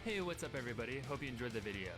Hey, what's up everybody? Hope you enjoyed the video.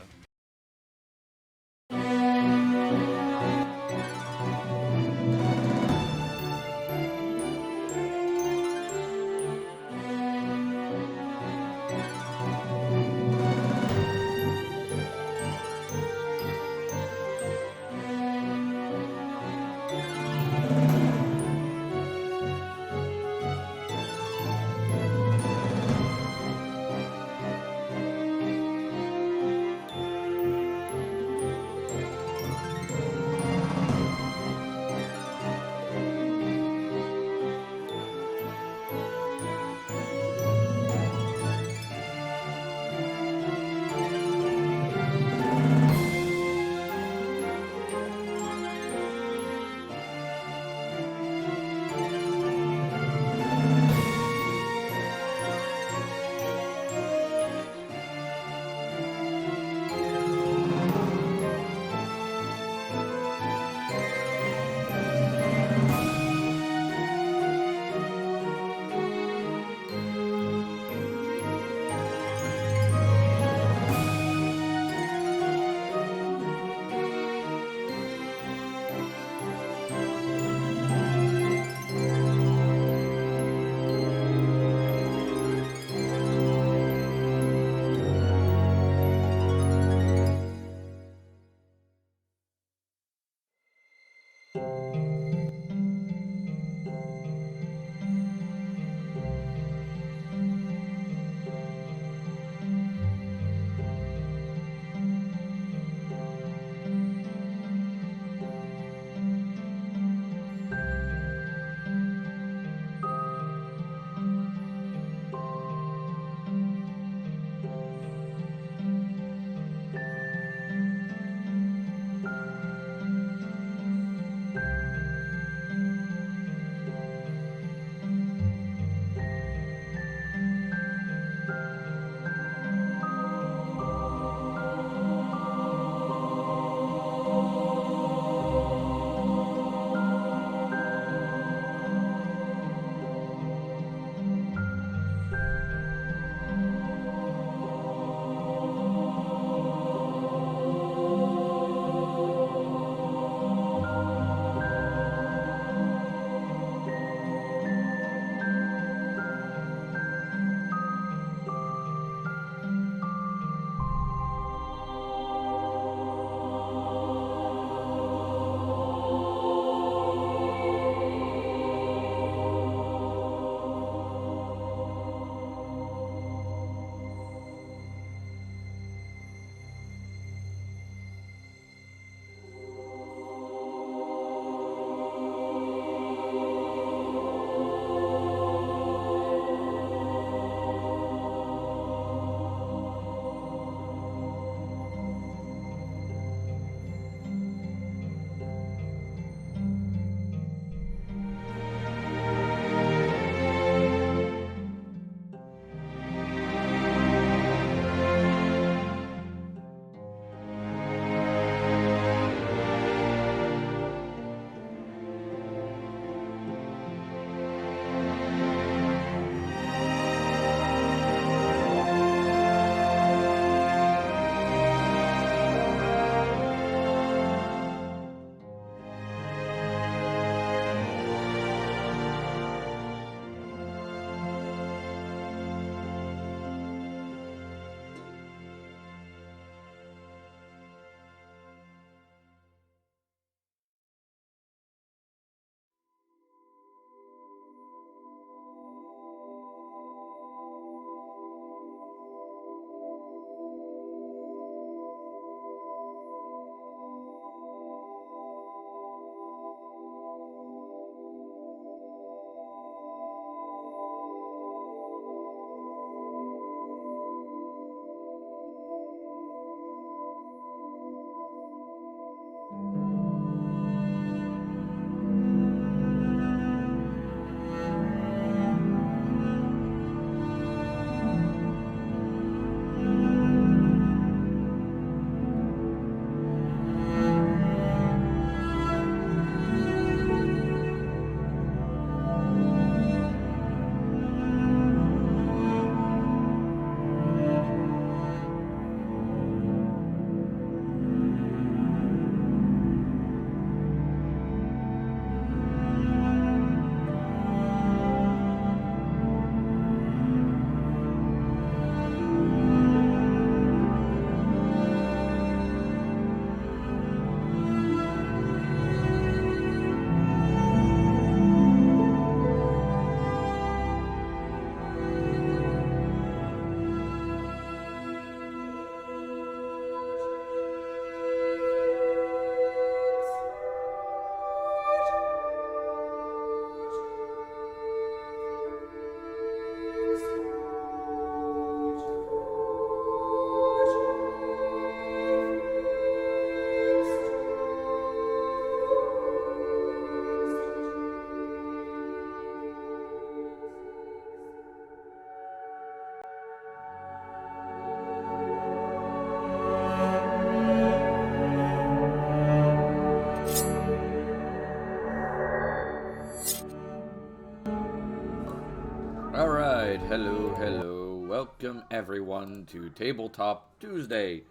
welcome everyone to Tabletop Tuesday,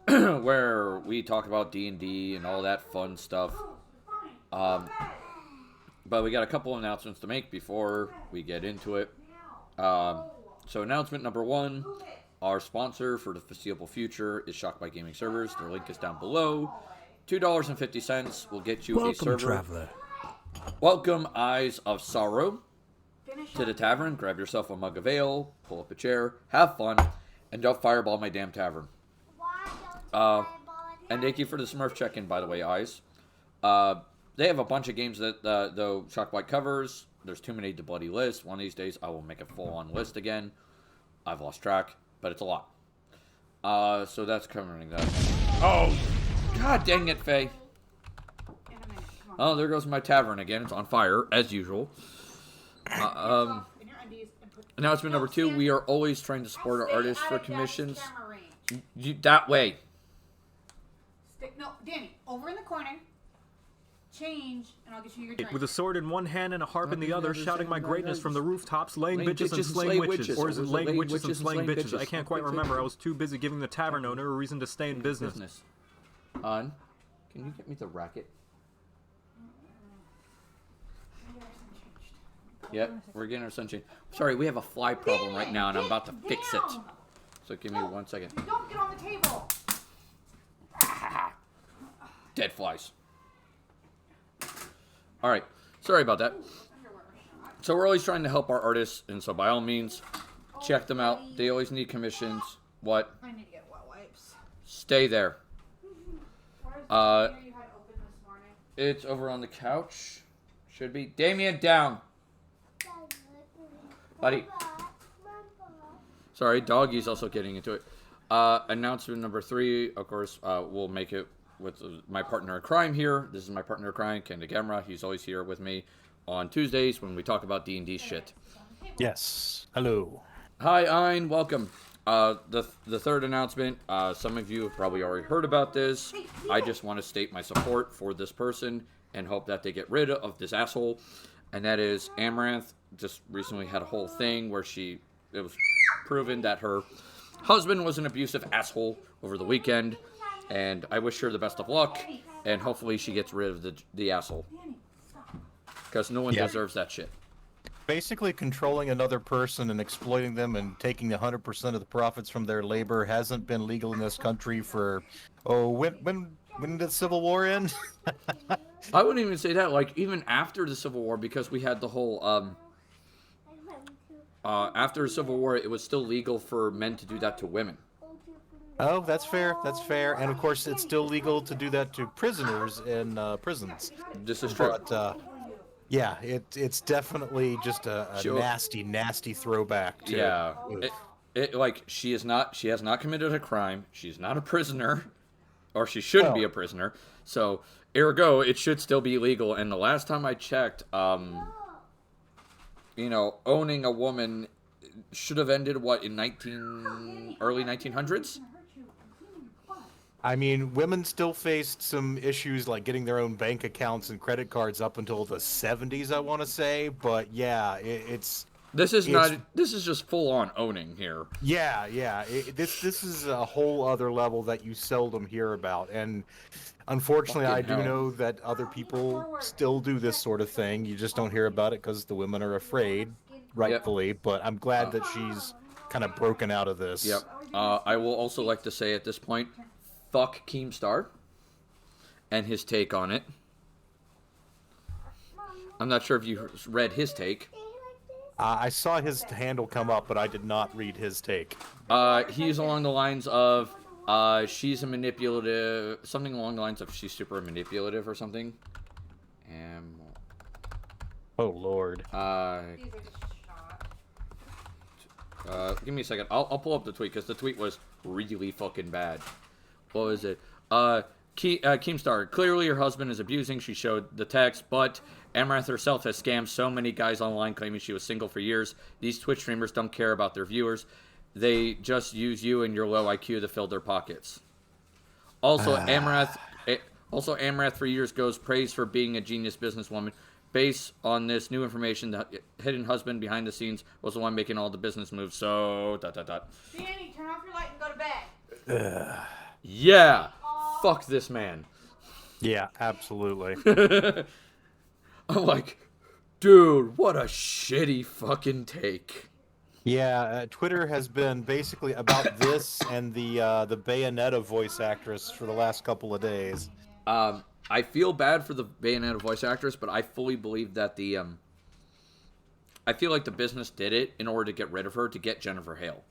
where we talk about D&D and all that fun stuff. But we got a couple announcements to make before we get into it. So announcement number one, our sponsor for the foreseeable future is Shocked by Gaming Servers. Their link is down below. $2.50 will get you a server. Welcome, traveler. Welcome, Eyes of Sorrow, to the tavern. Grab yourself a mug of ale, pull up a chair, have fun, and don't fireball my damn tavern. And thank you for the Smurf check-in, by the way, Eyes. They have a bunch of games that though Shockwhite covers. There's too many to bloody list. One of these days, I will make a full-on list again. I've lost track, but it's a lot. So that's covering that. Oh, god dang it, Faye. Oh, there goes my tavern again. It's on fire, as usual. Announcement number two, we are always trying to support our artists for commissions. That way. No, Danny, over in the corner. Change, and I'll get you your drink. With a sword in one hand and a harp in the other, shouting my greatness from the rooftops, laying bitches and slaying witches. Or is it laying witches and slaying bitches? I can't quite remember. I was too busy giving the tavern owner a reason to stay in business. Can you get me the racket? Yep, we're getting our sunshine. Sorry, we have a fly problem right now, and I'm about to fix it. So give me 1 second. Don't get on the table. Dead flies. Alright, sorry about that. So we're always trying to help our artists, and so by all means, check them out. They always need commissions. What? I need to get wet wipes. Stay there. Where's the dinner you had open this morning? It's over on the couch. Should be. Damien, down. Buddy. Sorry, doggy's also getting into it. Announcement number three, of course, we'll make it with my partner in crime here. This is my partner in crime, CandidGamera. He's always here with me on Tuesdays when we talk about D&D shit. Yes. Hello. Hi, Ein. Welcome. The third announcement, some of you have probably already heard about this. I just want to state my support for this person and hope that they get rid of this asshole. And that is Amaranth. Just recently had a whole thing where it was proven that her husband was an abusive asshole over the weekend. And I wish her the best of luck. And hopefully she gets rid of the asshole. Because no one deserves that shit. Basically controlling another person and exploiting them and taking 100% of the profits from their labor hasn't been legal in this country for, when did the Civil War end? I wouldn't even say that. Like, even after the Civil War, because we had the whole, after the Civil War, it was still legal for men to do that to women. Oh, that's fair. That's fair. And of course, it's still legal to do that to prisoners in prisons. This is true. But, yeah, it's definitely just a nasty throwback to... Yeah. Like, she has not committed a crime. She's not a prisoner. Or she shouldn't be a prisoner. So, ergo, it should still be legal. And the last time I checked, owning a woman should have ended, in early 1900s? I mean, women still faced some issues like getting their own bank accounts and credit cards up until the 70s, I want to say. But yeah, This is just full on owning here. Yeah. This is a whole other level that you seldom hear about, and unfortunately, I do know that other people still do this sort of thing. You just don't hear about it because the women are afraid, rightfully. Yep. But I'm glad that she's kind of broken out of this. Yep. I will also like to say at this point, fuck Keemstar and his take on it. I'm not sure if you read his take. I saw his handle come up, but I did not read his take. He's along the lines of, she's a manipulative, something along the lines of she's super manipulative or something. Oh, Lord. Give me a second. I'll pull up the tweet, because the tweet was really fucking bad. What was it? Keemstar, clearly her husband is abusing. She showed the text, but Amaranth herself has scammed so many guys online claiming she was single for years. These Twitch streamers don't care about their viewers. They just use you and your low IQ to fill their pockets. Also, Amaranth for years goes praised for being a genius businesswoman. Based on this new information, the hidden husband behind the scenes was the one making all the business moves. So, ... Danny, turn off your light and go to bed. Yeah. Fuck this man. Yeah, absolutely. I'm like, dude, what a shitty fucking take. Yeah, Twitter has been basically about this and the Bayonetta voice actress for the last couple of days. I feel bad for the Bayonetta voice actress, but I fully believe that I feel like the business did it in order to get rid of her, to get Jennifer Hale.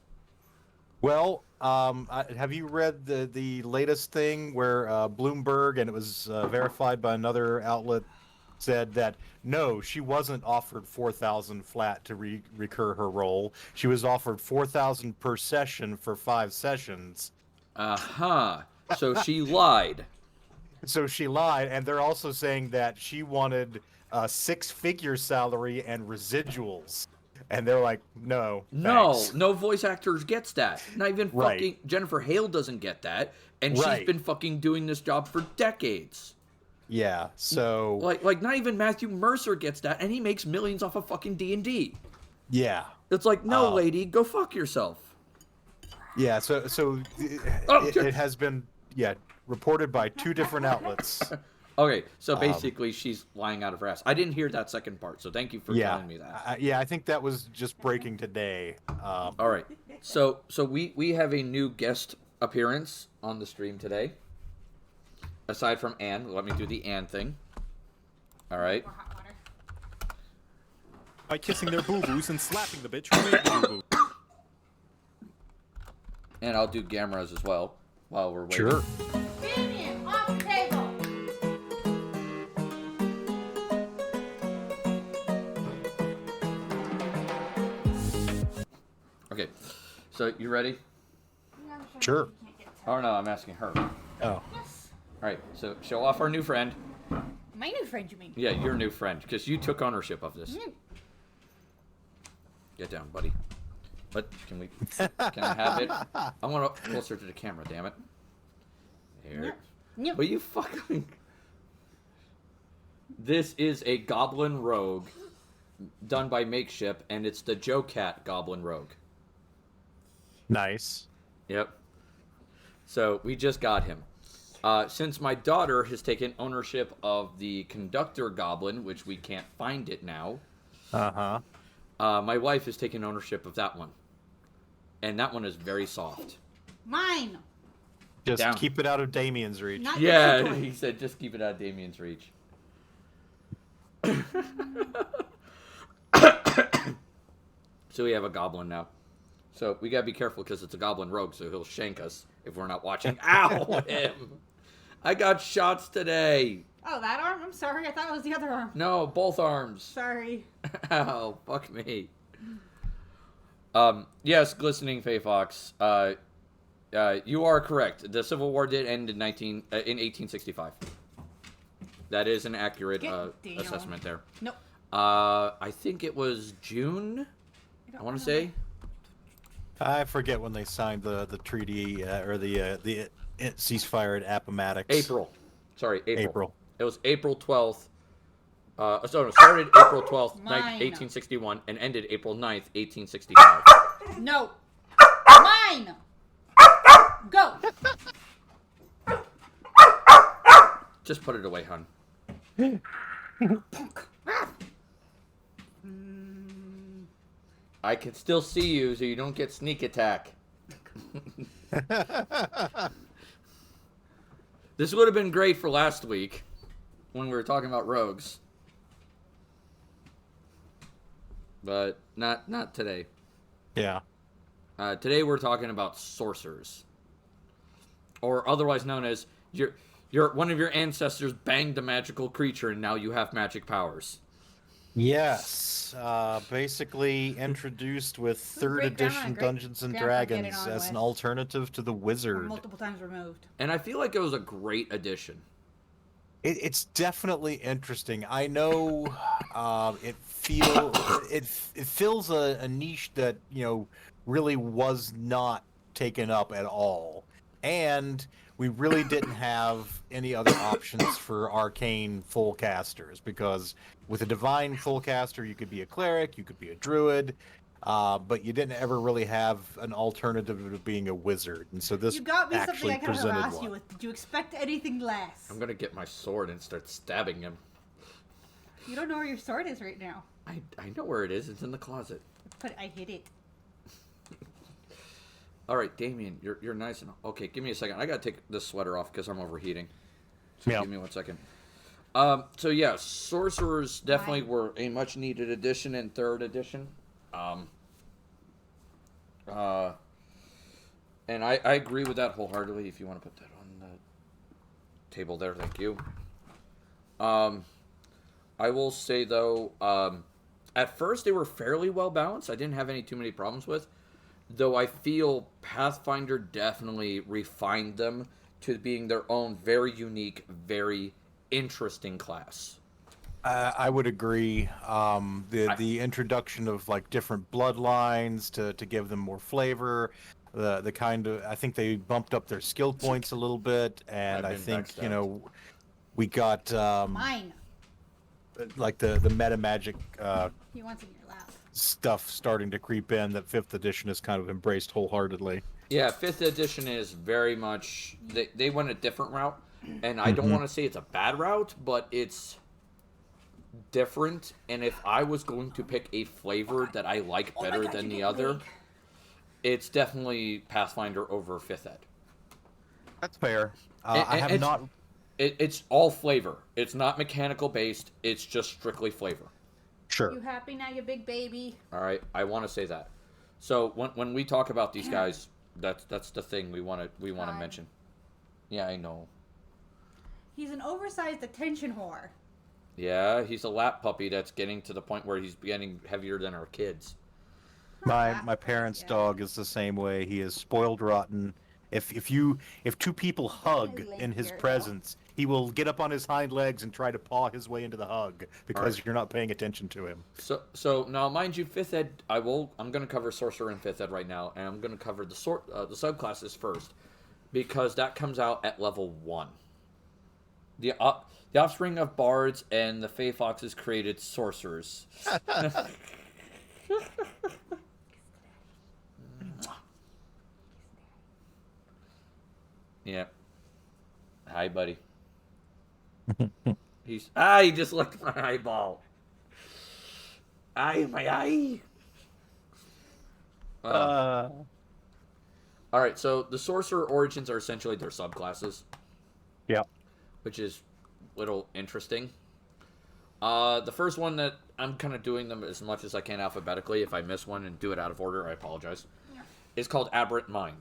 Well, have you read the latest thing where Bloomberg, and it was verified by another outlet, said that no, she wasn't offered $4,000 flat to recur her role. She was offered $4,000 per session for 5 sessions. So she lied. So she lied, and they're also saying that she wanted a 6-figure salary and residuals. And they're like, no, thanks. No voice actors gets that. Not even fucking Jennifer Hale doesn't get that, and she's been fucking doing this job for decades. Yeah, so like not even Matthew Mercer gets that, and he makes millions off of fucking D&D. Yeah, it's like, no, lady, go fuck yourself. Yeah, so it has been reported by 2 different outlets. Okay, so basically she's lying out of her ass. I didn't hear that second part, so thank you for telling me that. I think that was just breaking today. All right, so we have a new guest appearance on the stream today. Aside from Anne, let me do the Anne thing. All right. By kissing their boo-boos and slapping the bitch who made the boo-boo. And I'll do Gamera's as well while we're waiting. Sure. Damien, off the table. Okay, so you ready? Sure. Oh no, I'm asking her. Oh. All right, so show off our new friend. My new friend, you mean? Yeah, your new friend, because you took ownership of this. Get down, buddy. But can I have it? I want it closer to the camera, damn it. Here. Yep. But you fucking... This is a Goblin Rogue done by Makeship, and it's the Joe Cat Goblin Rogue. Nice. Yep. So we just got him. Since my daughter has taken ownership of the Conductor Goblin, which we can't find it now, my wife has taken ownership of that one. And that one is very soft. Mine. Just keep it out of Damien's reach. Not Yeah, he said just keep it out of Damien's reach. So we have a goblin now. So we gotta be careful because it's a goblin rogue, so he'll shank us if we're not watching. Ow, him! I got shots today. Oh, that arm? I'm sorry. I thought it was the other arm. No, both arms. Sorry. Ow, fuck me. Yes, glistening Fae Fox. You are correct. The Civil War did end in 1865. That is an accurate assessment there. Nope. I think it was June. I want to say. I forget when they signed the treaty or the ceasefire at Appomattox. April. Sorry, April. April. It was April 12th. So it started April 12th, 1861, and ended April 9th, 1865. No. Mine. Go. Just put it away, hun. I can still see you, so you don't get sneak attack. This would have been great for last week, when we were talking about rogues. But not today. Yeah. Today we're talking about sorcerers. Or otherwise known as one of your ancestors banged a magical creature and now you have magic powers. Yes. Basically introduced with 3rd edition Dungeons and Dragons as an alternative to the Wizard. Multiple times removed. And I feel like it was a great addition. It's definitely interesting. I know it fills a niche that, really was not taken up at all. And we really didn't have any other options for arcane full casters, because with a divine full caster, you could be a cleric, you could be a druid, but you didn't ever really have an alternative to being a wizard. And so this You got me something actually I can presented harass one. you with. Did you expect anything less? I'm gonna get my sword and start stabbing him. You don't know where your sword is right now. I know where it is. It's in the closet. But I hid it. All right, Damien, you're nice enough. Okay, give me a second. I gotta take this sweater off because I'm overheating. So Yeah. give me 1 second. So yeah, Sorcerers definitely were a much needed addition in 3rd edition. And I agree with that wholeheartedly. If you want to put that on the table there, thank you. I will say though, at first they were fairly well balanced. I didn't have too many problems with. Though I feel Pathfinder definitely refined them to being their own very unique, very interesting class. I would agree. The introduction of like different bloodlines to give them more flavor. The kind of, I think they bumped up their skill points a little bit, and I think we got Mine. like the meta magic He wants it in your lap. stuff starting to creep in that 5th edition has kind of embraced wholeheartedly. Yeah, 5th edition is very much they went a different route, and I don't want to say it's a bad route, but it's different. And if I was going to pick a flavor that I like better than the other, it's definitely Pathfinder over 5th ed. That's fair. I have not. It's all flavor. It's not mechanical based. It's just strictly flavor. Sure. You happy now, you big baby? All right, I want to say that. So when we talk about these guys, that's the thing we want to mention. Yeah, I know. He's an oversized attention whore. Yeah, he's a lap puppy that's getting to the point where he's getting heavier than our kids. My parents' dog is the same way. He is spoiled rotten. If two people hug in his presence, he will get up on his hind legs and try to paw his way into the hug because you're not paying attention to him. So now, mind you, 5th ed, I'm going to cover Sorcerer in 5th ed right now, and I'm going to cover the subclasses first, because that comes out at level 1. The offspring of bards and the Fey Foxes created sorcerers. Yeah. Hi, buddy. He just licked my eyeball. My eye. All right, so the sorcerer origins are essentially their subclasses. Yeah. Which is a little interesting. The first one that I'm kind of doing them as much as I can alphabetically. If I miss one and do it out of order, I apologize. Yeah. Is called Aberrant Mind.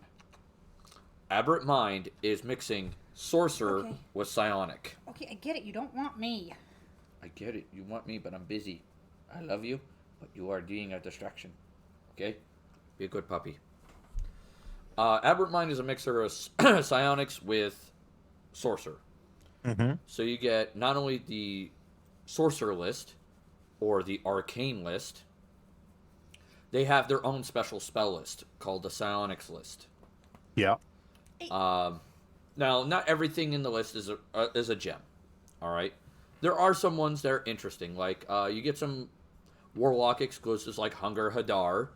Aberrant Mind is mixing sorcerer with psionic. Okay, I get it. You don't want me. I get it. You want me, but I'm busy. I love you, but you are being a distraction. Okay? Be a good puppy. Aberrant Mind is a mixer of psionics with sorcerer. Mm-hmm. So you get not only the sorcerer list or the arcane list, they have their own special spell list called the psionics list. Yeah. Now, not everything in the list is a gem. All right, there are some ones that are interesting. Like you get some warlock exclusives like Hunger Hadar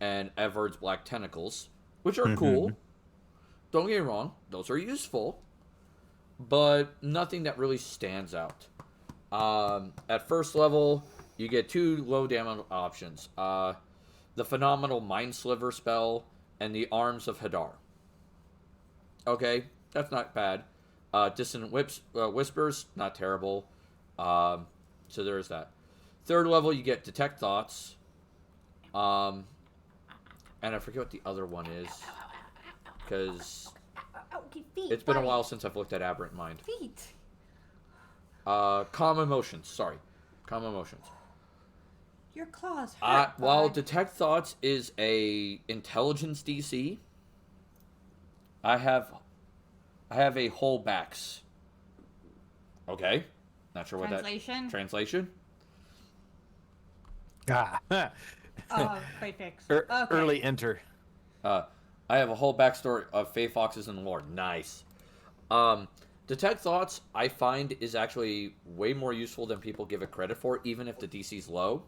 and Everard's Black Tentacles, which are cool. Don't get me wrong; those are useful, but nothing that really stands out. At first level, you get 2 low damage options: the phenomenal Mind Sliver spell and the Arms of Hadar. Okay, that's not bad. Dissonant Whispers, not terrible. So there's that. 3rd level, you get Detect Thoughts. And I forget what the other one is. Because it's been a while since I've looked at Aberrant Mind. Feet. Calm Emotions, sorry. Calm Emotions. Your claws hurt. While Detect Thoughts is a intelligence DC, I have a whole backs. Okay, not sure what Translation? Translation. Great fix. Early enter. I have a whole backstory of Fey Foxes and lore. Nice. Detect Thoughts, I find, is actually way more useful than people give it credit for, even if the DC's low.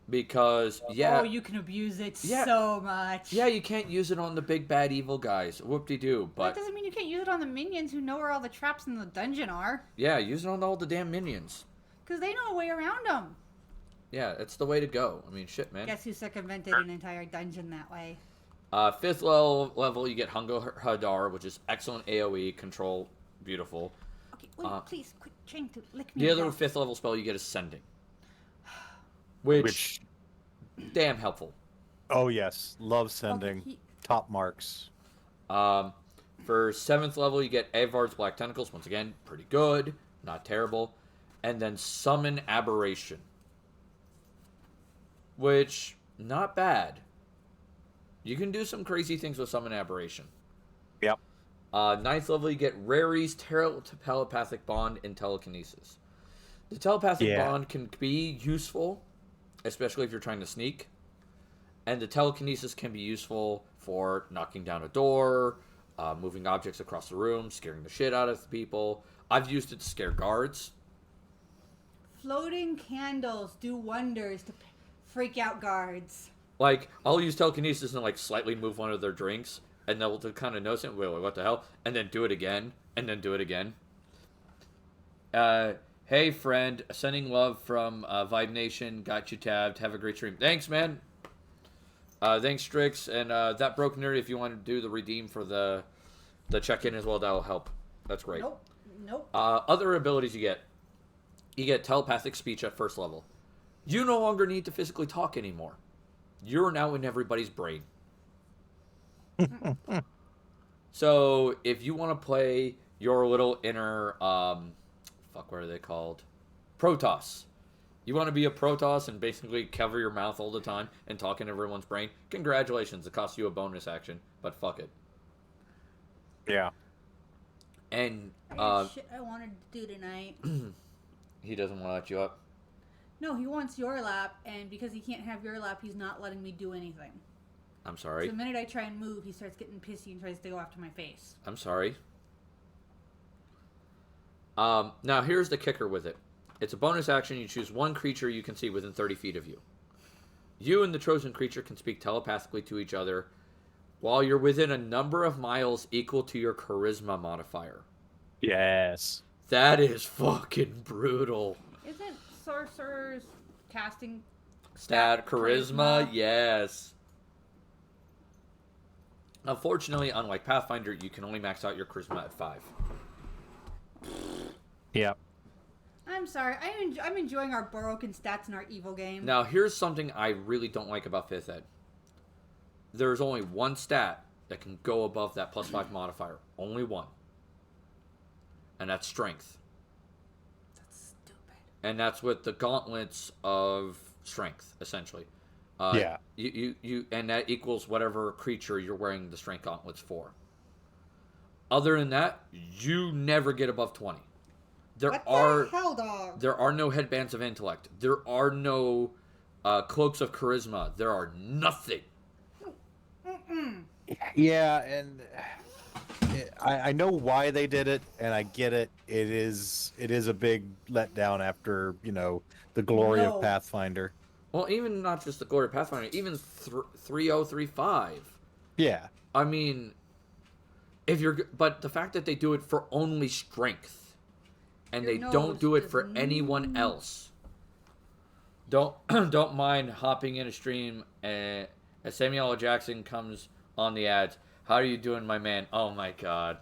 Because, yeah... Oh, you can abuse it Yeah. so much. Yeah, you can't use it on the big bad evil guys. Whoop-de-doo, but... That doesn't mean you can't use it on the minions who know where all the traps in the dungeon are. Yeah, use it on all the damn minions. Because they know a way around them. Yeah, it's the way to go. I mean, shit, man. Guess who circumvented an entire dungeon that way? 5th level, you get Hungo Hadar, which is excellent AoE, control, beautiful. Okay, wait, please, quit trying to lick me. The other 5th level spell you get is Sending. Which damn helpful. Oh yes, love sending. Okay, Top marks. For 7th level, you get Avard's Black Tentacles. Once again, pretty good, not terrible. And then Summon Aberration, which not bad. You can do some crazy things with Summon Aberration. Yep. 9th level, you get Rary's Telepathic Bond and Telekinesis. The Telepathic Bond can be useful, especially if you're trying to sneak. And the Telekinesis can be useful for knocking down a door, moving objects across the room, scaring the shit out of people. I've used it to scare guards. Floating candles do wonders to freak out guards. Like, I'll use Telekinesis and, like, slightly move one of their drinks, and they'll kind of notice it, wait, what the hell? And then do it again, and then do it again. Hey, friend, sending love from Vibe Nation, got you tabbed, have a great stream. Thanks, man. Thanks, Strix, and that Broken Nerd, if you want to do the redeem for the check-in as well, that'll help. That's great. Nope. Other abilities you get Telepathic Speech at 1st level. You no longer need to physically talk anymore. You're now in everybody's brain. So, if you want to play your little inner, what are they called? Protoss. You want to be a Protoss and basically cover your mouth all the time and talk in everyone's brain? Congratulations, it costs you a bonus action, but fuck it. Yeah. And, I had shit I wanted to do tonight. he doesn't want to let you up. No, he wants your lap, and because he can't have your lap, he's not letting me do anything. I'm sorry. So the minute I try and move, he starts getting pissy and tries to go after my face. I'm sorry. Now, here's the kicker with it. It's a bonus action. You choose one creature you can see within 30 feet of you. You and the chosen creature can speak telepathically to each other while you're within a number of miles equal to your charisma modifier. Yes. That is fucking brutal. Isn't Sorcerers casting Stat charisma? Yes. Unfortunately, unlike Pathfinder, you can only max out your charisma at 5. Yep. I'm sorry. I'm enjoying our broken stats in our evil game. Now, here's something I really don't like about 5th Ed. There's only one stat that can go above that +5 modifier. Only one. And that's Strength. That's stupid. And that's with the gauntlets of Strength, essentially. Yeah. You and that equals whatever creature you're wearing the Strength gauntlets for. Other than that, you never get above 20. What the hell, dog? There are no headbands of intellect. There are no cloaks of charisma. There are nothing. Yeah, and I know why they did it, and I get it. It is a big letdown after, the glory of Pathfinder. Well, even not just the glory of Pathfinder, even 3035. Yeah. I mean, but the fact that they do it for only Strength, and they don't do it for anyone else. Don't mind hopping in a stream as Samuel L. Jackson comes on the ads. How are you doing, my man? Oh my god.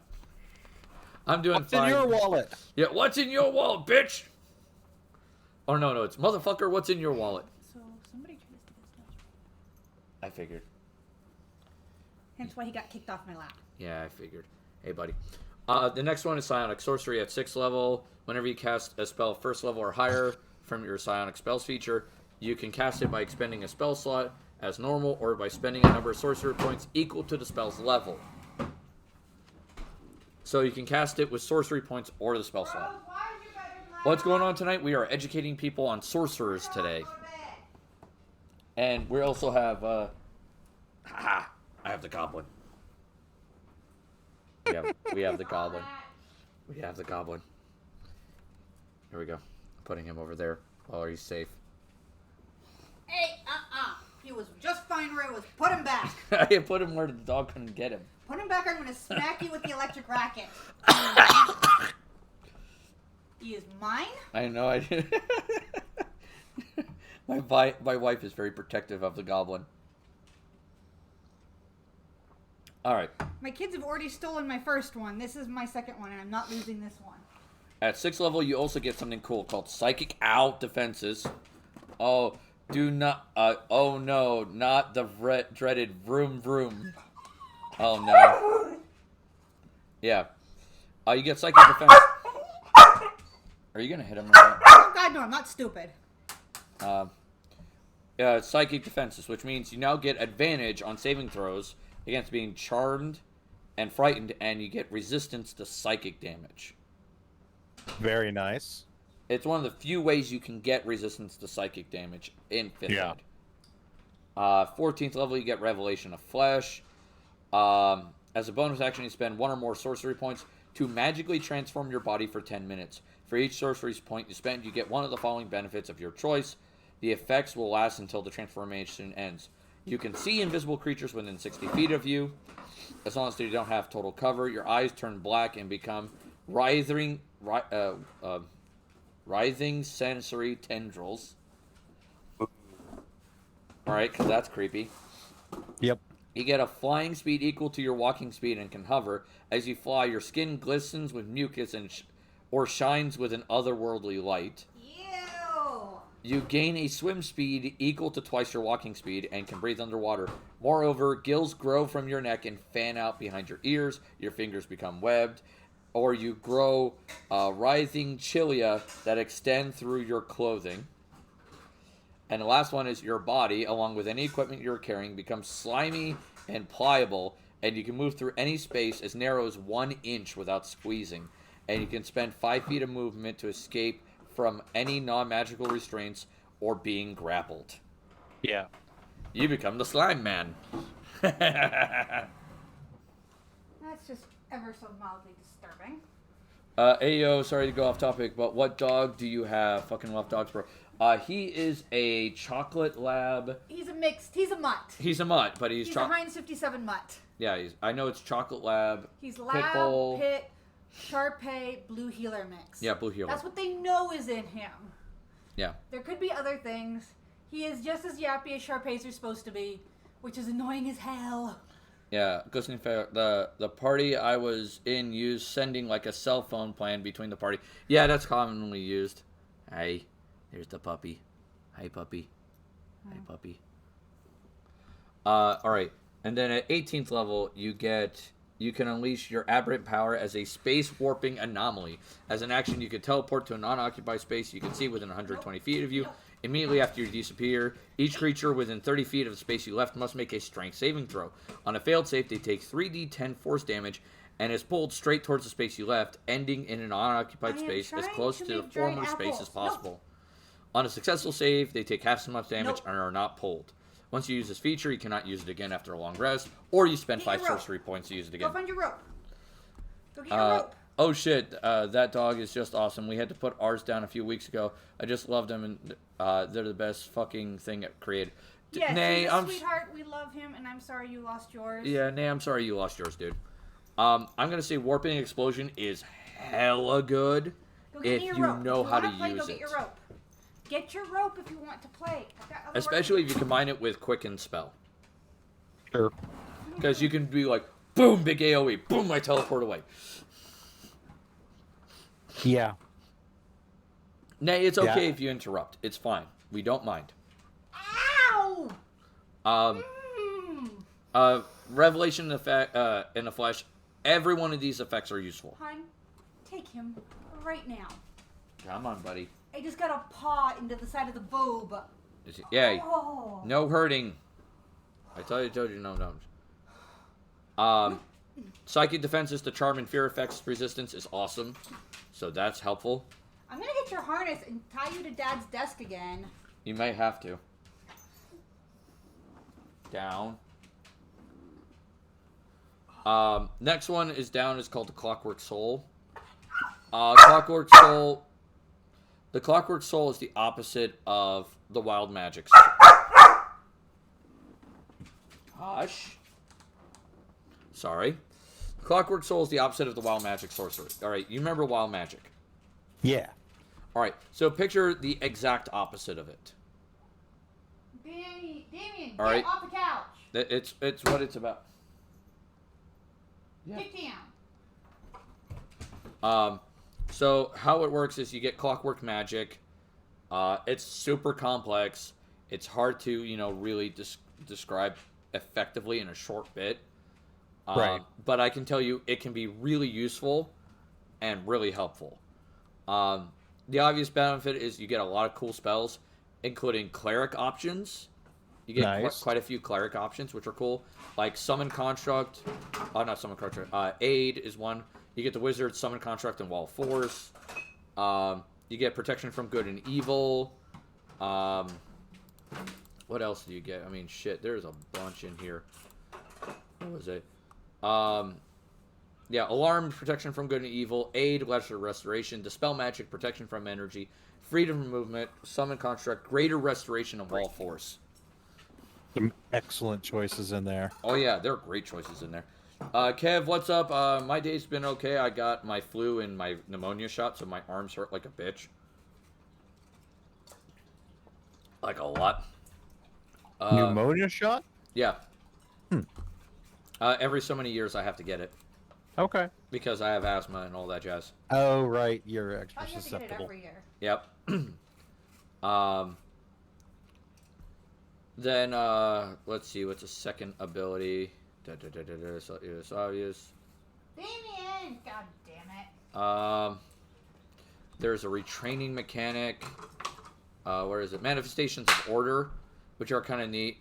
I'm doing fine. What's in your wallet? Yeah, what's in your wallet, bitch? Or no, it's motherfucker, what's in your wallet? So somebody tried to steal this much. I figured. Hence why he got kicked off my lap. Yeah, I figured. Hey, buddy. The next one is Psionic Sorcery at 6th level. Whenever you cast a spell 1st level or higher from your Psionic Spells feature, you can cast it by expending a spell slot as normal or by spending a number of sorcerer points equal to the spell's level. So you can cast it with sorcery points or the spell slot. What's going on tonight? We are educating people on sorcerers today. And we also have, I have the goblin. We have the goblin. We have the goblin. Here we go. Putting him over there while he's safe. Hey, he was just fine where he was. Put him back. I put him where the dog couldn't get him. Put him back or I'm going to smack you with the electric racket. He is mine? I know. My wife is very protective of the goblin. All right. My kids have already stolen my first one. This is my second one, and I'm not losing this one. At 6th level, you also get something cool called Psychic Owl Defenses. Oh, do not... oh, no. Not the dreaded vroom vroom. Oh, no. Yeah. You get Psychic Defense... Are you going to hit him with that? Oh, God, no, I'm not stupid. Psychic Defenses, which means you now get advantage on saving throws against being charmed and frightened, and you get resistance to psychic damage. Very nice. It's one of the few ways you can get resistance to psychic damage in 5th ed. 14th level, you get Revelation of Flesh. As a bonus action, you spend 1 or more sorcery points to magically transform your body for 10 minutes. For each sorcery point you spend, you get one of the following benefits of your choice. The effects will last until the transformation ends. You can see invisible creatures within 60 feet of you. As long as you don't have total cover, your eyes turn black and become writhing sensory tendrils. Alright, because that's creepy. Yep. You get a flying speed equal to your walking speed and can hover. As you fly, your skin glistens with mucus or shines with an otherworldly light. You gain a swim speed equal to twice your walking speed and can breathe underwater. Moreover, gills grow from your neck and fan out behind your ears. Your fingers become webbed. Or you grow writhing cilia that extend through your clothing. And the last one is your body, along with any equipment you're carrying, becomes slimy and pliable. And you can move through any space as narrow as 1 inch without squeezing. And you can spend 5 feet of movement to escape from any non-magical restraints or being grappled. Yeah. You become the slime man. That's just ever so mildly disturbing. Ayo, sorry to go off topic, but what dog do you have? Fucking love dogs, bro. He is a chocolate lab. He's a mutt. He's a mutt, but he's a Heinz 57 mutt. Yeah, I know it's chocolate lab. He's lab, pit, Shar-Pei, blue healer mix. Yeah, blue healer. That's what they know is in him. Yeah. There could be other things. He is just as yappy as Shar-Peis are supposed to be, which is annoying as hell. Yeah, the party I was in used sending like a cell phone plan between the party. Yeah, that's commonly used. Hey, there's the puppy. Hi, puppy. Hi, puppy. All right. And then at 18th level, you can unleash your aberrant power as a space warping anomaly. As an action, you can teleport to a non-occupied space you can see within 120 feet of you. Immediately after you disappear, each creature within 30 feet of the space you left must make a strength saving throw. On a failed save, they take 3d10 force damage and is pulled straight towards the space you left, ending in a non-occupied space as close to the former space as possible. On a successful save, they take half as much damage and are not pulled. Once you use this feature, you cannot use it again after a long rest, or you spend 5 sorcery points to use it again. Go find your rope. Go get your rope. Oh shit, that dog is just awesome. We had to put ours down a few weeks ago. I just love them, and they're the best fucking thing created. Yes, Nay, he's a sweetheart. We love him, and I'm sorry you lost yours. Yeah, Nay, I'm sorry you lost yours, dude. I'm gonna say Warping Explosion is hella good if you know how to use it. Go get your rope. Get your rope if you want to play. Especially if you combine it with Quicken Spell. Sure. Because you can be like, boom, big AoE, boom, I teleport away. Yeah. Nay, it's okay if you interrupt. It's fine. We don't mind. Ow! Revelation effect in the Flesh. Every one of these effects are useful. Hun, take him right now. Come on, buddy. I just got a paw into the side of the boob. Yeah. Oh. No hurting. I told you no, don't. Psychic defenses to charm and fear effects resistance is awesome. So that's helpful. I'm gonna get your harness and tie you to Dad's desk again. You may have to. Down. Next one is down is called the Clockwork Soul. Clockwork Soul. The Clockwork Soul is the opposite of the Wild Magic. Gosh. Sorry. Clockwork Soul is the opposite of the Wild Magic Sorcerer. All right, you remember Wild Magic? Yeah. All right, so picture the exact opposite of it. Damien, All right. get off the couch. It's what it's about. Yeah. Get down. So how it works is you get Clockwork Magic. It's super complex. It's hard to, really describe effectively in a short bit. Right. But I can tell you it can be really useful and really helpful. The obvious benefit is you get a lot of cool spells, including cleric options. You get Nice. quite a few cleric options, which are cool. Like Summon Construct. Oh, not Summon Construct. Aid is one. You get the Wizard, Summon Construct, and Wall of Force. You get Protection from Good and Evil. What else do you get? I mean, shit, there's a bunch in here. What was it? Yeah, Alarm, Protection from Good and Evil, Aid, Lesser Restoration, Dispel Magic, Protection from Energy, Freedom from Movement, Summon Construct, Greater Restoration, and Wall Force. Some excellent choices in there. Oh yeah, there are great choices in there. Kev, what's up? My day's been okay. I got my flu and my pneumonia shot, so my arms hurt like a bitch. Like a lot. Pneumonia shot? Yeah. Every so many years I have to get it. Okay. Because I have asthma and all that jazz. Oh, right. You're extra Oh, you have to get it susceptible. every year. Yep. Then, let's see, what's a second ability? So it's obvious. Damien! God damn it. There's a retraining mechanic. Where is it? Manifestations of Order, which are kind of neat.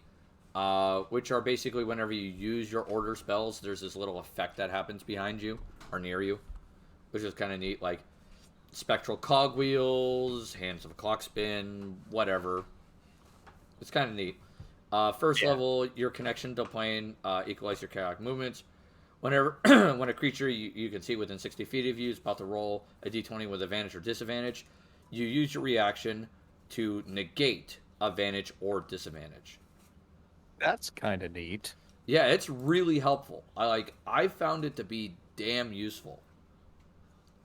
Which are basically whenever you use your order spells, there's this little effect that happens behind you or near you, which is kind of neat. Like spectral cogwheels, hands of a clock spin, whatever. It's kind of neat. First level, your connection to plane equalize your chaotic movements. Whenever when a creature you can see within 60 feet of you is about to roll a d20 with advantage or disadvantage, you use your reaction to negate advantage or disadvantage. That's kind of neat. Yeah, it's really helpful. I found it to be damn useful.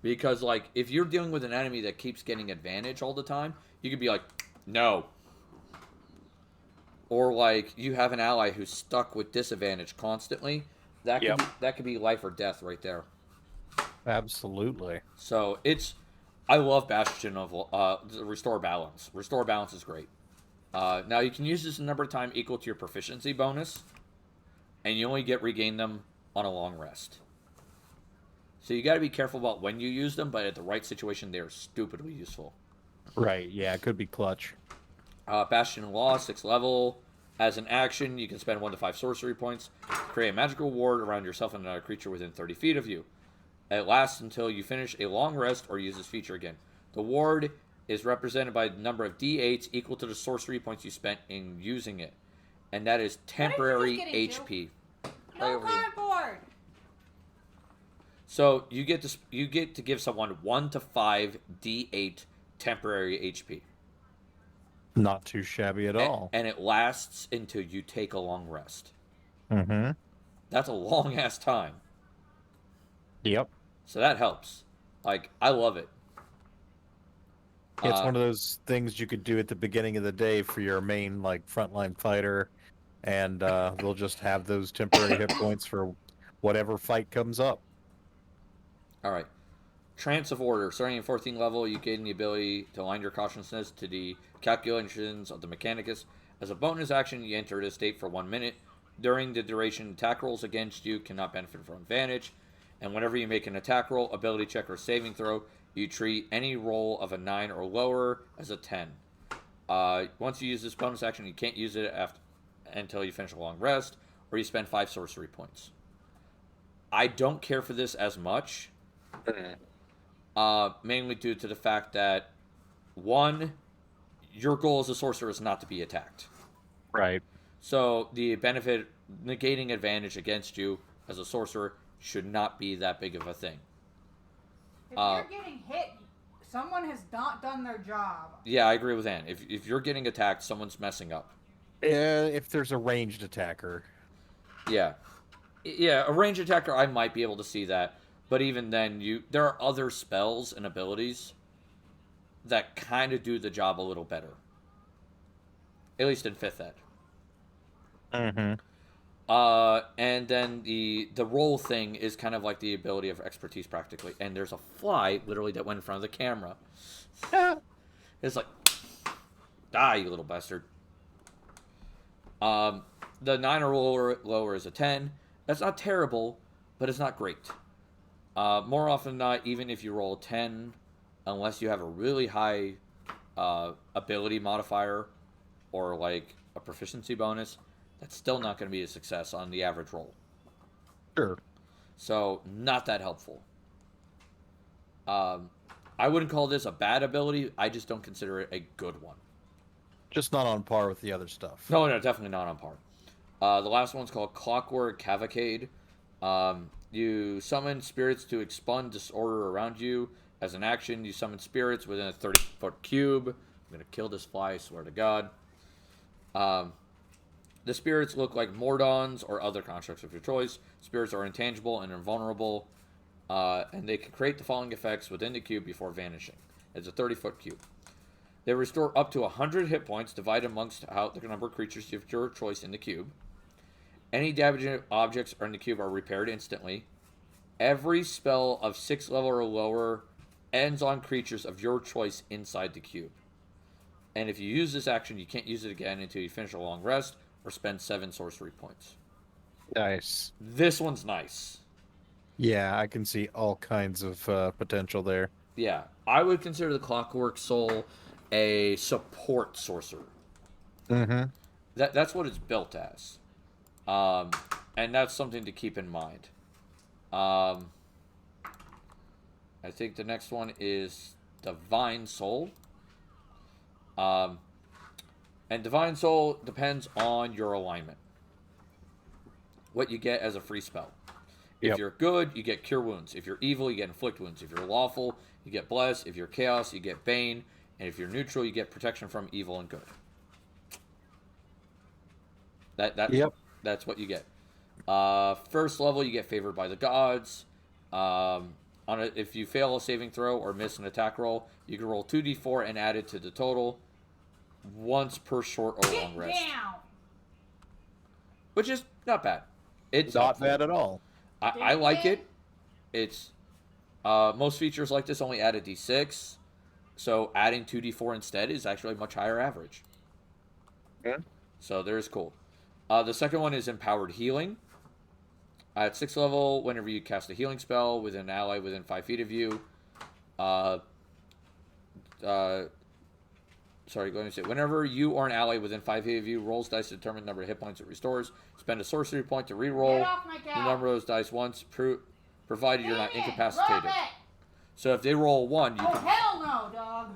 Because if you're dealing with an enemy that keeps getting advantage all the time, you could be like, no. Or you have an ally who's stuck with disadvantage constantly. That could be life or death right there. Absolutely. So I love Bastion of Restore Balance. Restore Balance is great. Now you can use this a number of times equal to your proficiency bonus, and you only get regain them on a long rest. So you got to be careful about when you use them, but at the right situation, they are stupidly useful. Right, yeah, it could be clutch. Bastion of Law, 6th level. As an action, you can spend 1 to 5 sorcery points to create a magical ward around yourself and another creature within 30 feet of you. It lasts until you finish a long rest or use this feature again. The ward is represented by the number of d8s equal to the sorcery points you spent in using it. And that is temporary HP. No cardboard! So you get to give someone 1 to 5 d8 temporary HP. Not too shabby at all. And it lasts until you take a long rest. Mm-hmm. That's a long-ass time. Yep. So that helps. I love it. It's one of those things you could do at the beginning of the day for your main, frontline fighter, and they'll just have those temporary hit points for whatever fight comes up. All right. Trance of Order. Starting at 14th level, you gain the ability to align your consciousness to the calculations of the Mechanicus. As a bonus action, you enter this state for 1 minute. During the duration, attack rolls against you cannot benefit from advantage. And whenever you make an attack roll, ability check, or saving throw, you treat any roll of a 9 or lower as a 10. Once you use this bonus action, you can't use it until you finish a long rest, or you spend 5 sorcery points. I don't care for this as much. Mainly due to the fact that, 1, your goal as a sorcerer is not to be attacked. Right. So the benefit, negating advantage against you, as a sorcerer should not be that big of a thing. If you're getting hit, someone has not done their job. Yeah, I agree with Ann. If you're getting attacked, someone's messing up. If there's a ranged attacker. Yeah. Yeah, a ranged attacker, I might be able to see that. But even then, there are other spells and abilities that kind of do the job a little better. At least in 5th Ed. Mm-hmm. And then the roll thing is kind of like the ability of expertise practically. And there's a fly, literally, that went in front of the camera. It's like, die, you little bastard. The 9 or lower is a 10. That's not terrible, but it's not great. More often than not, even if you roll a 10, unless you have a really high ability modifier or like a proficiency bonus, that's still not going to be a success on the average roll. Sure. So, not that helpful. I wouldn't call this a bad ability. I just don't consider it a good one. Just not on par with the other stuff. No, definitely not on par. The last one's called Clockwork Cavalcade. You summon spirits to expund disorder around you. As an action, you summon spirits within a 30-foot cube. I'm going to kill this fly, I swear to God. The spirits look like Mordons or other constructs of your choice. Spirits are intangible and invulnerable, and they can create the following effects within the cube before vanishing. It's a 30-foot cube. They restore up to 100 hit points, divided amongst the number of creatures of your choice in the cube. Any damaging objects in the cube are repaired instantly. Every spell of 6th level or lower ends on creatures of your choice inside the cube. And if you use this action, you can't use it again until you finish a long rest or spend 7 sorcery points. Nice. This one's nice. Yeah, I can see all kinds of potential there. Yeah, I would consider the Clockwork Soul a support sorcerer. Mm-hmm. That's what it's built as. And that's something to keep in mind. I think the next one is Divine Soul. And Divine Soul depends on your alignment. What you get as a free spell. If you're good, you get Cure Wounds. If you're evil, you get Inflict Wounds. If you're lawful, you get Bless. If you're Chaos, you get Bane. And if you're neutral, you get Protection from evil and good. That's what you get. First level, you get Favored by the Gods. If you fail a saving throw or miss an attack roll, you can roll 2d4 and add it to the total once per short or long rest. Down. Which is not bad. It's not bad at all. I like it. It's most features like this only add a d6, so adding 2d4 instead is actually a much higher average. Yeah. So there's cool. The second one is Empowered Healing. At 6th level, whenever you cast a healing spell with an ally within 5 feet of you, whenever you or an ally within 5 feet of you rolls dice to determine the number of hit points it restores, spend a sorcery point to re-roll the number of those dice once, provided you're not incapacitated. So if they roll 1, you can... hell no, dog!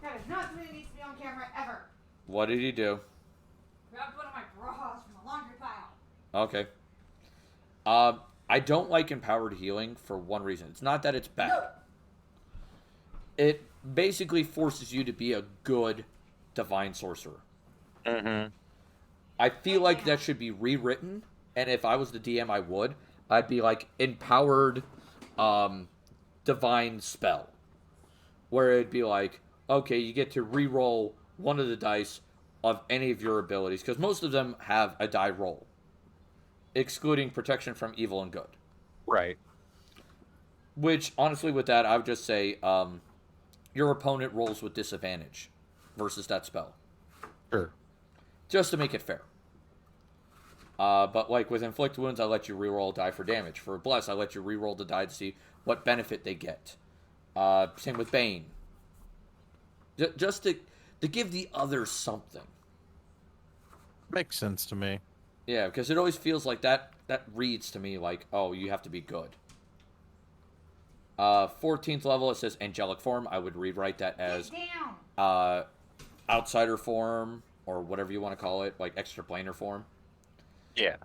That is not something that needs to be on camera ever. What did he do? Grabbed one of my bras from the laundry pile. Okay. I don't like Empowered Healing for one reason. It's not that it's bad. No. It basically forces you to be a good Divine Sorcerer. Mm-hmm. I feel like that should be rewritten, and if I was the DM, I would. I'd be like, Empowered Divine Spell. Where it'd be like, okay, you get to re-roll one of the dice of any of your abilities, because most of them have a die roll, excluding Protection from evil and good. Right. Which, honestly, with that, I would just say your opponent rolls with disadvantage versus that spell. Sure. Just to make it fair. But, like, with Inflict Wounds, I let you reroll a die for damage. For Bless, I let you reroll the die to see what benefit they get. Same with Bane. Just to give the others something. Makes sense to me. Yeah, because it always feels like that reads to me like, oh, you have to be good. 14th level, it says Angelic Form. I would rewrite that as Outsider Form, or whatever you want to call it, like Extraplanar Form. Yeah.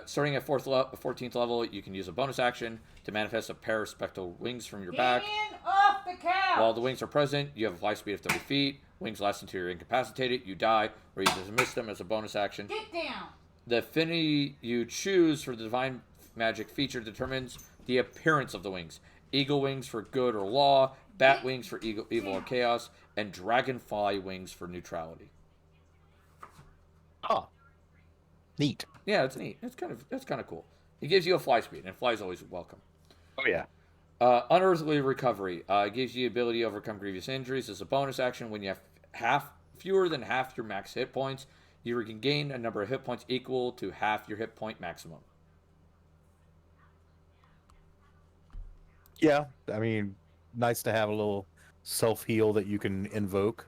Starting at 14th level, you can use a bonus action to manifest a pair of spectral wings from your back. Off the couch! While the wings are present, you have a fly speed of 30 feet. Wings last until you're incapacitated, you die, or you dismiss them as a bonus action. Get down! The affinity you choose for the divine magic feature determines the appearance of the wings. Eagle wings for good or law, bat wings for evil or chaos, and dragonfly wings for neutrality. Huh. Neat. Yeah, it's neat. That's kind of cool. It gives you a fly speed, and fly is always welcome. Oh yeah. Unearthly recovery gives you the ability to overcome grievous injuries as a bonus action. When you have fewer than half your max hit points, you can gain a number of hit points equal to half your hit point maximum. Yeah, I mean, nice to have a little self-heal that you can invoke.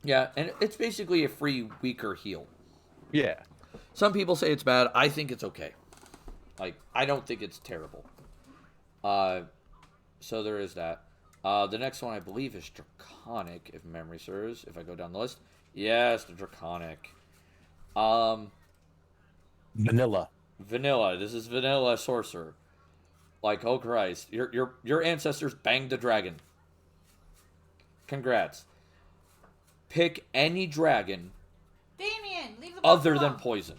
Yeah, and it's basically a free weaker heal. Yeah. Some people say it's bad. I think it's okay. Like, I don't think it's terrible. So there is that. The next one, I believe, is Draconic, if memory serves. If I go down the list. Yes, the Draconic. Vanilla. Vanilla. This is Vanilla Sorcerer. Like, oh Christ. Your ancestors banged the dragon. Congrats. Pick any dragon Damien, leave the other box than alone. poison.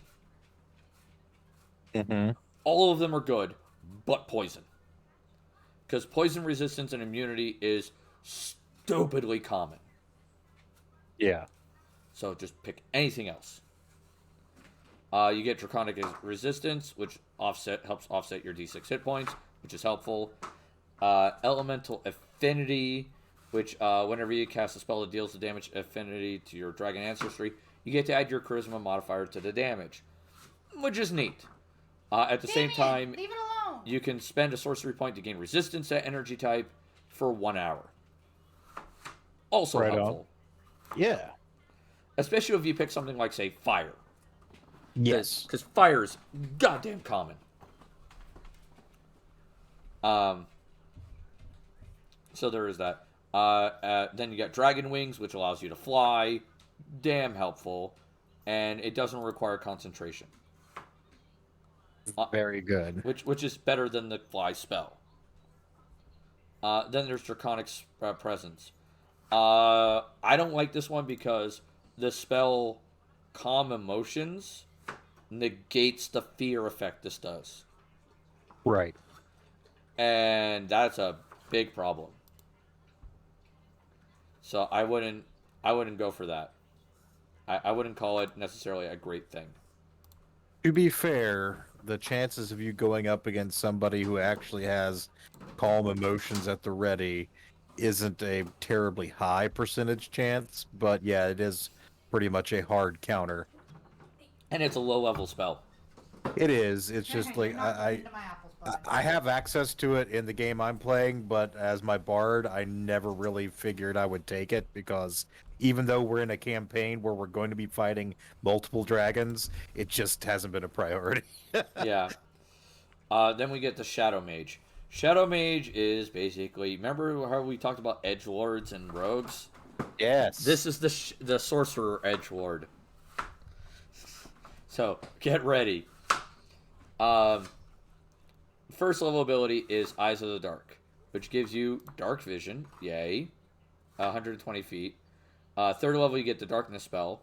Mm-hmm. All of them are good, but poison. Because poison resistance and immunity is stupidly common. Yeah. So just pick anything else. You get Draconic Resistance, which helps offset your D6 hit points, which is helpful. Elemental Affinity, which whenever you cast a spell that deals the damage affinity to your dragon ancestry, you get to add your charisma modifier to the damage, which is neat. At the same time, Leave it alone. you can spend a sorcery point to gain resistance to energy type for 1 hour. Also Right helpful. on. Yeah. Especially if you pick something like, say, fire. Yes. Because fire is goddamn common. So there is that. Then you got Dragon Wings, which allows you to fly. Damn helpful. And it doesn't require concentration. Very good. Which is better than the fly spell. Then there's Draconic Presence. I don't like this one because the spell Calm Emotions negates the fear effect this does. Right. And that's a big problem. So I wouldn't go for that. I wouldn't call it necessarily a great thing. To be fair, the chances of you going up against somebody who actually has calm emotions at the ready isn't a terribly high percentage chance, but yeah, it is pretty much a hard counter. And it's a low level spell. It is. It's just You're like not getting into my apple spot. I have access to it in the game I'm playing, but as my bard, I never really figured I would take it because even though we're in a campaign where we're going to be fighting multiple dragons, it just hasn't been a priority. Yeah. Then we get the Shadow Mage. Shadow Mage is basically, remember how we talked about edgelords and rogues? Yes. This is the sorcerer edgelord. So get ready. First level ability is Eyes of the Dark, which gives you dark vision. Yay. 120 feet. Third level, you get the Darkness spell,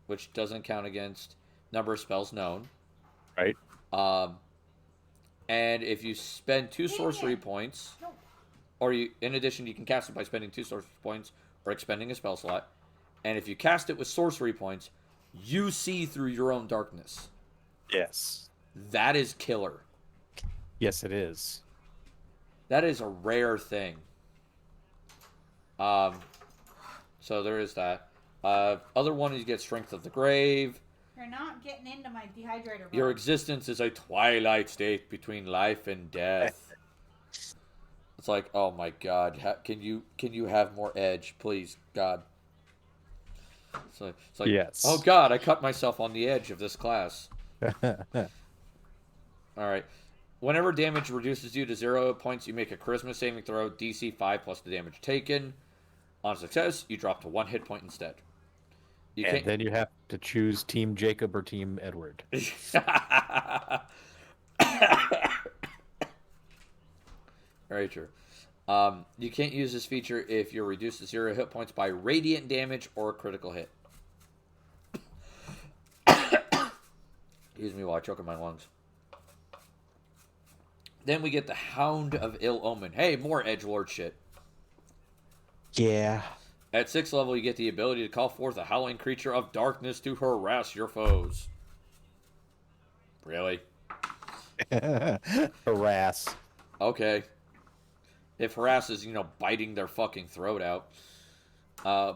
which doesn't count against number of spells known. Right. And if you spend 2 sorcery points, or in addition, you can cast it by spending 2 sorcery points or expending a spell slot. And if you cast it with sorcery points, you see through your own darkness. Yes. That is killer. Yes, it is. That is a rare thing. So there is that. Other one is you get Strength of the Grave. You're not getting into my dehydrator. Your bro. existence is a twilight state between life and death. It's like, oh my God, can you have more edge, please, God? So it's like, Yes. oh God, I cut myself on the edge of this class. All right. Whenever damage reduces you to 0 points, you make a charisma saving throw, DC 5 plus the damage taken. On success, you drop to 1 hit point instead. You And can't. then you have to choose Team Jacob or Team Edward. Very true. You can't use this feature if you're reduced to 0 hit points by radiant damage or a critical hit. Excuse me while I choke on my lungs. Then we get the Hound of Ill Omen. Hey, more edgelord shit. Yeah. At 6th level, you get the ability to call forth a howling creature of darkness to harass your foes. Really? Harass. Okay. If harass is, biting their fucking throat out.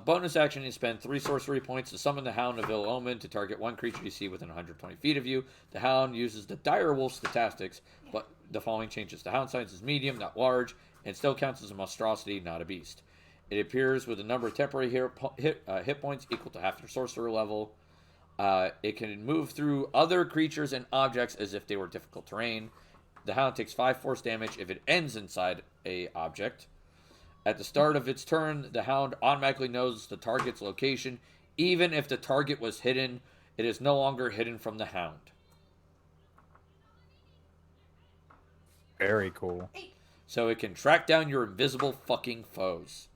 Bonus action, you spend 3 sorcery points to summon the Hound of Ill Omen to target one creature you see within 120 feet of you. The Hound uses the Dire Wolf statistics, but the following changes. The Hound size is medium, not large, and still counts as a monstrosity, not a beast. It appears with a number of temporary hit points equal to half your sorcerer level. It can move through other creatures and objects as if they were difficult terrain. The Hound takes 5 force damage if it ends inside a object. At the start of its turn, the Hound automatically knows the target's location. Even if the target was hidden, it is no longer hidden from the Hound. Very cool. So it can track down your invisible fucking foes.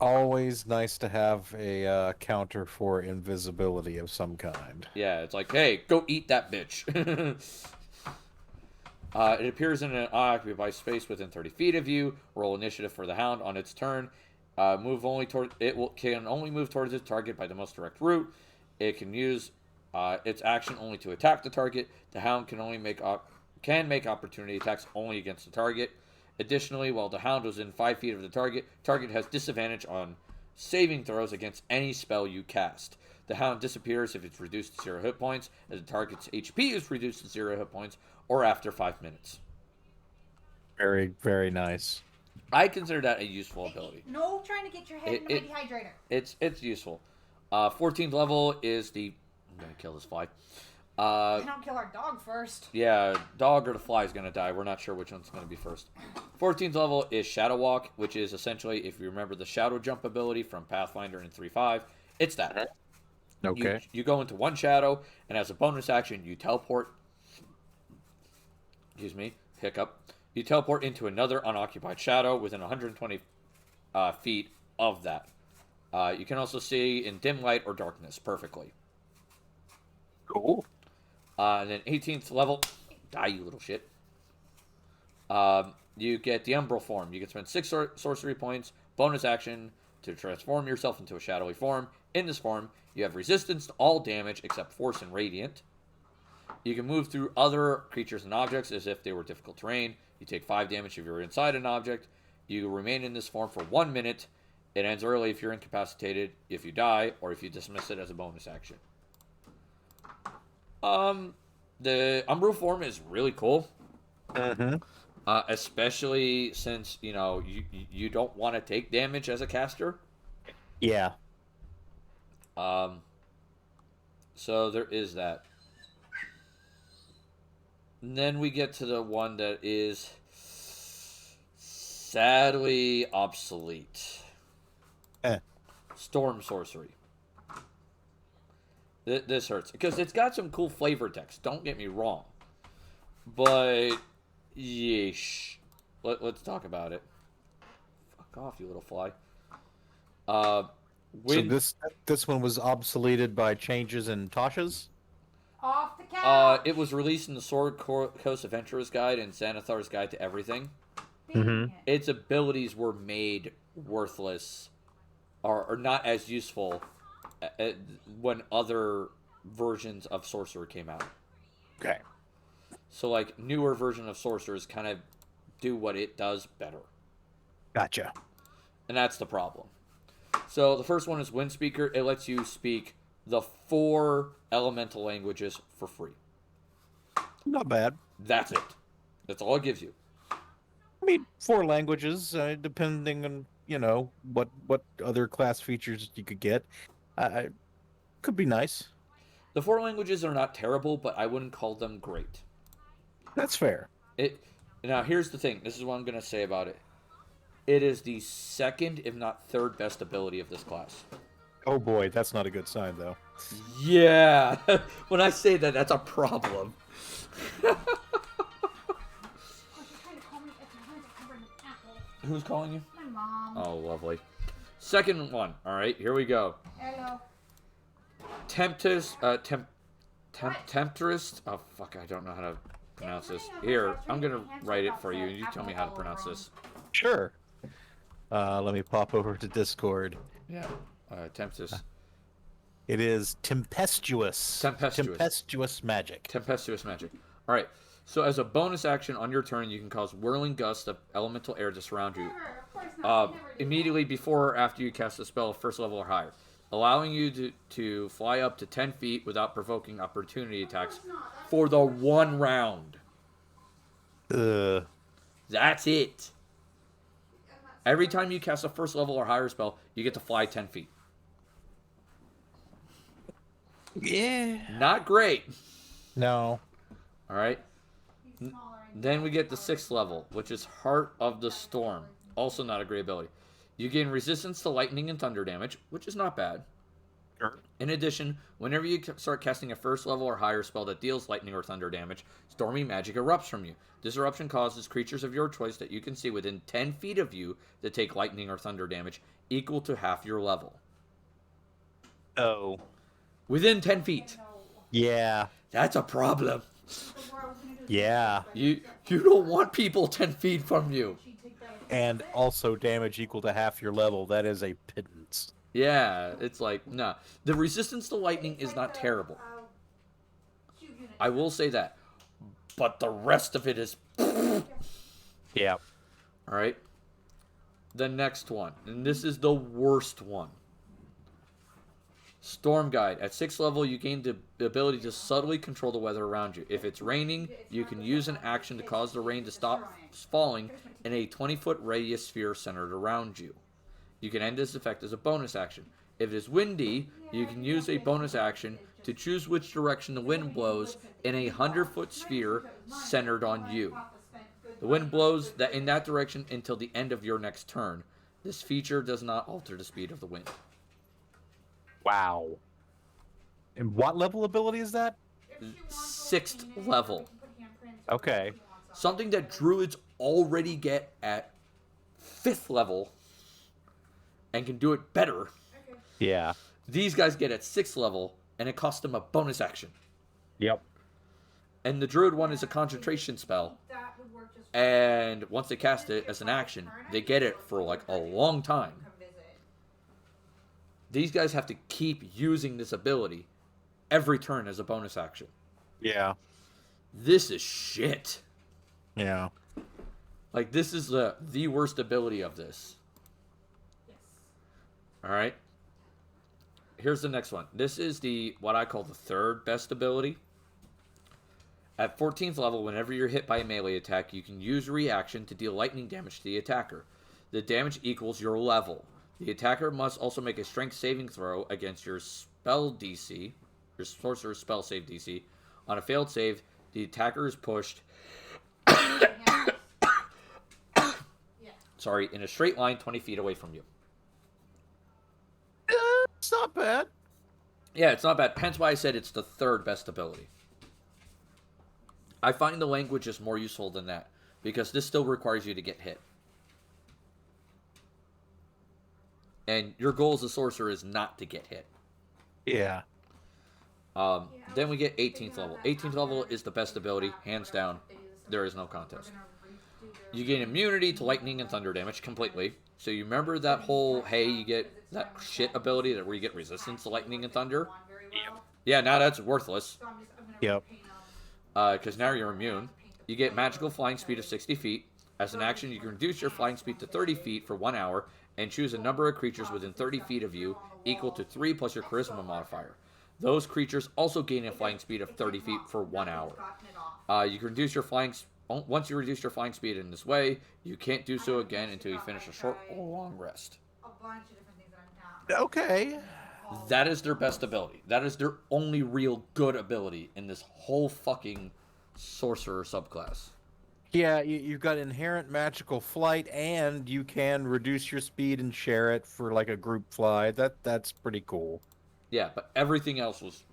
Always nice to have a counter for invisibility of some kind. Yeah, it's like, hey, go eat that bitch. It appears in an unoccupied space within 30 feet of you. Roll initiative for the Hound on its turn. Can only move towards its target by the most direct route. It can use its action only to attack the target. The Hound can make opportunity attacks only against the target. Additionally, while the Hound was in 5 feet of the target has disadvantage on saving throws against any spell you cast. The Hound disappears if it's reduced to 0 hit points, as the target's HP is reduced to 0 hit points, or after 5 minutes. Very, very nice. I consider that a useful ability. No trying to get your head in the dehydrator. It's useful. 14th level is the... I'm going to kill this fly. I don't kill our dog first. Yeah, dog or the fly is going to die. We're not sure which one's going to be first. 14th level is Shadow Walk, which is essentially, if you remember the Shadow Jump ability from Pathfinder in 3.5, it's that. Okay. You go into one shadow, and as a bonus action, you teleport. Excuse me, hiccup. You teleport into another unoccupied shadow within 120 feet of that. You can also see in dim light or darkness perfectly. Cool. And then 18th level, die you little shit. You get the Umbral form. You can spend 6 sorcery points, bonus action, to transform yourself into a shadowy form. In this form, you have resistance to all damage except force and radiant. You can move through other creatures and objects as if they were difficult terrain. You take 5 damage if you're inside an object. You remain in this form for 1 minute. It ends early if you're incapacitated, if you die, or if you dismiss it as a bonus action. The Umbral form is really cool. Mm-hmm. Especially since, you don't want to take damage as a caster. Yeah. So there is that. And then we get to the one that is sadly obsolete. Storm Sorcery. This hurts. Because it's got some cool flavor text. Don't get me wrong. But, yeesh. Let's talk about it. Fuck off, you little fly. So this one was obsoleted by changes in Tasha's? Off the couch. It was released in the Sword Coast Adventurer's Guide and Xanathar's Guide to Everything. Mm-hmm. Its abilities were made worthless or not as useful when other versions of Sorcerer came out. Okay. So, like, newer version of Sorcerers kind of do what it does better. Gotcha. And that's the problem. So, the first one is Windspeaker. It lets you speak the 4 elemental languages for free. Not bad. That's it. That's all it gives you. I mean, 4 languages, depending on, what other class features you could get. Could be nice. The 4 languages are not terrible, but I wouldn't call them great. That's fair. Now, here's the thing. This is what I'm going to say about it. It is the second, if not third, best ability of this class. Oh boy, that's not a good sign, though. Yeah. When I say that, that's a problem. Oh, she's trying to call me if my hands are covered in apples. Who's calling you? My mom. Oh, lovely. Second one. All right, here we go. Hello. Temptress. Temptress. Oh, fuck, I don't know how to pronounce this. Here, I'm going to write it for you, and you tell me how to pronounce this. Sure. Let me pop over to Discord. Yeah. Temptress. It is tempestuous. Tempestuous. Tempestuous magic. Tempestuous magic. All right. So as a bonus action on your turn, you can cause whirling gusts of elemental air to surround you. Never. Of course not. Never do Immediately before or after you cast the spell, first level or higher, allowing you to fly up to 10 feet without provoking opportunity attacks for the 1 round. That's it. Every time you cast a first level or higher spell, you get to fly 10 feet. Yeah. Not great. No. All right. He's smaller and Then we get the 6th level, which is Heart of the Storm. Also not a great ability. You gain resistance to lightning and thunder damage, which is not bad. Sure. In addition, whenever you start casting a first level or higher spell that deals lightning or thunder damage, stormy magic erupts from you. This eruption causes creatures of your choice that you can see within 10 feet of you to take lightning or thunder damage equal to half your level. Oh. Within 10 feet. Yeah. That's a problem. Yeah. You don't want people 10 feet from you. And also damage equal to half your level. That is a pittance. Yeah, it's like, nah. The resistance to lightning is not terrible. I will say that. But the rest of it is... Yeah. Alright. The next one. And this is the worst one. Storm Guide. At 6th level, you gain the ability to subtly control the weather around you. If it's raining, you can use an action to cause the rain to stop falling in a 20-foot radius sphere centered around you. You can end this effect as a bonus action. If it is windy, you can use a bonus action to choose which direction the wind blows in a 100-foot sphere centered on you. The wind blows in that direction until the end of your next turn. This feature does not alter the speed of the wind. Wow. And what level ability is that? 6th level. Okay. Something that druids already get at 5th level and can do it better. Yeah. These guys get at 6th level, and it costs them a bonus action. Yep. And the druid one is a concentration spell. And once they cast it as an action, they get it for like a long time. These guys have to keep using this ability every turn as a bonus action. Yeah. This is shit. Yeah. Like, this is the worst ability of this. Alright? Here's the next one. This is what I call the 3rd best ability. At 14th level, whenever you're hit by a melee attack, you can use reaction to deal lightning damage to the attacker. The damage equals your level. The attacker must also make a strength saving throw against your spell DC, your sorcerer's spell save DC. On a failed save, the attacker is pushed in a straight line 20 feet away from you. It's not bad. Yeah, it's not bad. Hence why I said it's the 3rd best ability. I find the language is more useful than that, because this still requires you to get hit. And your goal as a sorcerer is not to get hit. Yeah. Then we get 18th level. 18th level is the best ability, hands down. There is no contest. You gain immunity to lightning and thunder damage completely. So you remember that whole, hey, you get that shit ability where you get resistance to lightning and thunder? Yeah, now that's worthless. Yep. Because now you're immune. You get magical flying speed of 60 feet. As an action, you can reduce your flying speed to 30 feet for 1 hour and choose a number of creatures within 30 feet of you equal to 3 plus your charisma modifier. Those creatures also gain a flying speed of 30 feet for 1 hour. You can reduce your once you reduce your flying speed in this way, you can't do so again until you finish a short or long rest. Okay. That is their best ability. That is their only real good ability in this whole fucking sorcerer subclass. Yeah, you've got inherent magical flight, and you can reduce your speed and share it for like a group fly. That's pretty cool. Yeah, but everything else was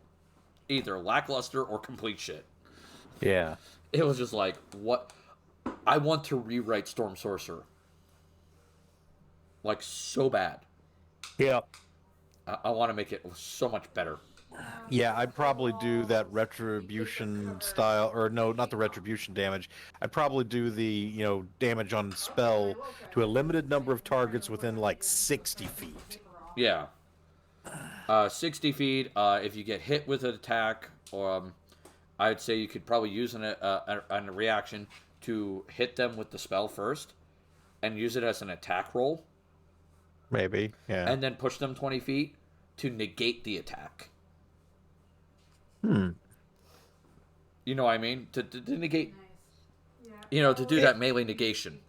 either lackluster or complete shit. Yeah. It was just like, what? I want to rewrite Storm Sorcerer. Like, so bad. Yeah. I want to make it so much better. Yeah, I'd probably do that retribution style, or no, not the retribution damage. I'd probably do the, damage on spell to a limited number of targets within like 60 feet. Yeah. 60 feet, if you get hit with an attack, I'd say you could probably use a reaction to hit them with the spell first and use it as an attack roll. Maybe, yeah. And then push them 20 feet to negate the attack. Hmm. You know what I mean? To negate, Nice. to do that melee negation.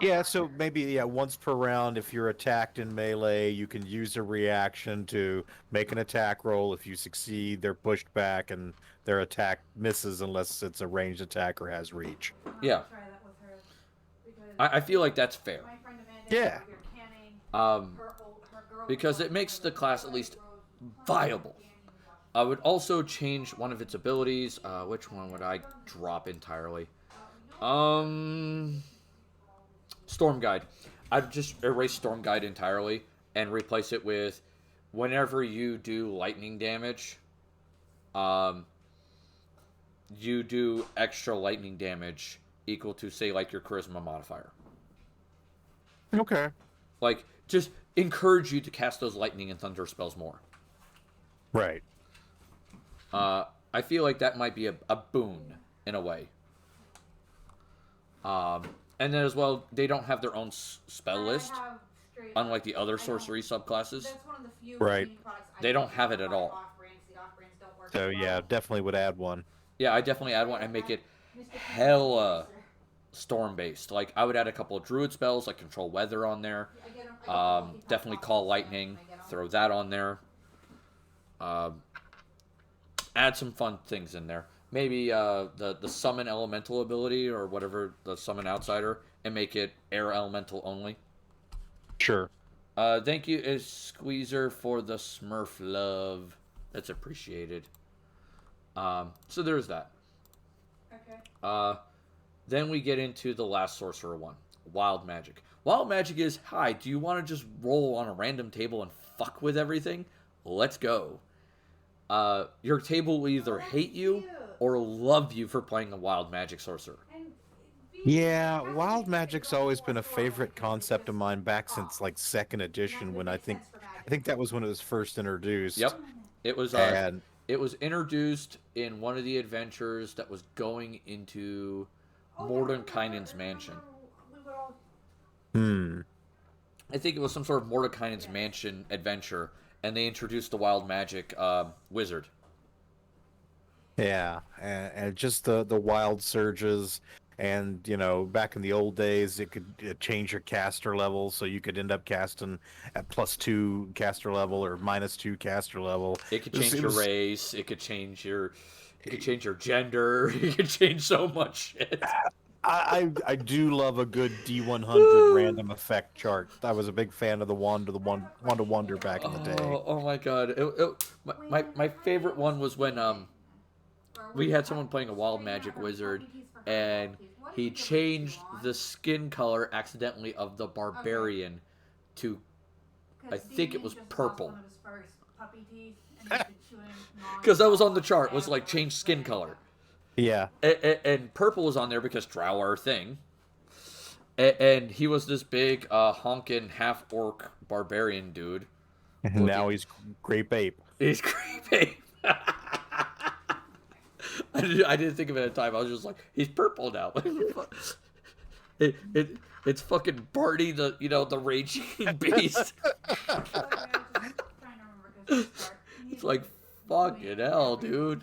Yeah, so maybe, once per round, if you're attacked in melee, you can use a reaction to make an attack roll. If you succeed, they're pushed back and their attack misses unless it's a ranged attack or has reach. Yeah. I feel like that's fair. Yeah. Because it makes the class at least viable. I would also change one of its abilities. Which one would I drop entirely? Storm Guide. I'd just erase Storm Guide entirely and replace it with whenever you do lightning damage, you do extra lightning damage equal to, say, like your charisma modifier. Okay. Like, just encourage you to cast those lightning and thunder spells more. Right. I feel like that might be a boon in a way. And then as well, they don't have their own spell list, unlike the other sorcery subclasses. Right. They don't have it at all. So yeah, definitely would add one. Yeah, I definitely add one and make it hella storm-based. Like, I would add a couple of druid spells, like Control Weather on there. Definitely Call Lightning. Throw that on there. Add some fun things in there. Maybe the Summon Elemental ability or whatever, the Summon Outsider, and make it Air Elemental only. Sure. Thank you, Squeezer, for the Smurf love. That's appreciated. So there's that. Okay. Then we get into the last sorcerer one, Wild Magic. Wild Magic is, hi, do you want to just roll on a random table and fuck with everything? Let's go. Your table will either hate you or love you for playing a Wild Magic sorcerer. Yeah, Wild Magic's always been a favorite concept of mine back since like 2nd edition, when I think that was when it was first introduced. Yep. It was introduced in one of the adventures that was going into Mordenkainen's mansion. I think it was some sort of Mordenkainen's mansion adventure, and they introduced the Wild Magic wizard. Yeah, and just the wild surges, and back in the old days, it could change your caster level, so you could end up casting at +2 caster level or -2 caster level. It could change your race. It could change your gender. It could change so much shit. I do love a good D100 random effect chart. I was a big fan of the Wand of Wonder back in the day. Oh my god! My favorite one was when we had someone playing a Wild Magic wizard, and he changed the skin color accidentally of the barbarian to, I think it was purple. Because that was on the chart, was like change skin color. Yeah. And purple was on there because Drow are a thing. And he was this big honkin' half-orc barbarian dude. And now he's Grape Ape. He's Grape Ape. I didn't think of it at the time. I was just like, he's purple now. It's fucking Barney, the raging beast. It's like, fucking hell, dude.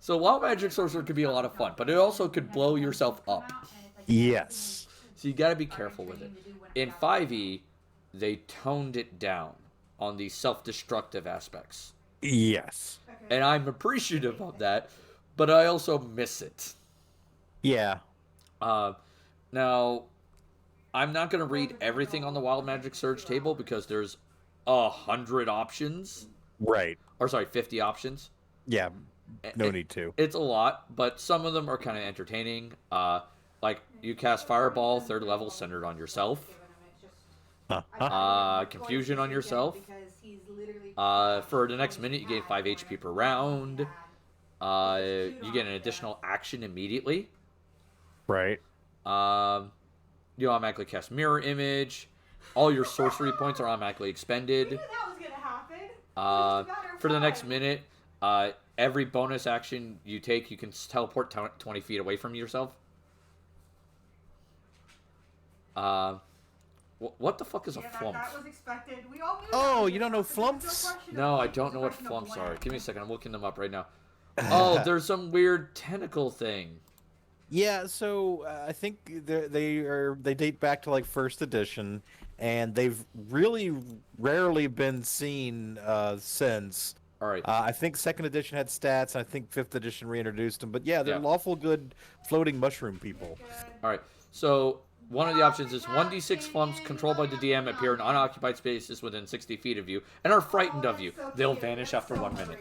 So Wild Magic Sorcerer could be a lot of fun, but it also could blow yourself up. Yes. So you gotta be careful with it. In 5e, they toned it down on the self-destructive aspects. Yes. And I'm appreciative of that, but I also miss it. Yeah. Now, I'm not going to read everything on the Wild Magic Surge table because there's 100 options. Right. Or sorry, 50 options. Yeah. No need to. It's a lot, but some of them are kind of entertaining. Like you cast Fireball, 3rd level, centered on yourself. Confusion on yourself. For the next minute, you gain 5 HP per round. You get an additional action immediately. Right. You automatically cast Mirror Image. All your sorcery points are automatically expended. That was gonna happen. For the next minute, every bonus action you take, you can teleport 20 feet away from yourself. What the fuck is a flump? That was expected. We all knew Oh, you don't know flumps? No, I don't know what flumps are. Give me a second. I'm looking them up right now. Oh, there's some weird tentacle thing. Yeah, so I think they date back to like 1st edition, and they've really rarely been seen since. All right. I think 2nd edition had stats, and I think 5th edition reintroduced them. But yeah, they're lawful good floating mushroom people. All right. So one of the options is 1d6 flumps controlled by the DM appear in unoccupied spaces within 60 feet of you and are frightened of you. They'll vanish after 1 minute.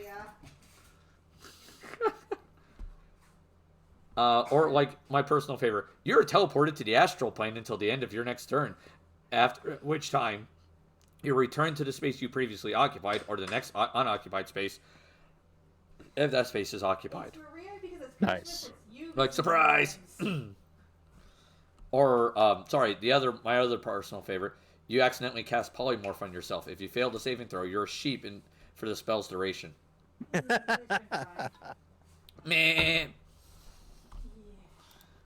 Or like my personal favorite, you're teleported to the astral plane until the end of your next turn, after which time you return to the space you previously occupied or the next unoccupied space if that space is occupied. Nice. Like surprise. Or sorry, my other personal favorite, you accidentally cast polymorph on yourself. If you fail the saving throw, you're a sheep for the spell's duration. Man.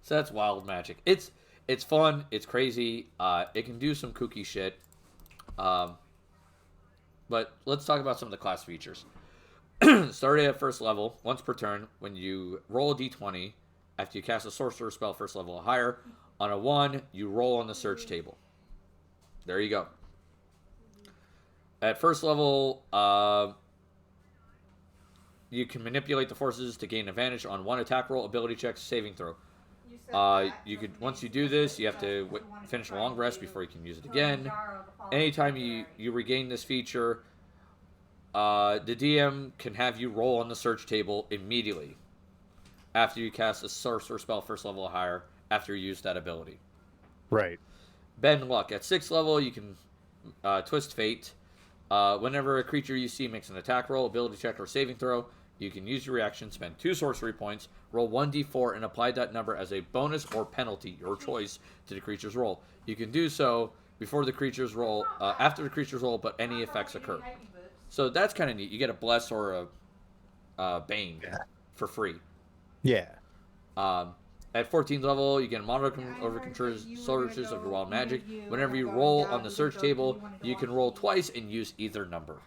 So that's Wild Magic. It's fun. It's crazy. It can do some kooky shit. But let's talk about some of the class features. Starting at 1st level, once per turn, when you roll a d20, after you cast a sorcerer spell 1st level or higher, on a 1, you roll on the search table. There you go. At 1st level, you can manipulate the forces to gain advantage on 1 attack roll, ability check, saving throw. You could once you do this, you have to finish a long rest before you can use it again. Anytime you regain this feature, the DM can have you roll on the search table immediately after you cast a sorcerer spell 1st level or higher after you use that ability. Right. Bend luck. At 6th level, you can twist fate. Whenever a creature you see makes an attack roll, ability check, or saving throw, you can use your reaction, spend 2 sorcery points, roll 1d4, and apply that number as a bonus or penalty, your choice, to the creature's roll. You can do so before the creature's roll, after the creature's roll, but any effects occur. So that's kind of neat. You get a Bless or a Bane for free. Yeah. At 14th level, you get a modern over Sorcerers of your Wild Magic. Whenever you roll on the search table, you can roll twice and use either number.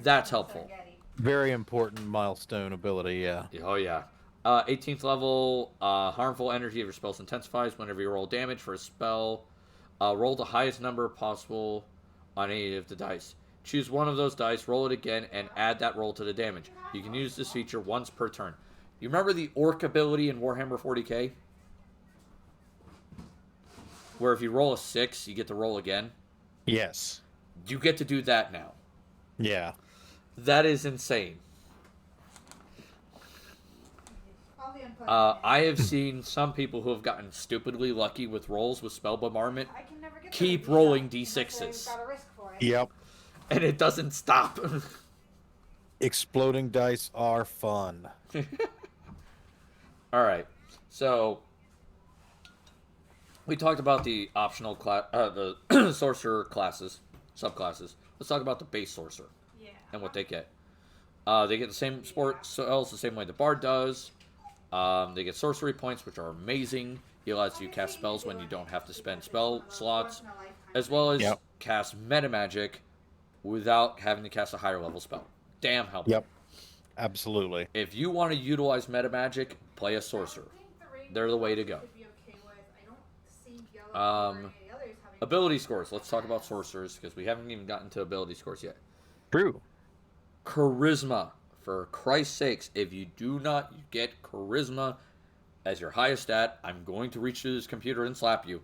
That's helpful. Very important milestone ability, yeah. Oh, yeah. 18th level, harmful energy of your spells intensifies whenever you roll damage for a spell. Roll the highest number possible on any of the dice. Choose one of those dice, roll it again, and add that roll to the damage. You can use this feature once per turn. You remember the Orc ability in Warhammer 40k? Where if you roll a 6, you get to roll again? Yes. You get to do that now. Yeah. That is insane. I have seen some people who have gotten stupidly lucky with rolls with spell bombardment keep rolling d6s. Yep. And it doesn't stop. Exploding dice are fun. Alright, so we talked about the optional the sorcerer classes, subclasses. Let's talk about the base sorcerer and what they get. They get the same spells the same way the bard does. They get sorcery points, which are amazing. He allows you to cast spells when you don't have to spend spell slots, as well as cast meta magic without having to cast a higher level spell. Damn helpful. Yep. Absolutely. If you want to utilize meta magic, play a sorcerer. They're the way to go. Ability scores. Let's talk about sorcerers because we haven't even gotten to ability scores yet. True. Charisma. For Christ's sakes, if you do not get charisma as your highest stat, I'm going to reach through this computer and slap you.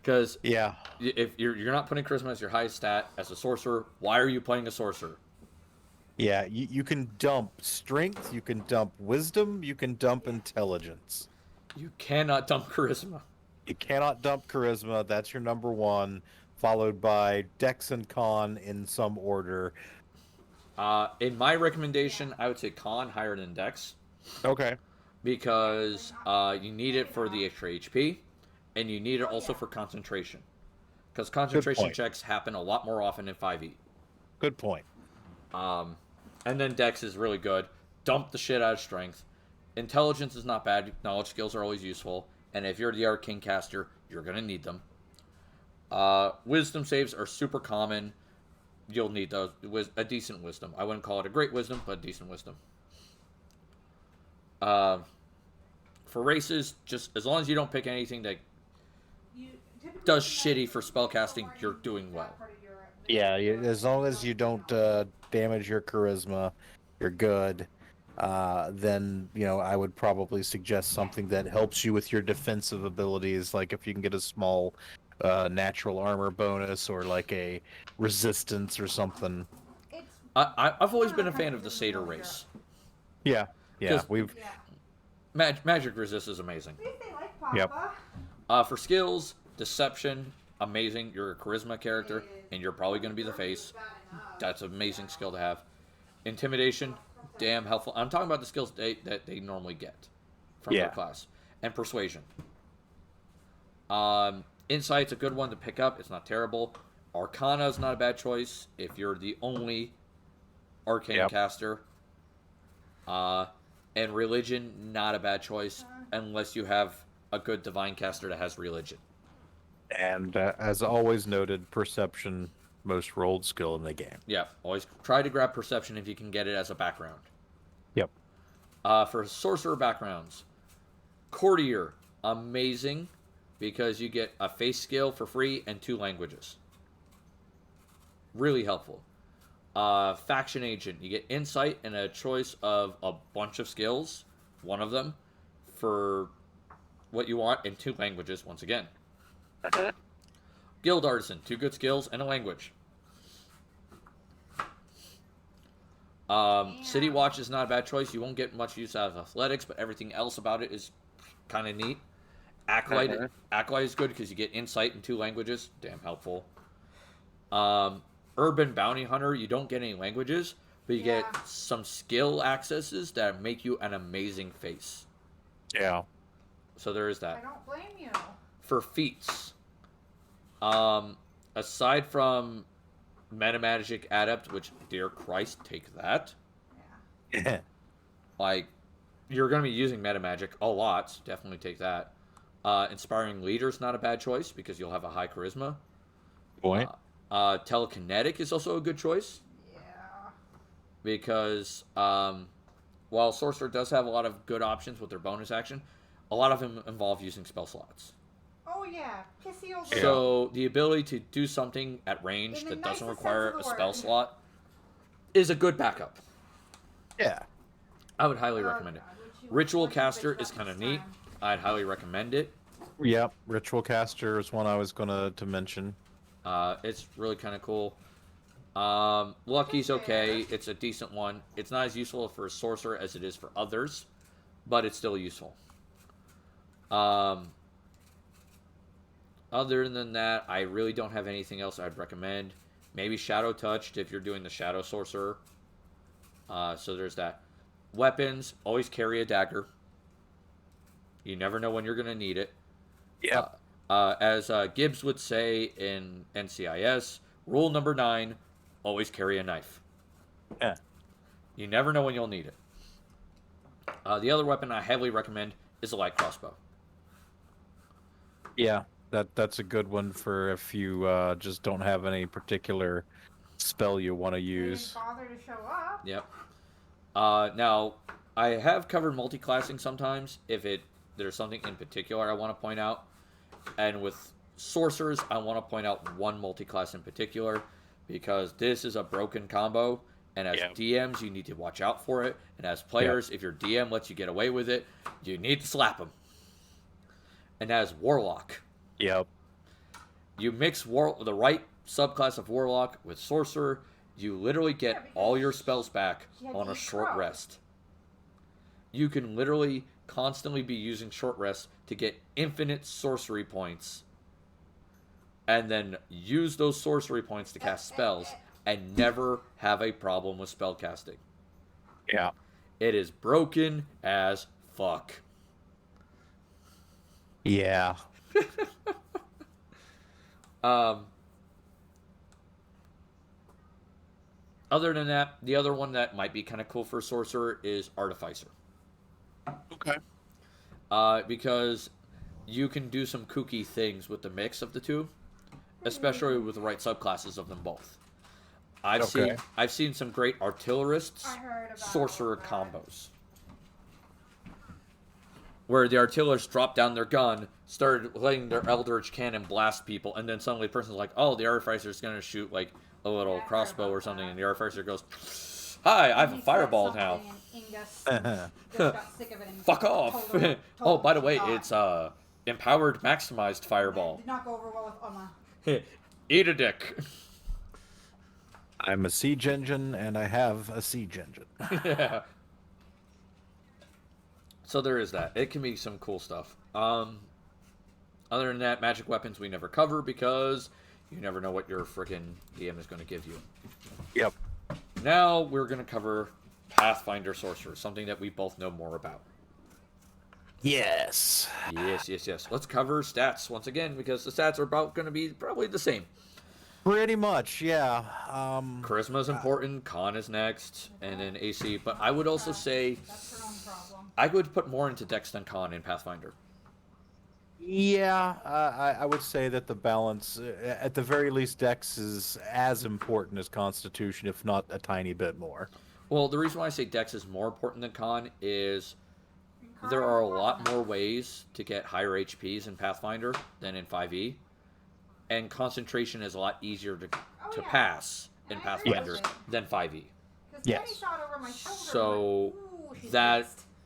Because if you're not putting charisma as your highest stat as a sorcerer, why are you playing a sorcerer? Yeah, you can dump strength, you can dump wisdom, you can dump intelligence. You cannot dump charisma. You cannot dump charisma. That's your number one, followed by dex and con in some order. In my recommendation, I would say con higher than dex. Okay. Because you need it for the extra HP, and you need it also for concentration. Because concentration checks happen a lot more often in 5e. Good point. And then dex is really good. Dump the shit out of strength. Intelligence is not bad. Knowledge skills are always useful. And if you're the arcane caster, you're going to need them. Wisdom saves are super common. You'll need those. A decent wisdom. I wouldn't call it a great wisdom, but decent wisdom. For races, just as long as you don't pick anything that does shitty for spellcasting, you're doing well. Yeah, as long as you don't damage your charisma, you're good. Then, I would probably suggest something that helps you with your defensive abilities, like if you can get a small natural armor bonus or like a resistance or something. I've always been a fan of the satyr race. Yeah, we've... Magic resist is amazing. Yep. For skills, deception, amazing. You're a charisma character, and you're probably going to be the face. That's an amazing skill to have. Intimidation, damn helpful. I'm talking about the skills that they normally get from their class. And persuasion. Insight's a good one to pick up. It's not terrible. Arcana is not a bad choice if you're the only arcane caster. And religion, not a bad choice unless you have a good divine caster that has religion. And as always noted, perception, most rolled skill in the game. Yeah, always try to grab perception if you can get it as a background. Yep. For sorcerer backgrounds, courtier, amazing, because you get a face skill for free and 2 languages. Really helpful. Faction agent, you get insight and a choice of a bunch of skills, one of them, for what you want in 2 languages, once again. Guild artisan, 2 good skills and a language. City watch is not a bad choice. You won't get much use out of athletics, but everything else about it is kind of neat. Acolyte is good because you get insight in 2 languages, damn helpful. Urban bounty hunter, you don't get any languages, but you get some skill accesses that make you an amazing face. Yeah. So there is that. I don't blame you. For feats, aside from metamagic adept, which, dear Christ, take that. Yeah. Like, you're going to be using metamagic a lot. Definitely take that. Inspiring leader's not a bad choice because you'll have a high charisma. Point. Telekinetic is also a good choice. Yeah. Because while Sorcerer does have a lot of good options with their bonus action, a lot of them involve using spell slots. Oh yeah, pissy old. So the ability to do something at range that doesn't require a spell slot is a good backup. Yeah. I would highly recommend it. Ritual Caster is kind of neat. I'd highly recommend it. Yep, Ritual Caster is one I was going to mention. It's really kind of cool. Lucky's okay. It's a decent one. It's not as useful for a sorcerer as it is for others, but it's still useful. Other than that, I really don't have anything else I'd recommend. Maybe Shadow Touched if you're doing the Shadow Sorcerer. So there's that. Weapons, always carry a dagger. You never know when you're going to need it. Yeah. As Gibbs would say in NCIS, rule number 9, always carry a knife. Yeah. You never know when you'll need it. The other weapon I heavily recommend is a light crossbow. Yeah, that's a good one for if you just don't have any particular spell you want to use. Didn't bother to show up. Yep. Now, I have covered multi-classing sometimes if there's something in particular I want to point out. And with Sorcerers, I want to point out one multi-class in particular because this is a broken combo And as Yep. DMs, you need to watch out for it. And as players, if your DM lets you get away with it, you need to slap him. And as Warlock, Yep. you mix the right subclass of Warlock with Sorcerer, you literally get all your spells back on a short rest. You can literally constantly be using short rest to get infinite sorcery points. And then use those sorcery points to cast spells and never have a problem with spell casting. Yeah. It is broken as fuck. Yeah. Other than that, the other one that might be kind of cool for Sorcerer is Artificer. Okay. Because you can do some kooky things with the mix of the two, especially with the right subclasses of them both. I've seen some great artillerists sorcerer combos, where the artillerists drop down their gun, started letting their eldritch cannon blast people, and then suddenly the person's like, "Oh, the artificer is gonna shoot like a little crossbow or something," and the artificer goes, "Hi, I have a fireball now." Fuck off! Oh, by the way, it's empowered, maximized fireball. Did not go over well with Oma. Eat a dick. I'm a siege engine, and I have a siege engine. Yeah. So there is that. It can be some cool stuff. Other than that, magic weapons we never cover because you never know what your frickin' DM is going to give you. Yep. Now we're going to cover Pathfinder Sorcerers, something that we both know more about. Yes. Yes. Let's cover stats once again because the stats are about going to be probably the same. Pretty much, yeah. Charisma is important, Con is next, and then AC. But I would also say That's her own problem. I would put more into Dex than Con in Pathfinder. Yeah, I would say that the balance, at the very least, Dex is as important as Constitution, if not a tiny bit more. Well, the reason why I say Dex is more important than Con is there are a lot more ways to get higher HPs in Pathfinder than in 5e. And concentration is a lot easier to pass in Pathfinder than 5e. Yes. So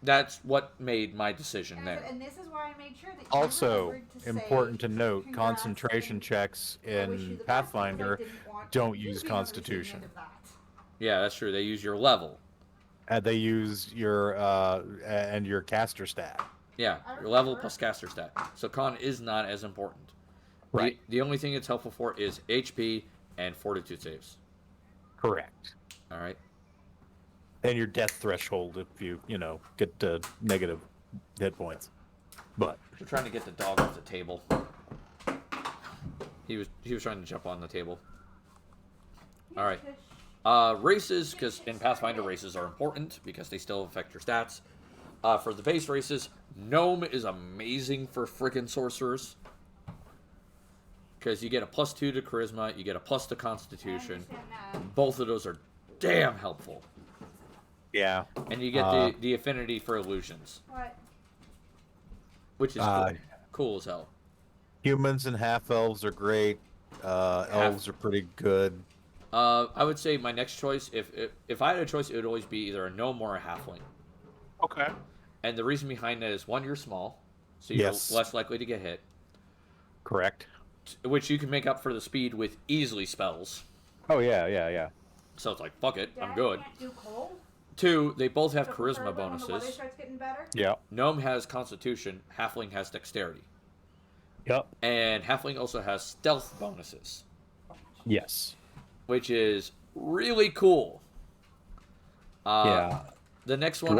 that's what made my decision there. And this is why I made sure that you Also, remembered to say, important to note, "Congrats, concentration and checks I wish you in the best," Pathfinder because I didn't want don't you use to be able to see the Constitution. end of that. Yeah, that's true. They use your level. They use your and your caster stat. Yeah, your level plus caster stat. So Con is not as important. Right. The only thing it's helpful for is HP and fortitude saves. Correct. All right. And your death threshold if you get negative hit points. But We're trying to get the dog off the table. He was trying to jump on the table. All right. Races, because in Pathfinder races are important because they still affect your stats. For the base races, Gnome is amazing for frickin' sorcerers. Because you get a +2 to Charisma, you get a +2 to Constitution. Both of those are damn helpful. yeah, And you get the affinity for illusions, What? which is cool. Cool as hell. humans and half elves are great. Elves are pretty good. I would say my next choice, if I had a choice, it would always be either a gnome or a halfling. Okay. And the reason behind that is, one, you're small, so you're less likely to get hit, Correct. which you can make up for the speed with easily spells. Oh yeah. So it's like, fuck it, I'm Dad good. can't do cold? 2, they both have So charisma preferably when the weather bonuses. starts getting better? Yeah. Gnome has Constitution, halfling has Dexterity. Yep. And halfling also has stealth bonuses, Yes. which is really cool. Yeah. The next one,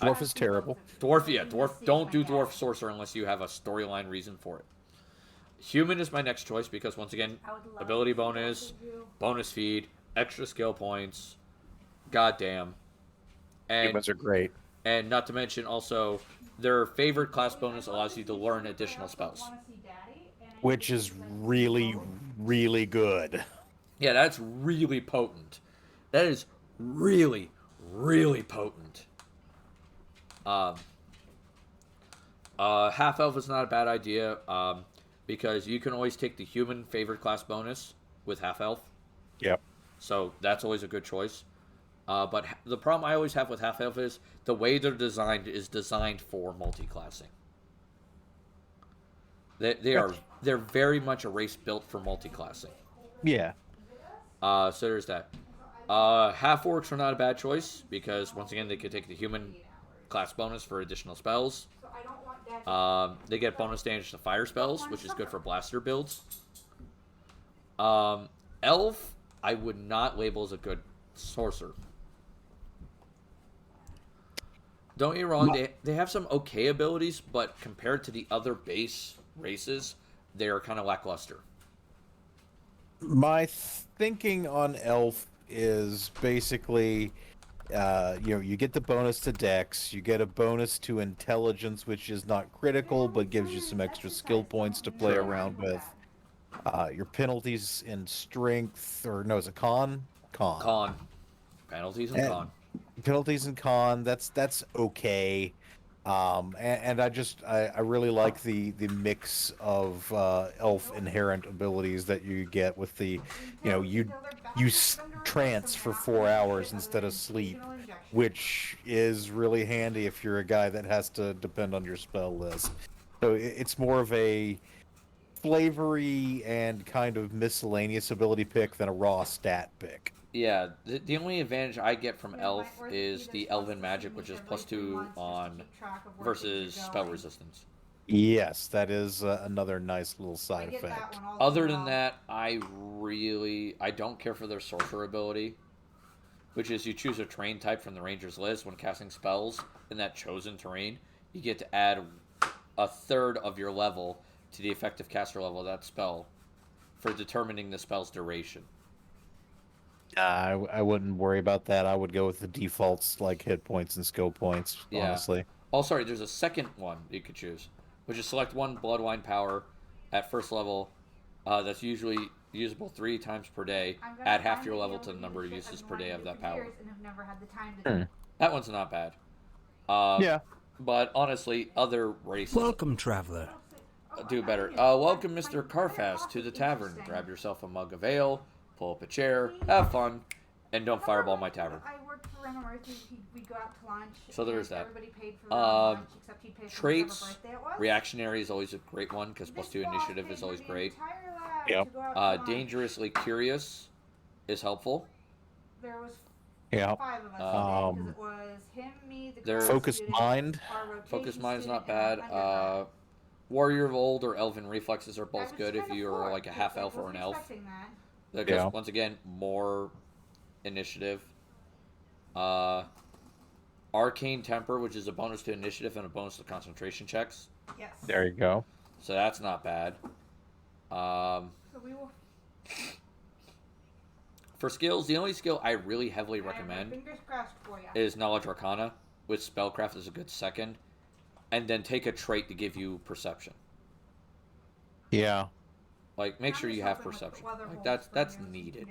Dwarf is terrible. Dwarf, don't do Dwarf Sorcerer unless you have a storyline reason for it. Human is my next choice because, once again, I would love ability to see both bonus, of you. bonus feed, extra skill points, goddamn. And, Humans are great. and not to mention also, their favorite class bonus allows you to learn additional spells. Wanna see Daddy? And I Which think is it's really, really good. Yeah, that's really potent. That is really, really potent. Half elf is not a bad idea, because you can always take the human favorite class bonus with half elf, Yep. so that's always a good choice. But the problem I always have with half elf is the way they're designed is designed for multi-classing. They're very much a race built for multi-classing. Yeah. So there's that. Half orcs are not a bad choice because once again they could take the human class bonus for additional spells. They get bonus damage to fire spells, which is good for blaster builds. Elf, I would not label as a good sorcerer. Don't get me wrong, they have some okay abilities, but compared to the other base races, they are kind of lackluster. My thinking on elf is basically, you get the bonus to dex, you get a bonus to intelligence, which is not critical, but gives you some extra skill points to play around with. Your penalties in strength, or no, is it con? Con. Penalties and con. Penalties and con, that's okay. And I really like the mix of elf inherent abilities that you get with the, you trance for 4 hours instead of sleep, which is really handy if you're a guy that has to depend on your spell list. So it's more of a flavory and kind of miscellaneous ability pick than a raw stat pick. Yeah, the only advantage I get from elf is the elven magic, which is +2 on versus spell resistance. Yes, that is another nice little side effect. Other than that, I don't care for their sorcerer ability, which is you choose a terrain type from the ranger's list. When casting spells in that chosen terrain, you get to add a third of your level to the effective caster level of that spell for determining the spell's duration. I wouldn't worry about that. I would go with the defaults like hit points and skill points, honestly. Oh, sorry, there's a second one you could choose, which is select one Bloodwine power at first level that's usually usable 3 times per day. Add half your level to the number of uses per day of that power. That one's not bad. Yeah. But honestly, other races Welcome, traveler. do better. Welcome, Mr. Carfast, to the tavern. Grab yourself a mug of ale, pull up a chair, have fun, and don't fireball my tavern. I worked for Random Earth. We'd go out to lunch. So there's that. Everybody paid for their own lunch, except he'd pay for Traits, whatever birthday it was. reactionary is always a great one because +2 initiative is always great. Yep. Dangerously curious is helpful. There was Yeah. 5 of us. Because it was him, me, the There's- Focused mind. Focus mind's not bad. Warrior of Old or Elven Reflexes are both good if you are like a half elf or an elf. Because Yeah. once again, more initiative. Arcane Temper, which is a bonus to initiative and a bonus to concentration checks. Yes. There you go. So that's not bad. So we will. For skills, the only skill I really heavily recommend Fingers crossed for you. is Knowledge Arcana, with Spellcraft is a good second. And then take a trait to give you perception. Yeah. Like, make sure you have perception. Like, that's needed.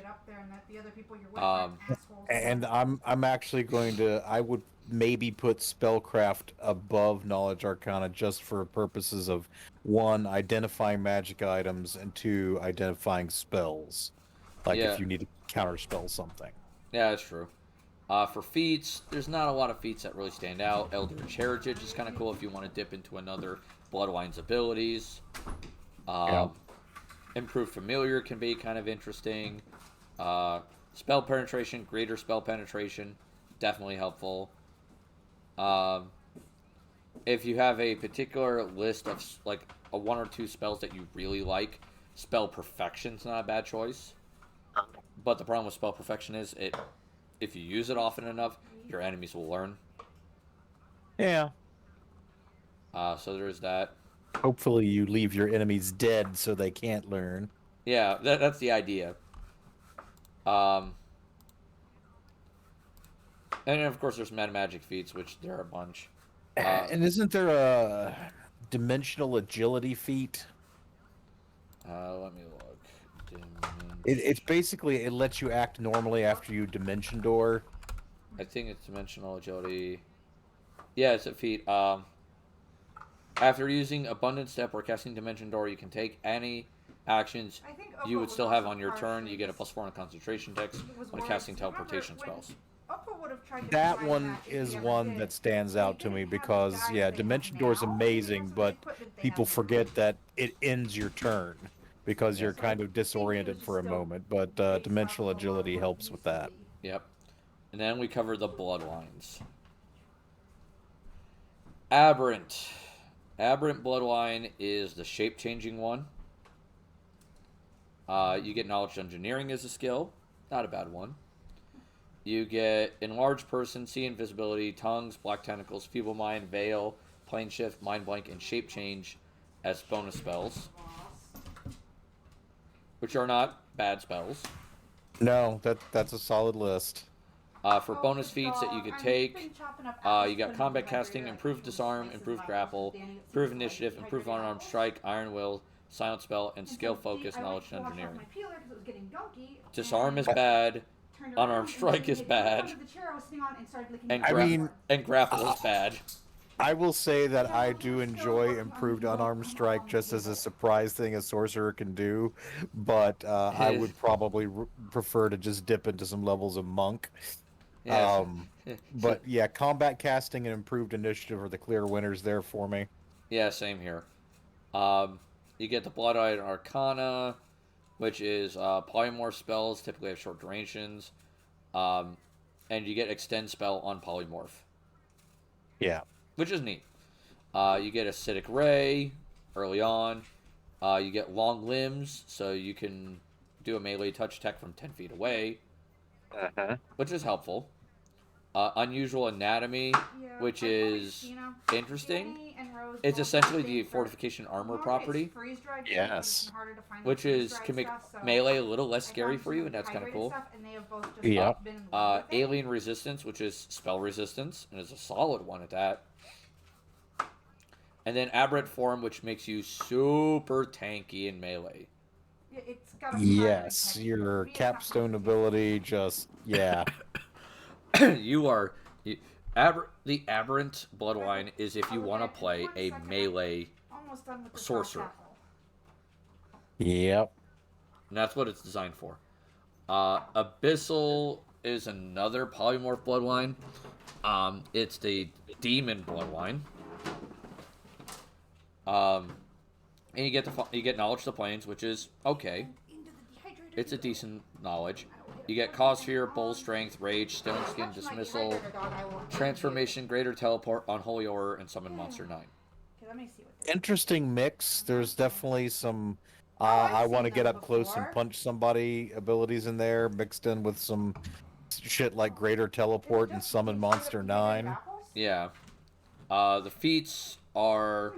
And I'm actually going to, I would maybe put Spellcraft above Knowledge Arcana just for purposes of 1, identifying magic items, and 2, identifying spells. Like if you need to counterspell something. Yeah, that's true. For feats, there's not a lot of feats that really stand out. Eldritch Heritage is kind of cool if you want to dip into another Bloodwine's abilities. Improved Familiar can be kind of interesting. Spell Penetration, Greater Spell Penetration, definitely helpful. If you have a particular list of like a 1 or 2 spells that you really like, Spell Perfection's not a bad choice. But the problem with Spell Perfection is if you use it often enough, your enemies will learn. Yeah. So there's that. Hopefully you leave your enemies dead so they can't learn. Yeah, that's the idea. And then, of course, there's meta magic feats, which there are a bunch. And isn't there a dimensional agility feat? Let me look. It's basically, it lets you act normally after you dimension door. I think it's dimensional agility. Yeah, it's a feat. After using Abundant Step or casting Dimension Door, you can take any actions you would still have on your turn. You get a +4 on concentration checks when casting teleportation spells. Oppo have tried to That combine one if is we ever one did. that stands out to They me didn't have the because, guys yeah, they Dimension have Door is now. amazing, That's but the equipment they people have now. forget that it ends your turn because you're So kind of what they do is disoriented just for a still moment. But based off Dimensional of a lot of Agility what it helps with used to that. be. Yep. And then we cover the bloodlines. Aberrant. Aberrant bloodline is the shape-changing one. You get knowledge engineering as a skill. Not a bad one. You get enlarged person, see invisibility, tongues, black tentacles, feeble mind, veil, plane shift, mind blank, and shape change as bonus spells, which are not bad spells. No, that's a solid list. For bonus feats that you could take, you got combat casting, improved disarm, improved grapple, improved initiative, improved unarmed strike, iron will, silent spell, and skill focus, knowledge and engineering. Disarm is bad, unarmed strike is bad, and grapple is bad. I will say that I do enjoy improved unarmed strike just as a surprise thing a sorcerer can do, but I would probably prefer to just dip into some levels of monk. Yes. But yeah, combat casting and improved initiative are the clear winners there for me. Yeah, same here. You get the Blood-Eyed Arcana, which is polymorph spells, typically have short durations, and you get extend spell on polymorph, Yeah. which is neat. You get Acidic Ray early on. You get long limbs, so you can do a melee touch attack from 10 feet away, which is helpful. Unusual Anatomy, which is interesting. It's essentially the fortification armor property, Yes. which can make melee a little less scary for you, and that's kind of cool. Yeah. Alien Resistance, which is spell resistance, and is a solid one at that. And then Aberrant Form, which makes you super tanky in melee. Yes, your capstone ability just, yeah. The Aberrant Bloodline is if you want to play a melee sorcerer. Yep. And that's what it's designed for. Abyssal is another polymorph bloodline. It's the demon bloodline. And you get knowledge of the planes, which is okay. It's a decent knowledge. You get Cause Fear, Bull Strength, Rage, Stone Skin, Dismissal, Transformation, Greater Teleport, Unholy Horror, and Summon Monster 9. Interesting mix. There's definitely some I want to get up close and punch somebody abilities in there, mixed in with some shit like Greater Teleport and Summon Monster 9. Yeah. The feats are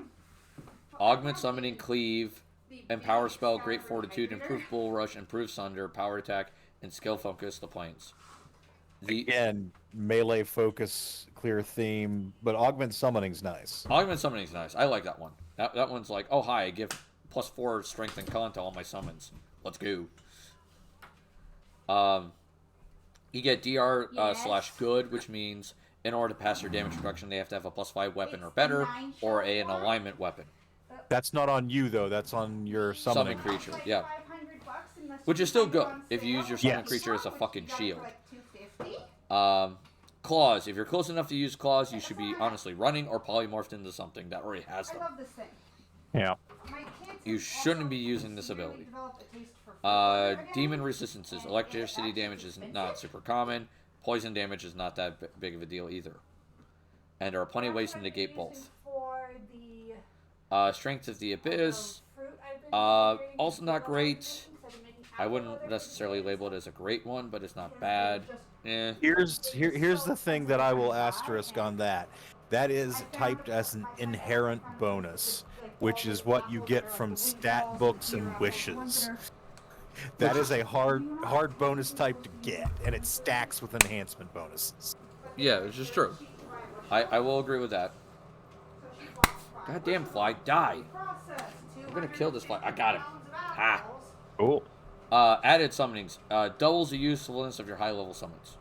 Augment Summoning, Cleave, Empower Spell, Great Fortitude, Improved Bull Rush, Improved Sunder, Power Attack, and Skill Focus the Planes. Again, melee focus, clear theme, but Augment Summoning's nice. Augment Summoning's nice. I like that one. That one's like, oh hi, I give +4 Strength and Con to all my summons. Let's go. You get DR / Good, which means in order to pass your damage reduction, they have to have a +5 weapon or better, or an alignment weapon. That's not on you though. That's on your summoning creature. Yeah. Which is still good if you use your summon creature as a fucking shield. Claws. If you're close enough to use claws, you should be honestly running or polymorphed into something that already has them. Yeah. You shouldn't be using this ability. Demon resistances. Electricity damage is not super common. Poison damage is not that big of a deal either. And there are plenty of ways to negate both. Strength of the Abyss. Also not great. I wouldn't necessarily label it as a great one, but it's not bad. Here's the thing that I will asterisk on that. That is typed as an inherent bonus, which is what you get from stat books and wishes. That is a hard bonus type to get, and it stacks with enhancement bonuses. Yeah, which is true. I will agree with that. Goddamn fly, die! I'm gonna kill this fly. I got him. Ha! Cool. Added summonings. Doubles the usefulness of your high-level summons.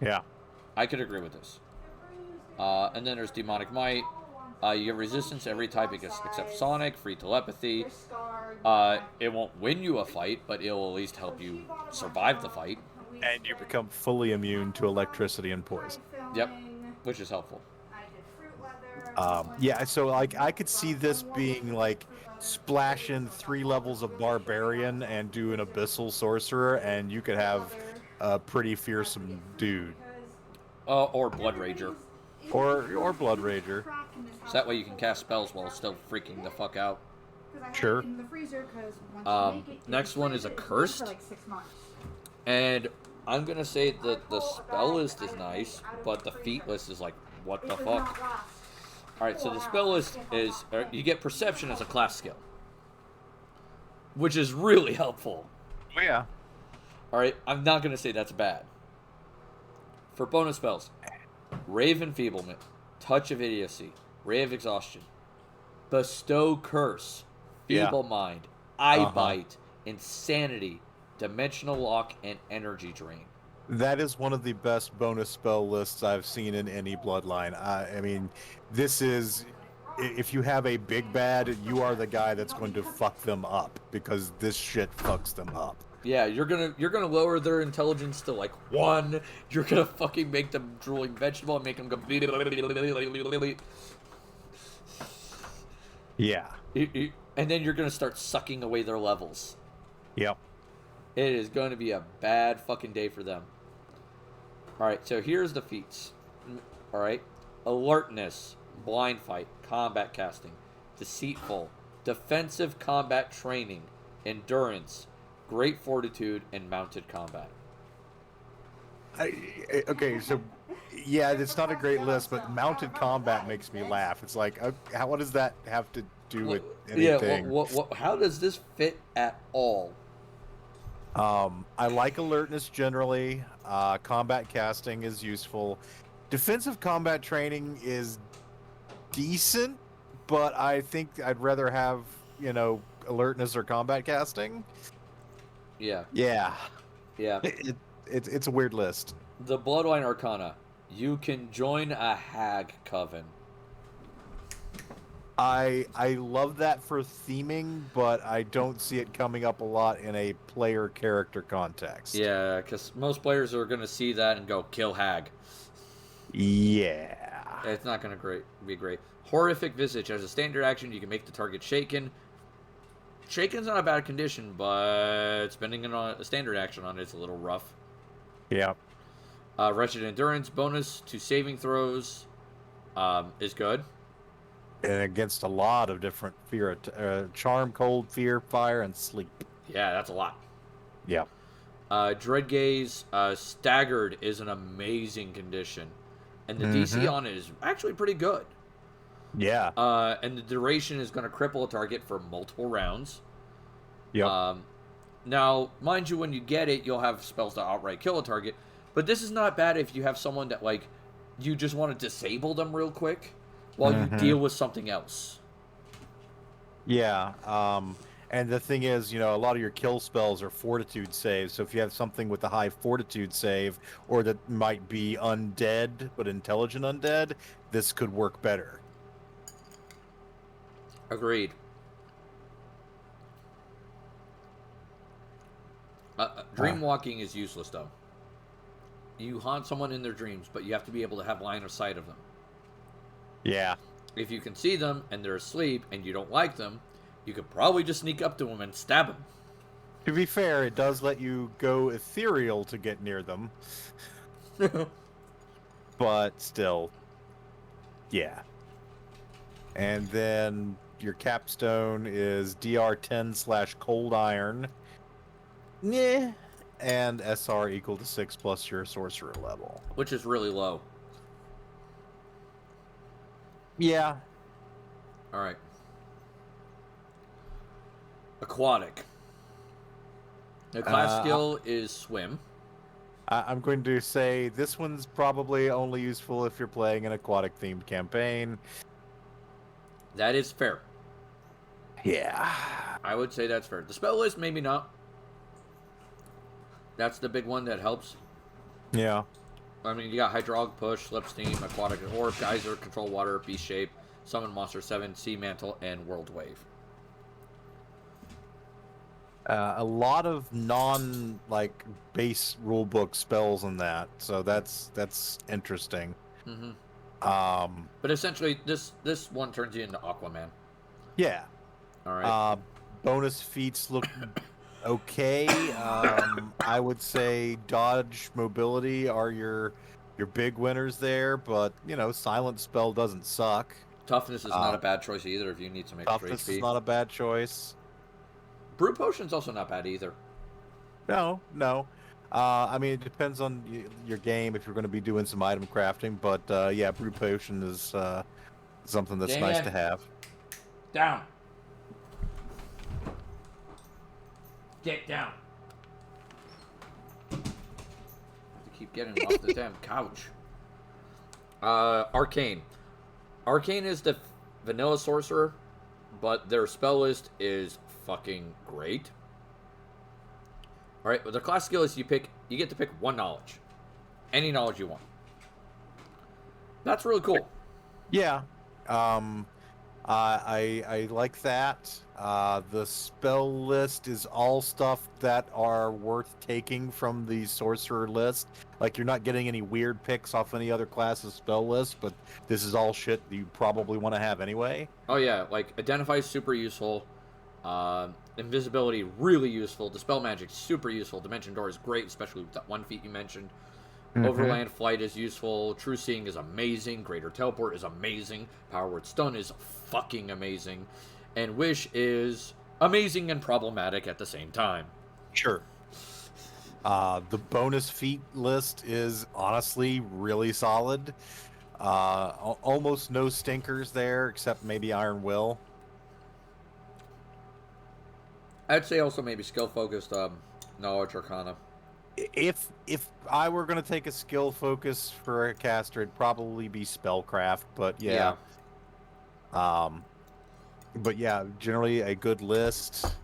Yeah. I could agree with this. And then there's Demonic Might. You get resistance to every type except Sonic, free telepathy. It won't win you a fight, but it'll at least help you survive the fight. And you become fully immune to electricity and poison. Yep, which is helpful. Yeah, so like I could see this being like splash in 3 levels of barbarian and do an abyssal sorcerer, and you could have a pretty fearsome dude. Or Blood Rager. Or Blood Rager. So that way you can cast spells while still freaking the fuck out. Sure. Next one is a cursed. And I'm gonna say that the spell list is nice, but the feat list is like, what the fuck? Alright, so the spell list is, you get perception as a class skill, which is really helpful. Oh, yeah. Alright, I'm not gonna say that's bad. For bonus spells, Ray of Enfeeblement, Touch of Idiocy, Ray of Exhaustion, Bestow Curse, Feeble Mind, Eye Bite, Insanity, Dimensional Lock, and Energy Drain. That is one of the best bonus spell lists I've seen in any bloodline. I mean, this is, if you have a big bad, you are the guy that's going to fuck them up, because this shit fucks them up. Yeah, you're gonna lower their intelligence to like 1. You're gonna fucking make them drooling vegetable and make them go. Yeah. And then you're gonna start sucking away their levels. Yep. It is going to be a bad fucking day for them. Alright, so here's the feats. Alright. Alertness, Blind Fight, Combat Casting, Deceitful, Defensive Combat Training, Endurance, Great Fortitude, and Mounted Combat. Okay, so yeah, it's not a great list, but mounted combat makes me laugh. It's like, what does that have to do with anything? Yeah, how does this fit at all? I like alertness generally. Combat casting is useful. Defensive combat training is decent, but I think I'd rather have, alertness or combat casting. Yeah. Yeah. Yeah. It's a weird list. The Bloodline Arcana. You can join a hag coven. I love that for theming, but I don't see it coming up a lot in a player character context. Yeah, because most players are going to see that and go, kill hag. Yeah. It's not going to be great. Horrific Visage. As a standard action, you can make the target shaken. Shaken's not a bad condition, but spending a standard action on it's a little rough. Yeah. Wretched Endurance. Bonus to saving throws is good. And against a lot of different fear, charm, cold, fear, fire, and sleep. Yeah, that's a lot. Yeah. Dread Gaze, Staggered is an amazing condition. And the DC on it is actually pretty good. Yeah. And the duration is going to cripple a target for multiple rounds. Yeah. Now, mind you, when you get it, you'll have spells to outright kill a target. But this is not bad if you have someone that, like, you just want to disable them real quick while you deal with something else. Yeah. And the thing is, a lot of your kill spells are fortitude saves. So if you have something with a high fortitude save, or that might be undead, but intelligent undead, this could work better. Agreed. Dream walking is useless, though. You haunt someone in their dreams, but you have to be able to have line of sight of them. Yeah. If you can see them and they're asleep and you don't like them, you could probably just sneak up to them and stab them. To be fair, it does let you go ethereal to get near them. But still, yeah. And then your capstone is DR10/Cold Iron. Nah. And SR equal to 6 plus your sorcerer level. Which is really low. Yeah. Alright. Aquatic. The class skill is Swim. I'm going to say this one's probably only useful if you're playing an aquatic-themed campaign. That is fair. Yeah. I would say that's fair. The spell list, maybe not. That's the big one that helps. Yeah. I mean, you got Hydraulic Push, Slip Steam, Aquatic Orb, Geyser, Control Water, Beast Shape, Summon Monster 7, Sea Mantle, and World Wave. A lot of non like base rulebook spells in that, so that's interesting. Mm-hmm. But essentially, this one turns you into Aquaman. Yeah. All right. Bonus feats look okay. I would say dodge, mobility are your big winners there, but silent spell doesn't suck. Toughness is not a bad choice either if you need some extra Toughness HP. is not a bad choice. Brew potion's also not bad either. No. I mean, it depends on your game if you're going to be doing some item crafting, but yeah, brew potion is something that's nice to have. Down. Get down. I keep getting off the damn couch. Arcane. Arcane is the vanilla sorcerer, but their spell list is fucking great. All right, with the class skill list, you get to pick one knowledge, any knowledge you want. That's really cool. Yeah, I like that. The spell list is all stuff that are worth taking from the sorcerer list. Like, you're not getting any weird picks off any other class's spell list, but this is all shit you probably want to have anyway. Oh yeah, like Identify is super useful. Invisibility, really useful. Dispel Magic, super useful. Dimension Door is great, especially with that one feat you mentioned. Overland Flight is useful. True Seeing is amazing. Greater Teleport is amazing. Power Word Stun is fucking amazing. And Wish is amazing and problematic at the same time. Sure. The bonus feat list is honestly really solid. Almost no stinkers there, except maybe Iron Will. I'd say also maybe skill-focused Knowledge Arcana. If I were going to take a skill focus for a caster, it'd probably be Spellcraft, but yeah. But yeah, generally a good list.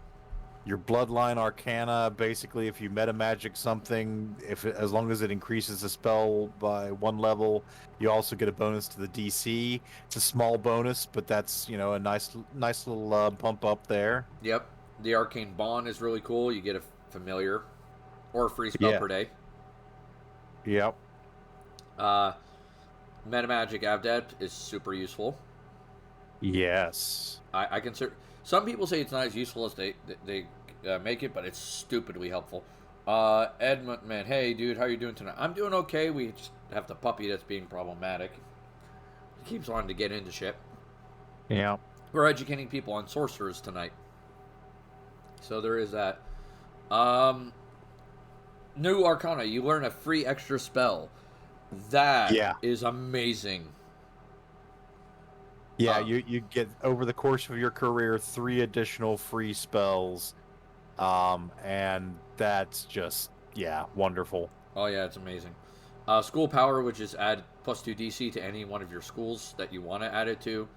Your Bloodline Arcana, basically, if you meta magic something, as long as it increases the spell by one level, you also get a bonus to the DC. It's a small bonus, but that's a nice little bump up there. Yep. The Arcane Bond is really cool. You get a familiar or a free spell per day. Yep. Meta Magic Adept is super useful. Yes. I consider. Some people say it's not as useful as they make it, but it's stupidly helpful. Edmund, man, hey dude, how you doing tonight? I'm doing okay. We just have the puppy that's being problematic. He keeps wanting to get into shit. Yeah. We're educating people on sorcerers tonight, so there is that. New Arcana, you learn a free extra spell. That is amazing. Yeah, you get, over the course of your career, 3 additional free spells. And that's just, wonderful. Oh, yeah, it's amazing. School Power, which is add +2 DC to any one of your schools that you want to add it to.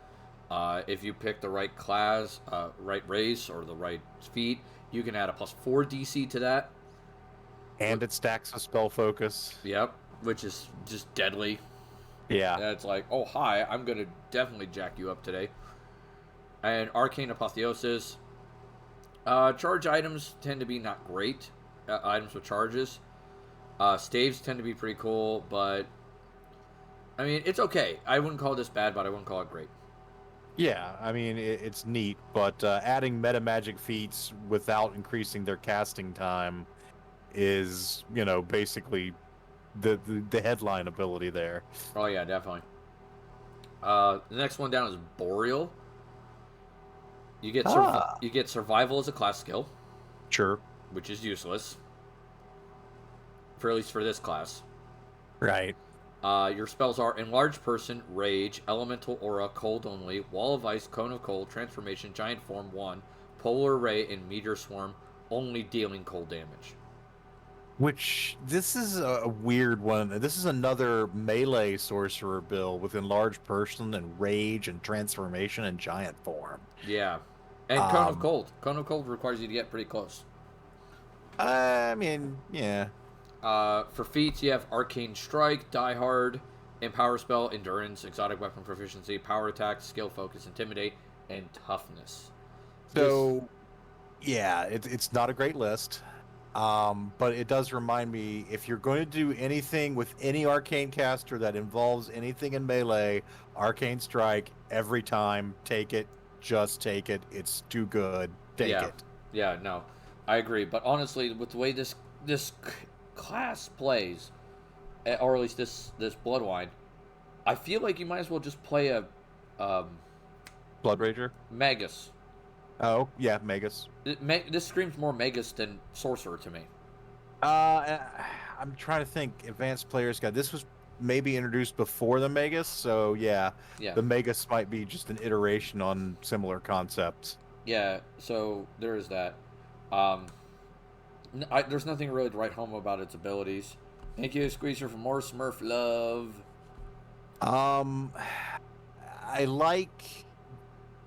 If you pick the right class, right race, or the right feat, you can add a +4 DC to that. And it stacks with Spell Focus. Yep, which is just deadly. Yeah. And it's like, oh, hi, I'm going to definitely jack you up today. And Arcane Apotheosis. Charge items tend to be not great. Items with charges. Staves tend to be pretty cool, but I mean, it's okay. I wouldn't call this bad, but I wouldn't call it great. Yeah, I mean, it's neat, but adding meta magic feats without increasing their casting time is, basically the headline ability there. Oh yeah, definitely. The next one down is Boreal. You get Survival as a class skill. Sure. Which is useless. For at least for this class. Right. Your spells are Enlarged Person, Rage, Elemental Aura, Cold Only, Wall of Ice, Cone of Cold, Transformation, Giant Form 1, Polar Ray, and Meteor Swarm, only dealing cold damage. Which, this is a weird one. This is another melee sorcerer build with Enlarged Person and Rage and Transformation and Giant Form. Yeah. And Cone of Cold. Cone of Cold requires you to get pretty close. I mean, yeah. For feats, you have Arcane Strike, Die Hard, Empower Spell, Endurance, Exotic Weapon Proficiency, Power Attack, Skill Focus, Intimidate, and Toughness. So, Yeah, it's not a great list. But it does remind me, if you're going to do anything with any arcane caster that involves anything in melee, Arcane Strike, every time, take it, just take it. It's too good. Take Yeah, it. yeah, no, I agree. But honestly, with the way this class plays, or at least this Bloodwine, I feel like you might as well just play a Blood Rager? Magus. Oh, yeah, Magus. This screams more Magus than Sorcerer to me. I'm trying to think. Advanced Players Guide. This was maybe introduced before the Magus, so yeah. Yeah. The Magus might be just an iteration on similar concepts. Yeah, so there is that. There's nothing really to write home about its abilities. Thank you, Squeezer, for more Smurf love. I like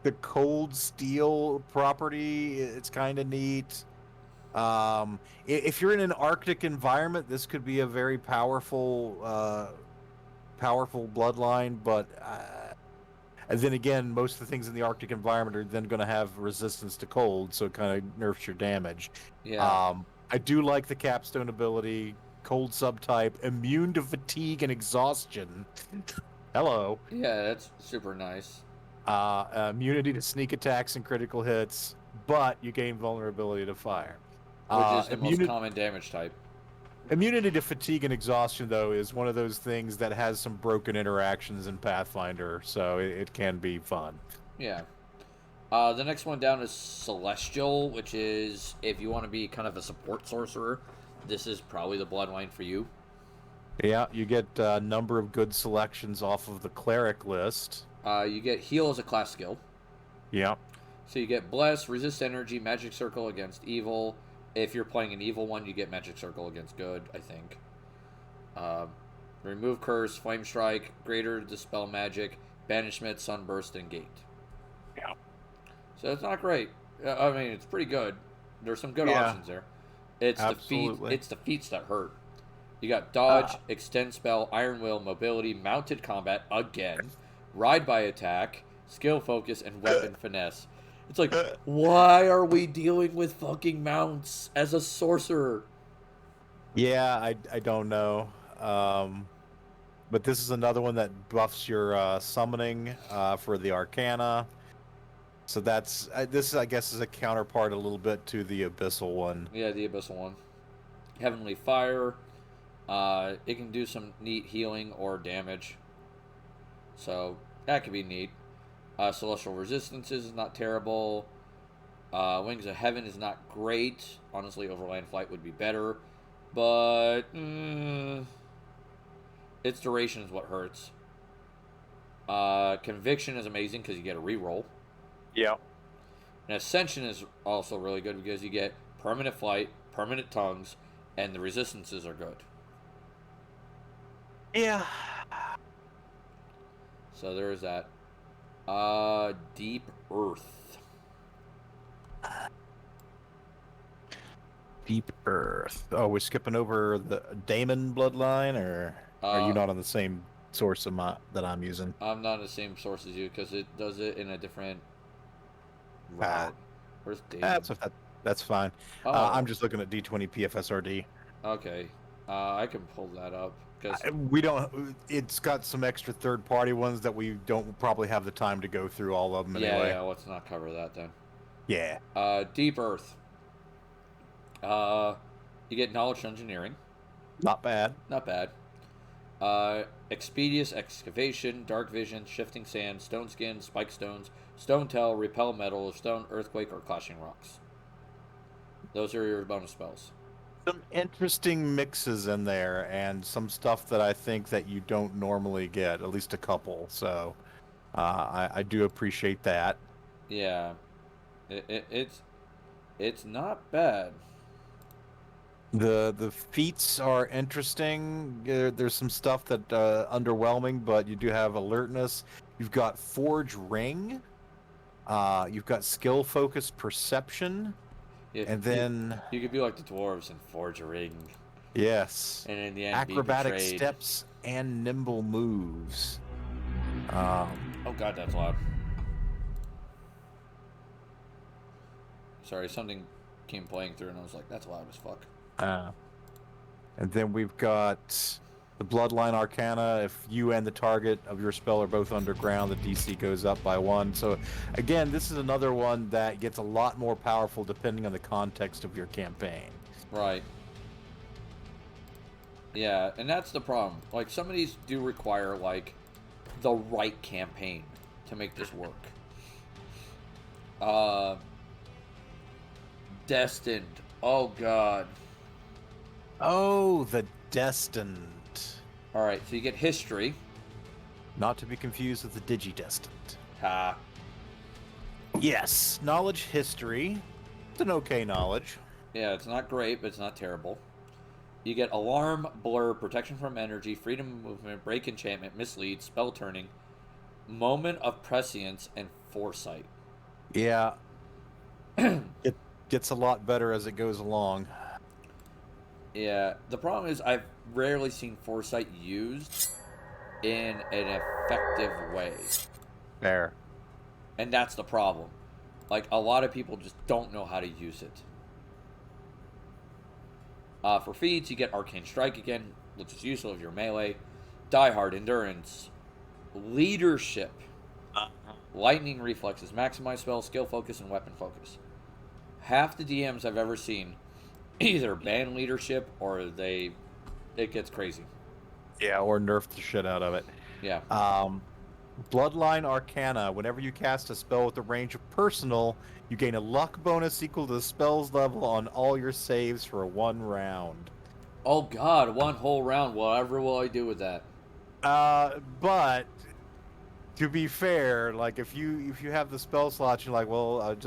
the cold steel property. It's kind of neat. If you're in an Arctic environment, this could be a very powerful bloodline, but and then again, most of the things in the Arctic environment are then going to have resistance to cold, so it kind of nerfs your damage. Yeah. I do like the capstone ability, cold subtype, immune to fatigue and exhaustion. Hello. Yeah, that's super nice. Immunity to sneak attacks and critical hits, but you gain vulnerability to fire. Which is the most common damage type. Immunity to fatigue and exhaustion, though, is one of those things that has some broken interactions in Pathfinder, so it can be fun. Yeah. The next one down is Celestial, which is, if you want to be kind of a support sorcerer, this is probably the Bloodwine for you. Yeah, you get a number of good selections off of the Cleric list. You get Heal as a class skill. Yeah. So you get Bless, Resist Energy, Magic Circle against Evil. If you're playing an evil one, you get Magic Circle against good, I think. Remove Curse, Flame Strike, Greater Dispel Magic, Banishment, Sunburst, and Gate. Yeah. So it's not great. I mean, it's pretty good. There's some good options there. It's the feats that hurt. You got Dodge, Extend Spell, Iron Will, Mobility, Mounted Combat again, Ride by Attack, Skill Focus, and Weapon Finesse. It's like, why are we dealing with fucking mounts as a sorcerer? Yeah, I don't know. But this is another one that buffs your summoning for the Arcana. So that's this, I guess, is a counterpart a little bit to the Abyssal one. Yeah, the Abyssal one. Heavenly Fire. It can do some neat healing or damage. So that could be neat. Celestial Resistances is not terrible. Wings of Heaven is not great. Honestly, Overland Flight would be better. But its duration is what hurts. Conviction is amazing because you get a reroll. Yeah. And Ascension is also really good because you get permanent flight, permanent tongues, and the resistances are good. Yeah. So there is that. Deep Earth. Deep Earth. Oh, we're skipping over the Daemon bloodline, or are you not on the same source that I'm using? I'm not on the same source as you because it does it in a different route. Where's Daemon? That's fine. Oh. I'm just looking at D20 PFSRD. Okay. I can pull that up. We don't. It's got some extra third-party ones that we don't probably have the time to go through all of them anyway. Yeah. Let's not cover that then. Yeah. Deep Earth. You get Knowledge Engineering. Not bad. Not bad. Expeditious Excavation, Dark Vision, Shifting Sand, Stone Skin, Spike Stones, Stone Tell, Repel Metal, Stone Earthquake, or Clashing Rocks. Those are your bonus spells. Some interesting mixes in there, and some stuff that I think that you don't normally get, at least a couple. So I do appreciate that. Yeah, it's not bad. The feats are interesting. There's some stuff that underwhelming, but you do have alertness. You've got Forge Ring. You've got Skill Focus Perception. Yeah, and then you could be like the dwarves and forge a ring. Yes. And in the end, acrobatic be betrayed. steps and nimble moves. Oh god, that's loud. Sorry, something came playing through, and I was like, that's loud as fuck. And then we've got the Bloodline Arcana. If you and the target of your spell are both underground, the DC goes up by 1. So, again, this is another one that gets a lot more powerful depending on the context of your campaign. Right. Yeah, and that's the problem. Like, some of these do require, like, the right campaign to make this work. Destined. Oh, God. Oh, the Destined. Alright, so you get history. Not to be confused with the Digidestined. Ha. Yes, knowledge history. It's an okay knowledge. Yeah, it's not great, but it's not terrible. You get alarm, blur, protection from energy, freedom of movement, break enchantment, mislead, spell turning, moment of prescience, and foresight. Yeah. It gets a lot better as it goes along. Yeah, the problem is I've rarely seen foresight used in an effective way. There. And that's the problem. Like, a lot of people just don't know how to use it. For feats, you get Arcane Strike again, which is useful if you're melee. Die Hard, Endurance, Leadership, Lightning Reflexes, Maximize Spell, Skill Focus, and Weapon Focus. Half the DMs I've ever seen either ban Leadership or it gets crazy. Yeah, or nerf the shit out of it. Yeah. Bloodline Arcana. Whenever you cast a spell with a range of personal, you gain a luck bonus equal to the spell's level on all your saves for 1 round. Oh God, 1 whole round. Whatever will I do with that? But to be fair, like if you have the spell slot, you're like, well,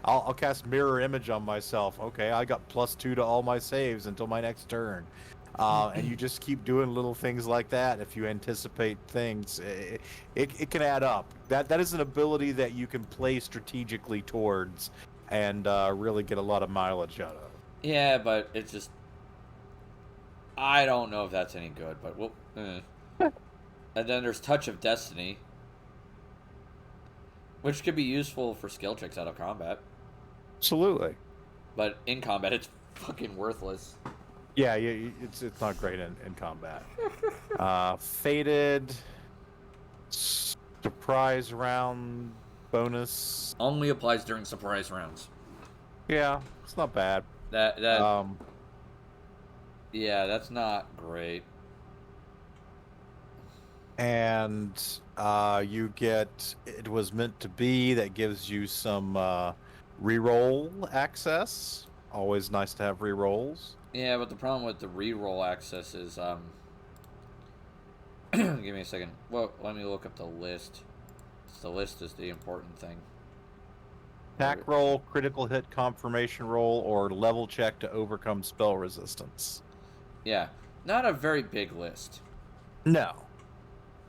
I'll cast Mirror Image on myself. Okay, I got +2 to all my saves until my next turn. And you just keep doing little things like that. If you anticipate things, it can add up. That is an ability that you can play strategically towards and really get a lot of mileage out of. Yeah, but it's just, I don't know if that's any good. But well, And then there's Touch of Destiny, which could be useful for skill checks out of combat. Absolutely. But in combat, it's fucking worthless. Yeah, it's not great in combat. Fated, surprise round bonus. Only applies during surprise rounds. Yeah, it's not bad. Yeah, that's not great. And you get It Was Meant to Be, that gives you some reroll access. Always nice to have rerolls. Yeah, but the problem with the reroll access is, give me a second. Well, let me look up the list. The list is the important thing. Attack roll, critical hit confirmation roll, or level check to overcome spell resistance. Yeah, not a very big list. No.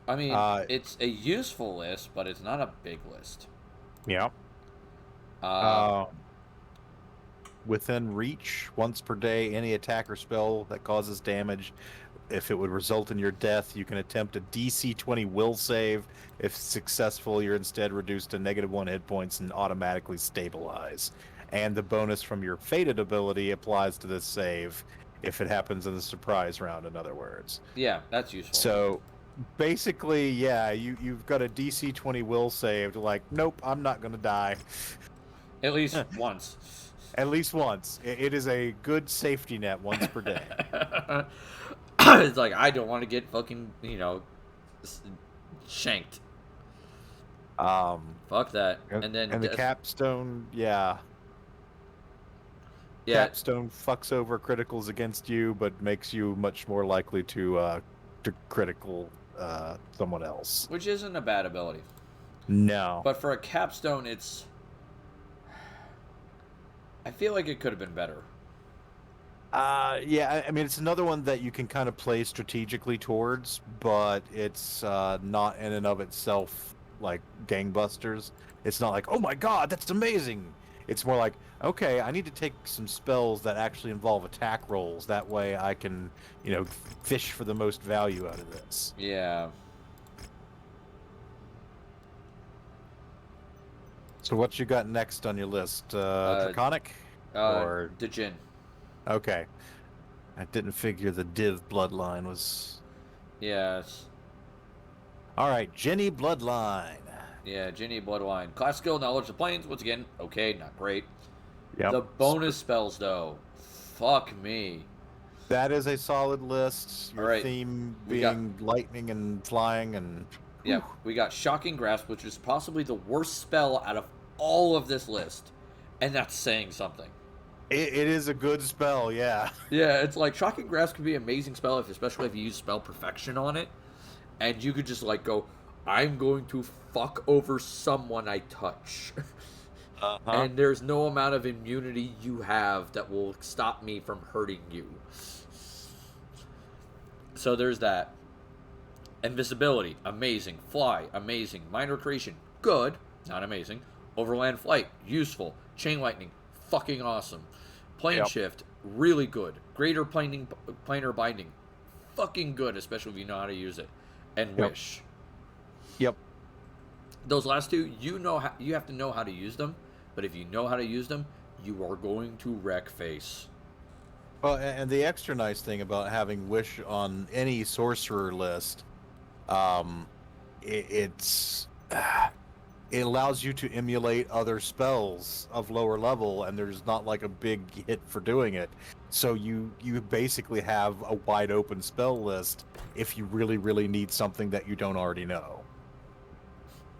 I mean, it's a useful list, but it's not a big list. Yeah. Within reach, once per day, any attack or spell that causes damage, if it would result in your death, you can attempt a DC 20 will save. If successful, you're instead reduced to -1 hit points and automatically stabilize. And the bonus from your Fated ability applies to this save if it happens in the surprise round, in other words. Yeah, that's useful. So basically, yeah, you've got a DC 20 will save. Like, nope, I'm not going to die. At least once. At least once. It is a good safety net once per day. It's like, I don't want to get fucking, shanked. Fuck that. And the capstone, yeah. Yeah. Capstone fucks over criticals against you, but makes you much more likely to critical someone else. Which isn't a bad ability. No. But for a capstone, I feel like it could have been better. Yeah, I mean, it's another one that you can kind of play strategically towards, but it's not in and of itself like gangbusters. It's not like, oh my god, that's amazing. It's more like, okay, I need to take some spells that actually involve attack rolls. That way I can, fish for the most value out of this. Yeah. So what you got next on your list? Draconic? Or the Jinn. Okay. I didn't figure the Div bloodline was... Yes. Alright, Jenny bloodline. Yeah, Ginny Bloodwine. Class skill, knowledge of planes. Once again, okay, not great. Yep. The bonus spells, though. Fuck me. That is a solid list. Your Alright, theme we got- being lightning and flying and... Yeah, we got Shocking Grasp, which is possibly the worst spell out of all of this list. And that's saying something. It is a good spell, yeah. Yeah, it's like Shocking Grasp could be an amazing spell, especially if you use Spell Perfection on it. And you could just like go, I'm going to fuck over someone I touch. And there's no amount of immunity you have that will stop me from hurting you. So there's that. Invisibility, amazing. Fly, amazing. Minor Creation, good, not amazing. Overland Flight, useful. Chain Lightning, fucking awesome. Plane Shift, really good. Greater Planar Binding, fucking good, especially if you know how to use it. And Wish. Yep. Those last two, you have to know how to use them. But if you know how to use them, you are going to wreck face. Well, and the extra nice thing about having Wish on any sorcerer list, it allows you to emulate other spells of lower level, and there's not like a big hit for doing it. So you basically have a wide open spell list if you really, really need something that you don't already know.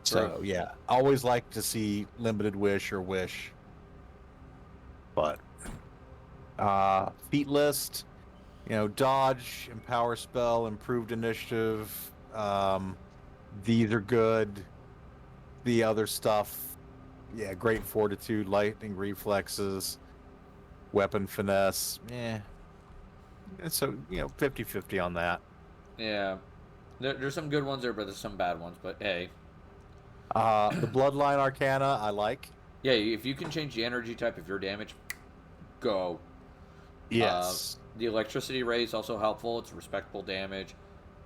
So Right. yeah, always like to see limited Wish or Wish. But feat list, dodge, empower spell, improved initiative. These are good. The other stuff, yeah, great fortitude, lightning reflexes, weapon finesse. And so 50-50 on that. Yeah. There's some good ones there, but there's some bad ones. But hey. The Bloodline Arcana, I like. Yeah, if you can change the energy type of your damage, go. Yes. The Electricity Ray is also helpful. It's respectable damage.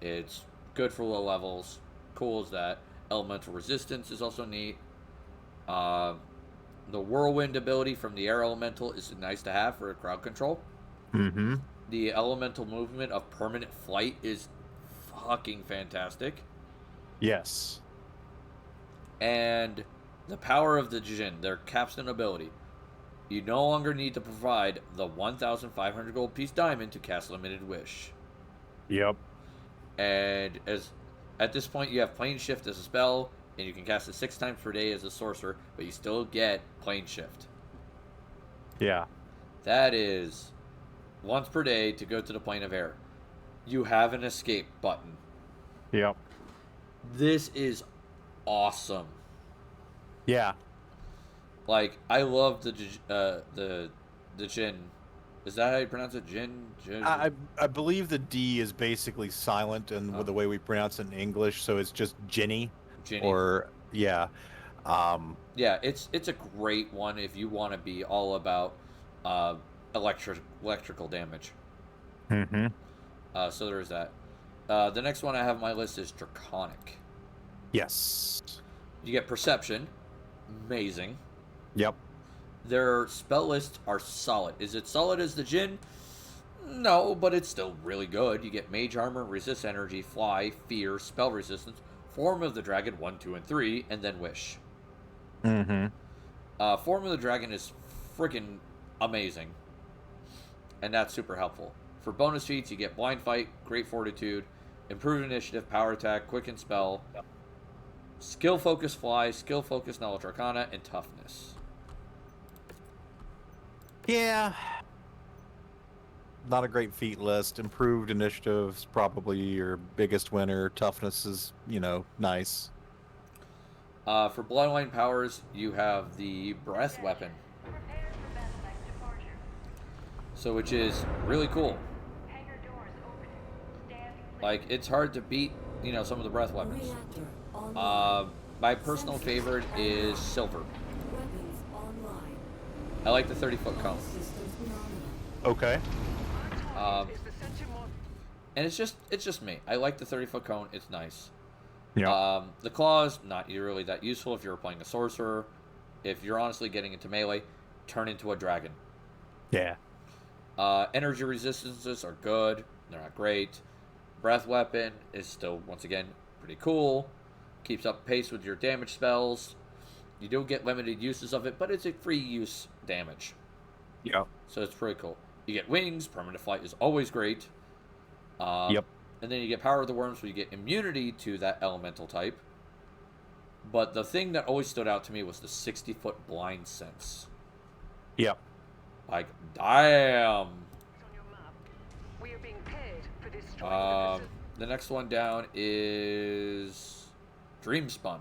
It's good for low levels. Cool as that. Elemental Resistance is also neat. The Whirlwind ability from the Air Elemental is nice to have for crowd control. Mm-hmm. The Elemental Movement of Permanent Flight is fucking fantastic. Yes. And the Power of the Jinn, their capstone ability. You no longer need to provide the 1,500 gold piece diamond to cast Limited Wish. Yep. And at this point, you have Plane Shift as a spell, and you can cast it 6 times per day as a sorcerer, but you still get Plane Shift. Yeah. That is once per day to go to the plane of air. You have an escape button. Yep. This is awesome. Yeah. Like, I love the Jinn. Is that how you pronounce it? Jinn? I believe the D is basically silent, and with the way we pronounce it in English, so it's just Ginny. Ginny. Or yeah. Yeah, it's a great one if you want to be all about electrical damage. Mm-hmm. So there's that. The next one I have on my list is Draconic. Yes. You get Perception. Amazing. Yep. Their spell lists are solid. Is it solid as the Jinn? No, but it's still really good. You get Mage Armor, Resist Energy, Fly, Fear, Spell Resistance, Form of the Dragon 1, 2, and 3, and then Wish. Mm-hmm. Form of the Dragon is freaking amazing. And that's super helpful. For bonus feats, you get Blind Fight, Great Fortitude, Improved Initiative, Power Attack, Quicken Spell, Skill Focus Fly, Skill Focus Knowledge Arcana, and Toughness. Yeah. Not a great feat list. Improved initiative is probably your biggest winner. Toughness is, nice. For Bloodline powers, you have the Breath Weapon. So, which is really cool. Like, it's hard to beat, some of the Breath Weapons. My personal favorite is Silver. I like the 30-foot cone. Okay. And it's just me. I like the 30-foot cone. It's nice. Yeah. The claws, not really that useful if you're playing a sorcerer. if you're honestly getting into melee, turn into a dragon. Yeah. Energy resistances are good. They're not great. Breath weapon is still, once again, pretty cool. Keeps up pace with your damage spells. You don't get limited uses of it, but it's a free use damage. Yep. So it's pretty cool. You get wings. Permanent flight is always great. Yep. And then you get power of the worms, where you get immunity to that elemental type. But the thing that always stood out to me was the 60-foot blind sense. Yep. Like, damn. We are being paid for destroying The next one down is Dreamspun.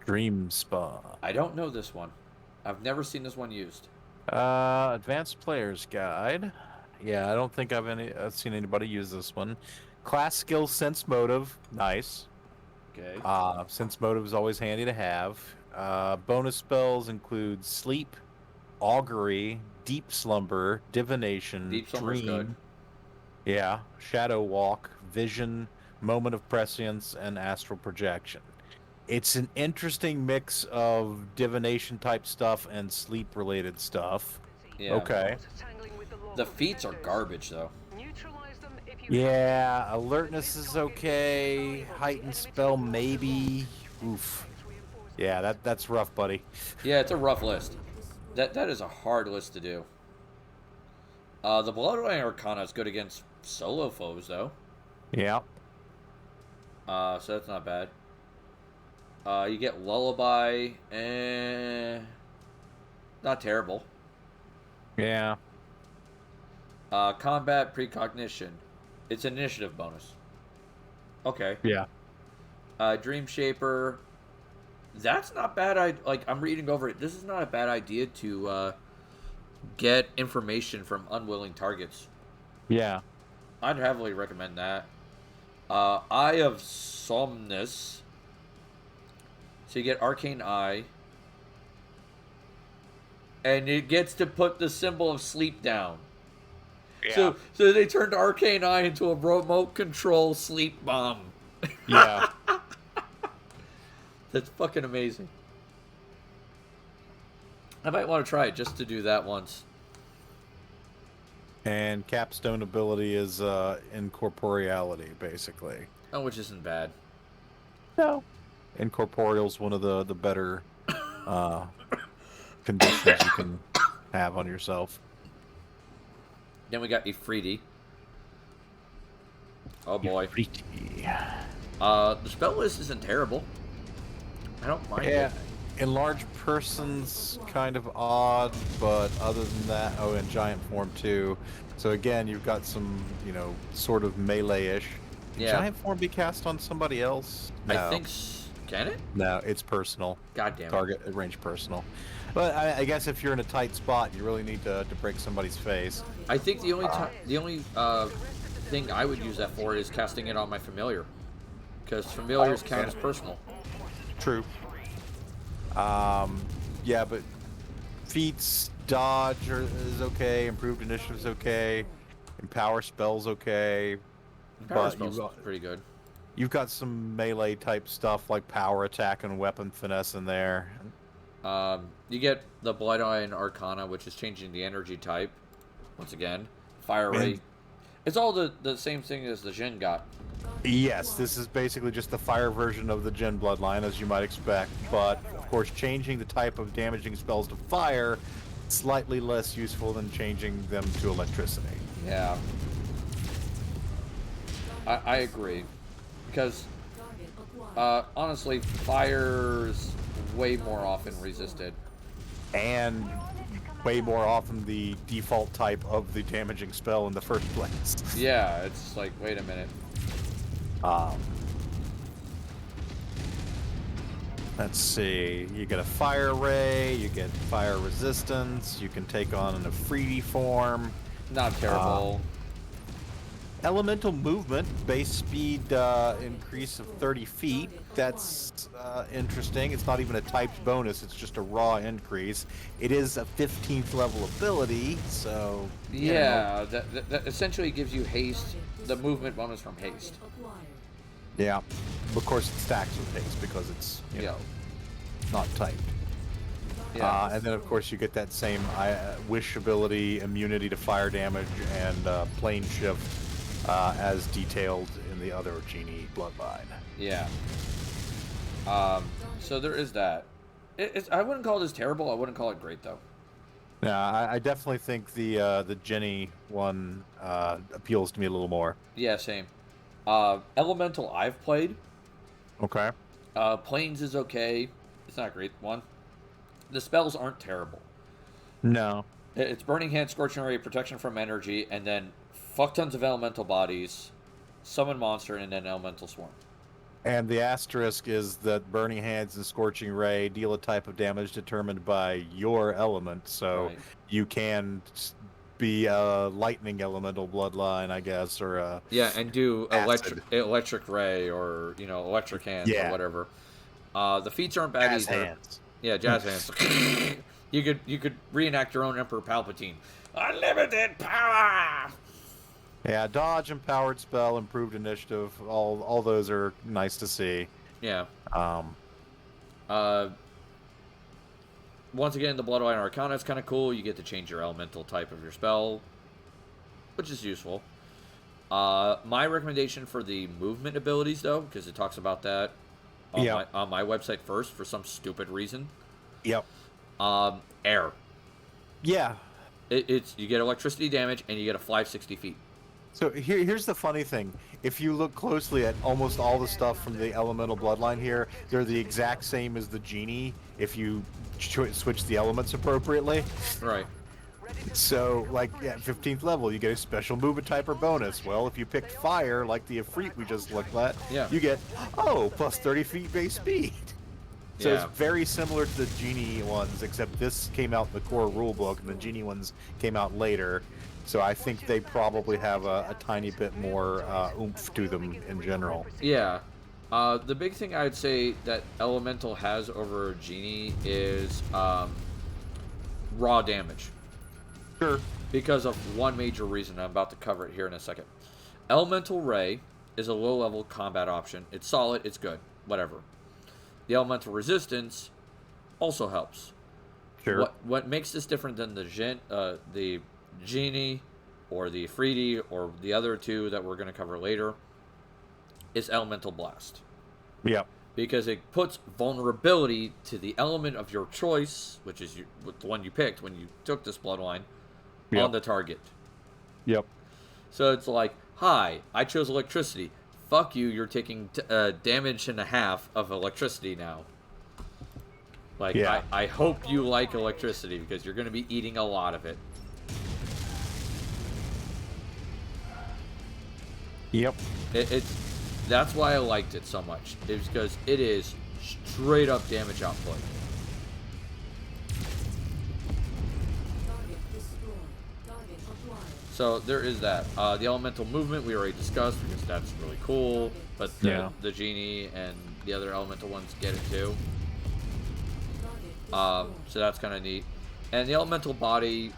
Dreamspun. I don't know this one. I've never seen this one used. Advanced Player's Guide. Yeah, I don't think I've seen anybody use this one. Class skill Sense Motive. Nice. Okay. Sense Motive is always handy to have. Bonus spells include Sleep, Augury, Deep Slumber, Divination, Deep Slumber's Dream. good. Yeah, Shadow Walk, Vision, Moment of Prescience, and Astral Projection. It's an interesting mix of divination type stuff and sleep related stuff. Yeah. Okay. The feats are garbage, though. Yeah, alertness is okay. Heightened spell maybe. Oof. Yeah, that's rough, buddy. Yeah, it's a rough list. That is a hard list to do. The Bloodline Arcana is good against solo foes, though. Yeah. So that's not bad. You get Lullaby, not terrible. Yeah. Combat Precognition. It's an initiative bonus. Okay. Yeah. Dream Shaper. That's not bad. I'm reading over it. This is not a bad idea to get information from unwilling targets. Yeah. I'd heavily recommend that. Eye of Somnus. So you get Arcane Eye. And it gets to put the symbol of sleep down. Yeah. So they turned Arcane Eye into a remote control sleep bomb. Yeah. That's fucking amazing. I might want to try it just to do that once. And capstone ability is incorporeality, basically. Oh, which isn't bad. No. Incorporeal's one of the better conditions you can have on yourself. Then we got Ifriti. Oh boy. The spell list isn't terrible. I don't mind it. Enlarged person's kind of odd, but other than that, oh, and giant form too. So again, you've got some, sort of melee-ish. Yeah. Giant form be cast on somebody else? No. I think... Can it? No, it's personal. God damn it. Target range personal. But I guess if you're in a tight spot, you really need to break somebody's face. I think the only thing I would use that for is casting it on my familiar. Because familiars count as personal. True. Yeah, but feats, dodge is okay, improved initiative is okay, empower spells okay. Power spells pretty good. You've got some melee type stuff like power attack and weapon finesse in there. You get the Bloodline Arcana, which is changing the energy type. Once again, Fire Ray. It's all the same thing as the Jin got. Yes, this is basically just the fire version of the Jin bloodline, as you might expect. But, of course, changing the type of damaging spells to fire, slightly less useful than changing them to electricity. Yeah. I agree. Because, honestly, fire's way more often resisted. And way more often the default type of the damaging spell in the first place. Yeah, it's like, wait a minute. Let's see. You get a fire ray, you get fire resistance, you can take on an Ifriti form. Not terrible. Elemental movement, base speed increase of 30 feet. That's interesting. It's not even a typed bonus, it's just a raw increase. It is a 15th level ability, so... Yeah, that essentially gives you haste, the movement bonus from haste. Yeah. Of course, it stacks with haste because it's, you know, not typed. Yeah. And then, of course, you get that same wish ability, immunity to fire damage, and plane shift as detailed in the other Genie bloodline. Yeah. So there is that. I wouldn't call this terrible. I wouldn't call it great, though. Yeah, I definitely think the Jenny one appeals to me a little more. Yeah, same. Elemental I've played. Okay. Planes is okay. It's not a great one. The spells aren't terrible. No. It's Burning Hand, Scorching Ray, Protection from Energy, and then fuck tons of elemental bodies, summon monster, and then elemental swarm. And the asterisk is that Burning Hands and Scorching Ray deal a type of damage determined by your element, so Right. you can be a lightning elemental bloodline, I guess, or a... Yeah, and do Acid. electric ray or electric hands or whatever. The feats aren't bad Jazz either. hands. Yeah, jazz hands. You could reenact your own Emperor Palpatine. Unlimited power. Yeah, dodge, empowered spell, improved initiative, all those are nice to see. Yeah. Um, Once again, the Bloodline Arcana is kind of cool. You get to change your elemental type of your spell, which is useful. My recommendation for the movement abilities, though, because it talks about that on my website first for some stupid reason. Yep. Air. Yeah. It's you get electricity damage and you get to fly 60 feet. So here's the funny thing. If you look closely at almost all the stuff from the elemental bloodline here, they're the exact same as the Genie if you switch the elements appropriately. Right. So, like, at 15th level, you get a special movement type or bonus. Well, if you picked fire, like the Ifrit we just looked at, you get, plus 30 feet base speed. So Yeah. it's very similar to the Genie ones, except this came out in the core rulebook, and the Genie ones came out later. So I think they probably have a tiny bit more oomph to them in general. Yeah. The big thing I'd say that Elemental has over Genie is raw damage. Sure. Because of one major reason. I'm about to cover it here in a second. Elemental Ray is a low-level combat option. It's solid. It's good. Whatever. The Elemental Resistance also helps. Sure. What makes this different than the Genie or the Ifriti or the other two that we're going to cover later is Elemental Blast. Yeah. Because it puts vulnerability to the element of your choice, which is the one you picked when you took this bloodline, on the target. Yep. So it's like, hi, I chose electricity. Fuck you, you're taking damage and a half of electricity now. Like, I hope you like electricity because you're going to be eating a lot of it. Yep. That's why I liked it so much. It's because it is straight up damage output. So there is that. The elemental movement we already discussed because that's really cool. But the Genie and the other elemental ones get it too. So that's kind of neat. And the elemental body,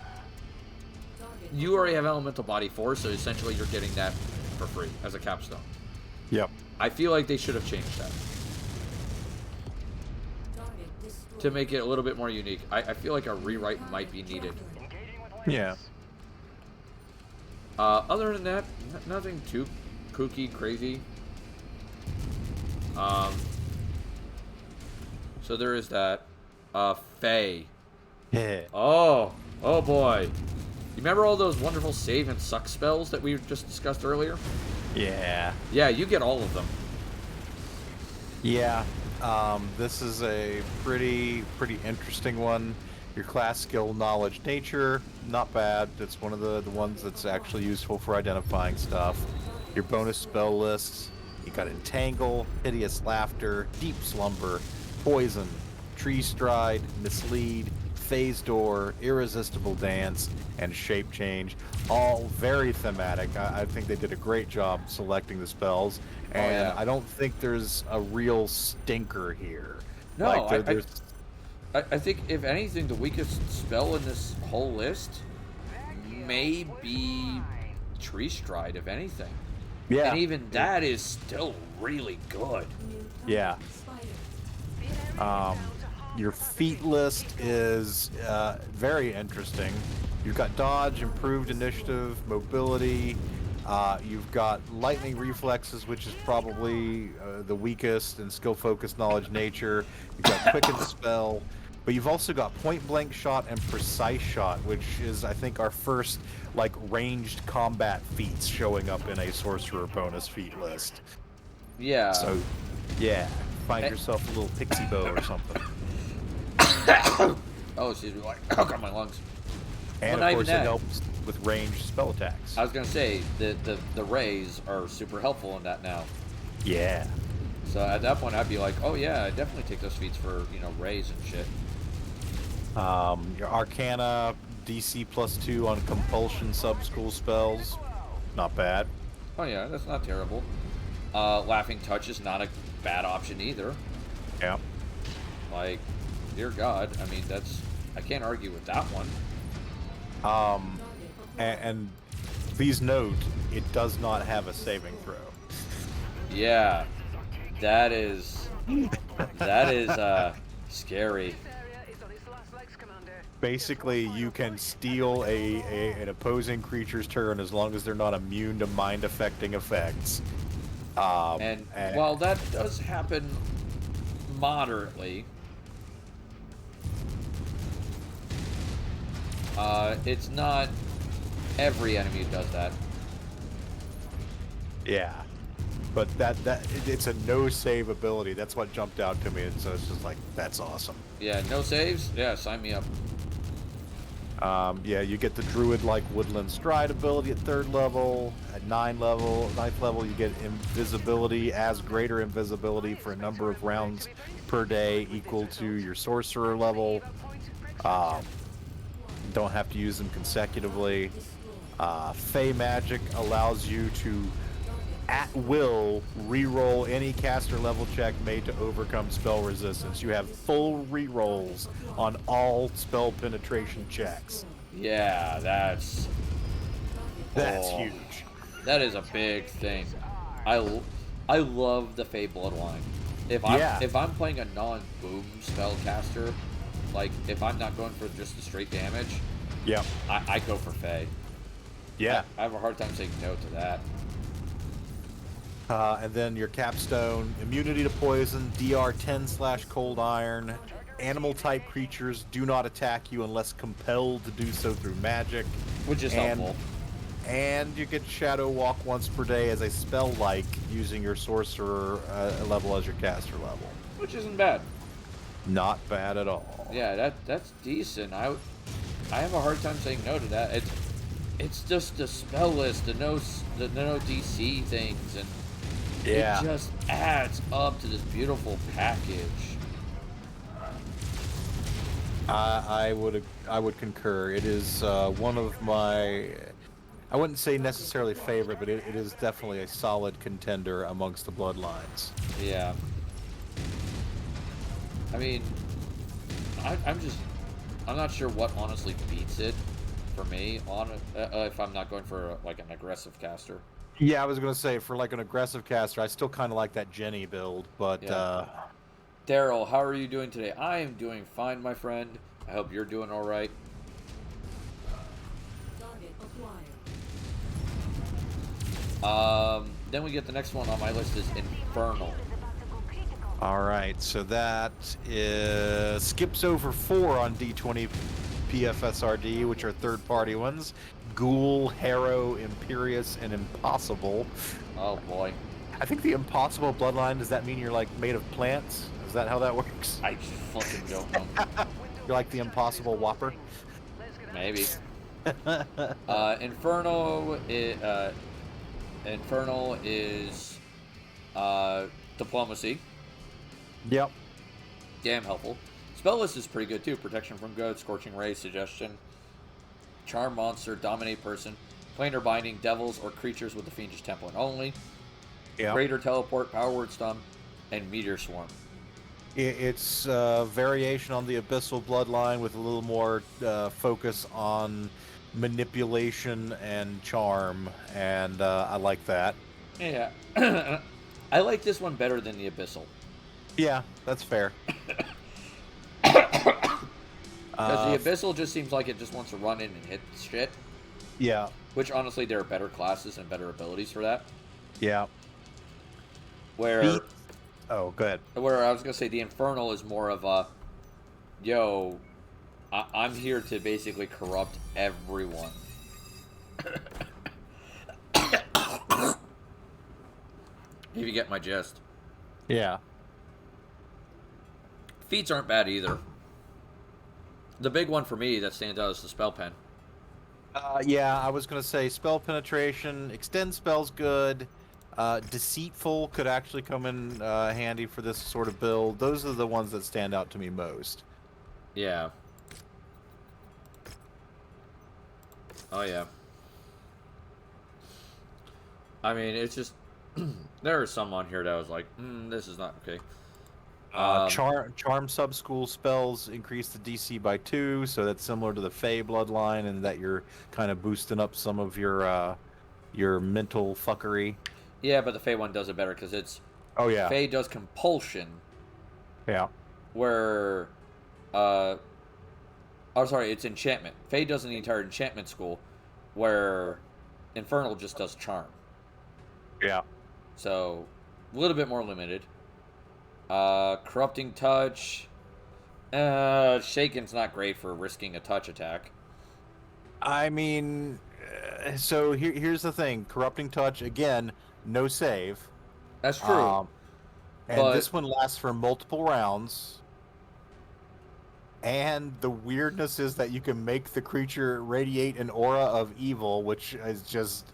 you already have elemental body 4, so essentially you're getting that for free as a capstone. Yep. I feel like they should have changed that to make it a little bit more unique. I feel like a rewrite might be needed. Yeah. Other than that, nothing too kooky, crazy. So there is that. Faye. Yeah. Oh boy. You remember all those wonderful save and suck spells that we just discussed earlier? Yeah. Yeah, you get all of them. Yeah. This is a pretty interesting one. Your class skill, knowledge, nature, not bad. It's one of the ones that's actually useful for identifying stuff. Your bonus spell lists, you got Entangle, Hideous Laughter, Deep Slumber, Poison, Tree Stride, Mislead, Phase Door, Irresistible Dance, and Shape Change. All very thematic. I think they did a great job selecting the spells, and I don't think there's a real stinker here. No, like, I think, if anything, the weakest spell in this whole list may be Tree Stride, if anything. Yeah. And even that is still really good. Yeah. Your feat list is very interesting. You've got dodge, improved initiative, mobility. You've got lightning reflexes, which is probably the weakest, and skill, focus, knowledge, nature. You've got quicken spell, but you've also got point blank shot and precise shot, which is, I think, our first like ranged combat feats showing up in a sorcerer bonus feat list. Yeah. So, yeah, find yourself a little pixie bow or something. Oh, excuse me. Oh, got my lungs. And Well, of course, not even it that. helps with ranged spell attacks. I was gonna say the rays are super helpful in that now. Yeah. So at that point, I'd be like, oh yeah, I definitely take those feats for rays and shit. Your Arcana DC +2 on compulsion sub-school spells, not bad. Oh yeah, that's not terrible. Laughing Touch is not a bad option either. Yeah. Like, dear God, I mean I can't argue with that one. And please note, it does not have a saving throw. Yeah, that is scary. This area is on its last legs, Commander. Basically, you can steal an opposing creature's turn as long as they're not immune to mind-affecting effects. And while that does happen moderately, it's not every enemy who does that. Yeah, but it's a no save ability. That's what jumped out to me, and so it's just like, that's awesome. Yeah, no saves? Yeah, sign me up. Yeah, you get the druid-like woodland stride ability at 3rd level. At 9th level, you get invisibility as greater invisibility for a number of rounds per day equal to your sorcerer level. Don't have to use them consecutively. Fey Magic allows you to, at will, re-roll any caster level check made to overcome spell resistance. You have full re-rolls on all spell penetration checks. Yeah, that's Huge. That is a big thing. I love the Fey Bloodline. If I'm playing a non-boom spellcaster, like if I'm not going for just the straight damage, Yeah. I go for Fey. Yeah. I have a hard time saying no to that. And then your capstone, immunity to poison, DR 10/cold iron. Animal type creatures do not attack you unless compelled to do so through magic. Which is helpful. And you get Shadow Walk once per day as a spell like using your sorcerer level as your caster level. Which isn't bad. Not bad at all. Yeah, that's decent. I have a hard time saying no to that. It's just the spell list, the no DC things, and Yeah. it just adds up to this beautiful package. I would concur. It is one of my, I wouldn't say necessarily favorite, but it is definitely a solid contender amongst the bloodlines. Yeah. I mean, I'm not sure what honestly beats it for me on if I'm not going for like an aggressive caster. Yeah, I was gonna say for like an aggressive caster, I still kind of like that Jenny build, but Yeah. Daryl, how are you doing today? I am doing fine, my friend. I hope you're doing all right. Then we get the next one on my list is Infernal. all right, so that is skips over 4 on D20 PFSRD, which are third-party ones. Ghoul, Harrow, Imperious, and Impossible. Oh boy. I think the Impossible bloodline, does that mean you're like made of plants? Is that how that works? I fucking don't know. You're like the Impossible Whopper? Maybe. Infernal is diplomacy. Yep. Damn helpful. Spell list is pretty good too. Protection from good, scorching ray, suggestion, charm monster, dominate person, planar binding, devils or creatures with the fiendish template only. Yep. Greater teleport, power word stun, and meteor swarm. It's variation on the Abyssal bloodline with a little more focus on manipulation and charm, and I like that. Yeah. I like this one better than the Abyssal. Yeah, that's fair. Because the Abyssal just seems like it just wants to run in and hit shit. Yeah. Which, honestly, there are better classes and better abilities for that. Yeah. Where... Oh, go ahead. Where I was going to say the Infernal is more of a... Yo, I'm here to basically corrupt everyone. If you get my gist. Yeah. Feats aren't bad either. The big one for me that stands out is the spell pen. Yeah, I was going to say spell penetration, extend spells good. Deceitful could actually come in handy for this sort of build. Those are the ones that stand out to me most. Yeah. Oh, yeah. I mean, it's just... there are some on here that I was like, this is not okay. Charm sub-school spells increase the DC by 2, so that's similar to the Fey bloodline, and that you're kind of boosting up some of your mental fuckery. Yeah, but the Fey one does it better because it's... Oh, yeah. Fey does compulsion. Yeah. Where... sorry, it's enchantment. Fey does the entire enchantment school, where Infernal just does charm. Yeah. So, a little bit more limited. Corrupting touch. Shaken's not great for risking a touch attack. I mean, so here's the thing. Corrupting touch, again, no save. That's true. And this one lasts for multiple rounds. And the weirdness is that you can make the creature radiate an aura of evil, which is just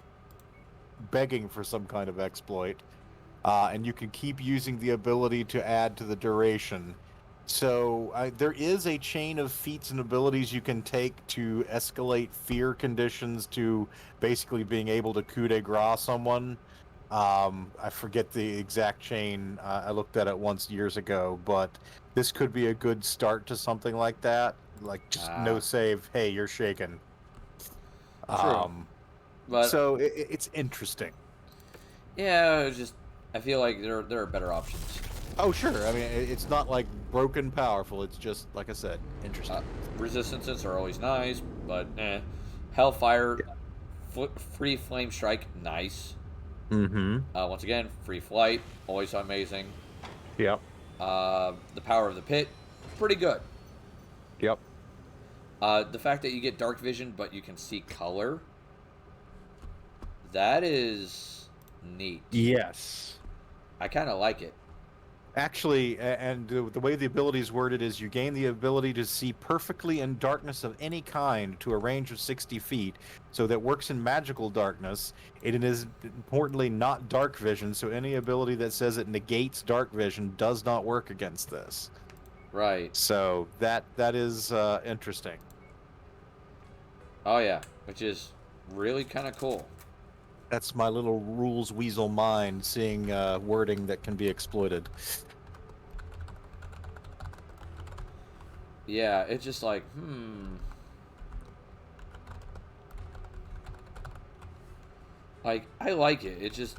begging for some kind of exploit. And you can keep using the ability to add to the duration. So there is a chain of feats and abilities you can take to escalate fear conditions to basically being able to coup de grace someone. I forget the exact chain. I looked at it once years ago, but this could be a good start to something like that. Like, just no save. Hey, you're shaken. True. But, so it's interesting. Yeah, it's just... I feel like there are better options. Oh, sure. I mean, it's not like broken powerful. It's just, like I said, interesting. Resistances are always nice, but Hellfire, free flame strike, nice. Mm-hmm. Once again, free flight, always amazing. Yep. The power of the pit, pretty good. Yep. The fact that you get dark vision, but you can see color, that is neat. Yes. I kind of like it. Actually, and the way the ability is worded is you gain the ability to see perfectly in darkness of any kind to a range of 60 feet. So that works in magical darkness. It is importantly not dark vision, so any ability that says it negates dark vision does not work against this. Right. So that is interesting. Oh yeah, which is really kind of cool. That's my little rules weasel mind, seeing wording that can be exploited. Yeah, it's just like, Like, I like it. It's just...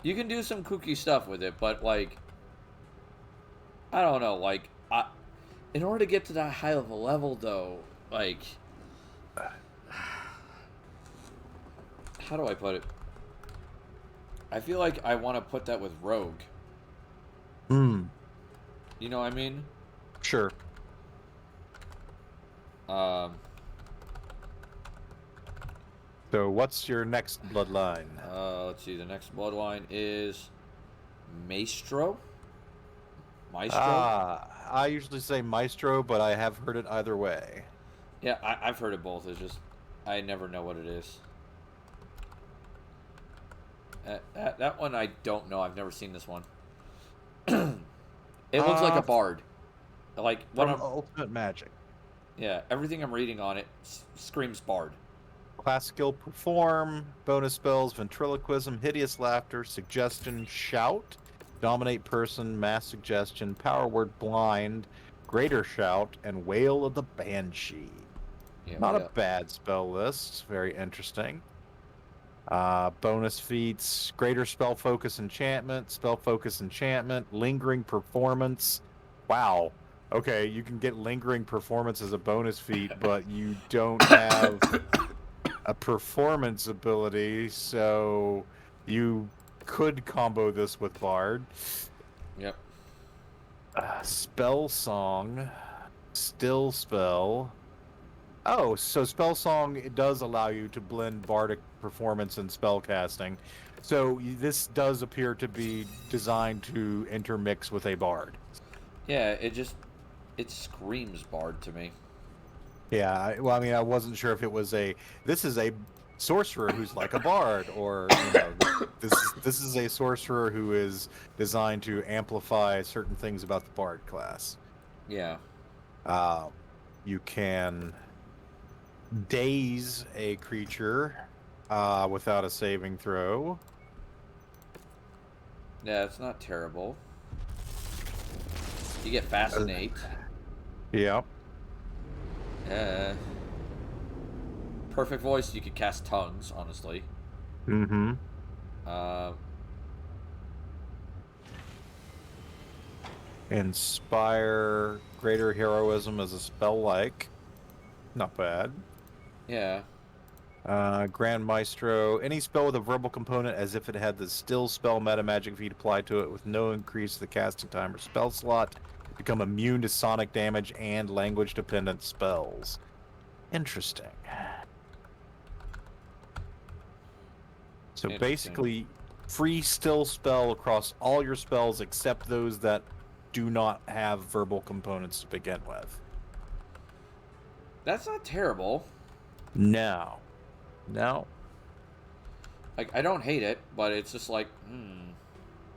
You can do some kooky stuff with it, but, like... I don't know, like... in order to get to that high of a level, though, like... How do I put it? I feel like I want to put that with Rogue. You know what I mean? Sure. So what's your next bloodline? Let's see. The next bloodline is Maestro. Maestro? I usually say Maestro, but I have heard it either way. Yeah, I've heard it both. It's just I never know what it is. That one I don't know. I've never seen this one. It looks like a bard. Like what From Ultimate Magic. Yeah, everything I'm reading on it screams bard. Class skill perform, bonus spells, ventriloquism, hideous laughter, suggestion, shout, dominate person, mass suggestion, power word blind, greater shout, and wail of the banshee. Yeah, Not a bad spell list. Very interesting. Bonus feats, greater spell focus enchantment, lingering performance. Wow. Okay, you can get lingering performance as a bonus feat, but you don't have a performance ability, so you could combo this with Bard. Yep. Spell Song, Still Spell. Oh, so Spell Song, it does allow you to blend bardic performance and spell casting. So this does appear to be designed to intermix with a bard. Yeah, it screams Bard to me. Yeah, well, I mean, I wasn't sure if it was this is a sorcerer who's like a bard, or this is a sorcerer who is designed to amplify certain things about the bard class. Yeah. You can daze a creature without a saving throw. Yeah, it's not terrible. You get Fascinate. Yep. Perfect Voice, you could cast Tongues, honestly. Mm-hmm. Inspire Greater Heroism as a spell like. Not bad. Yeah. Grand Maestro. Any spell with a verbal component as if it had the still spell meta magic feat applied to it with no increase to the casting time or spell slot. Become immune to sonic damage and language dependent spells. Interesting. So basically, free still spell across all your spells except those that do not have verbal components to begin with. That's not terrible. No. Like, I don't hate it, but it's just like,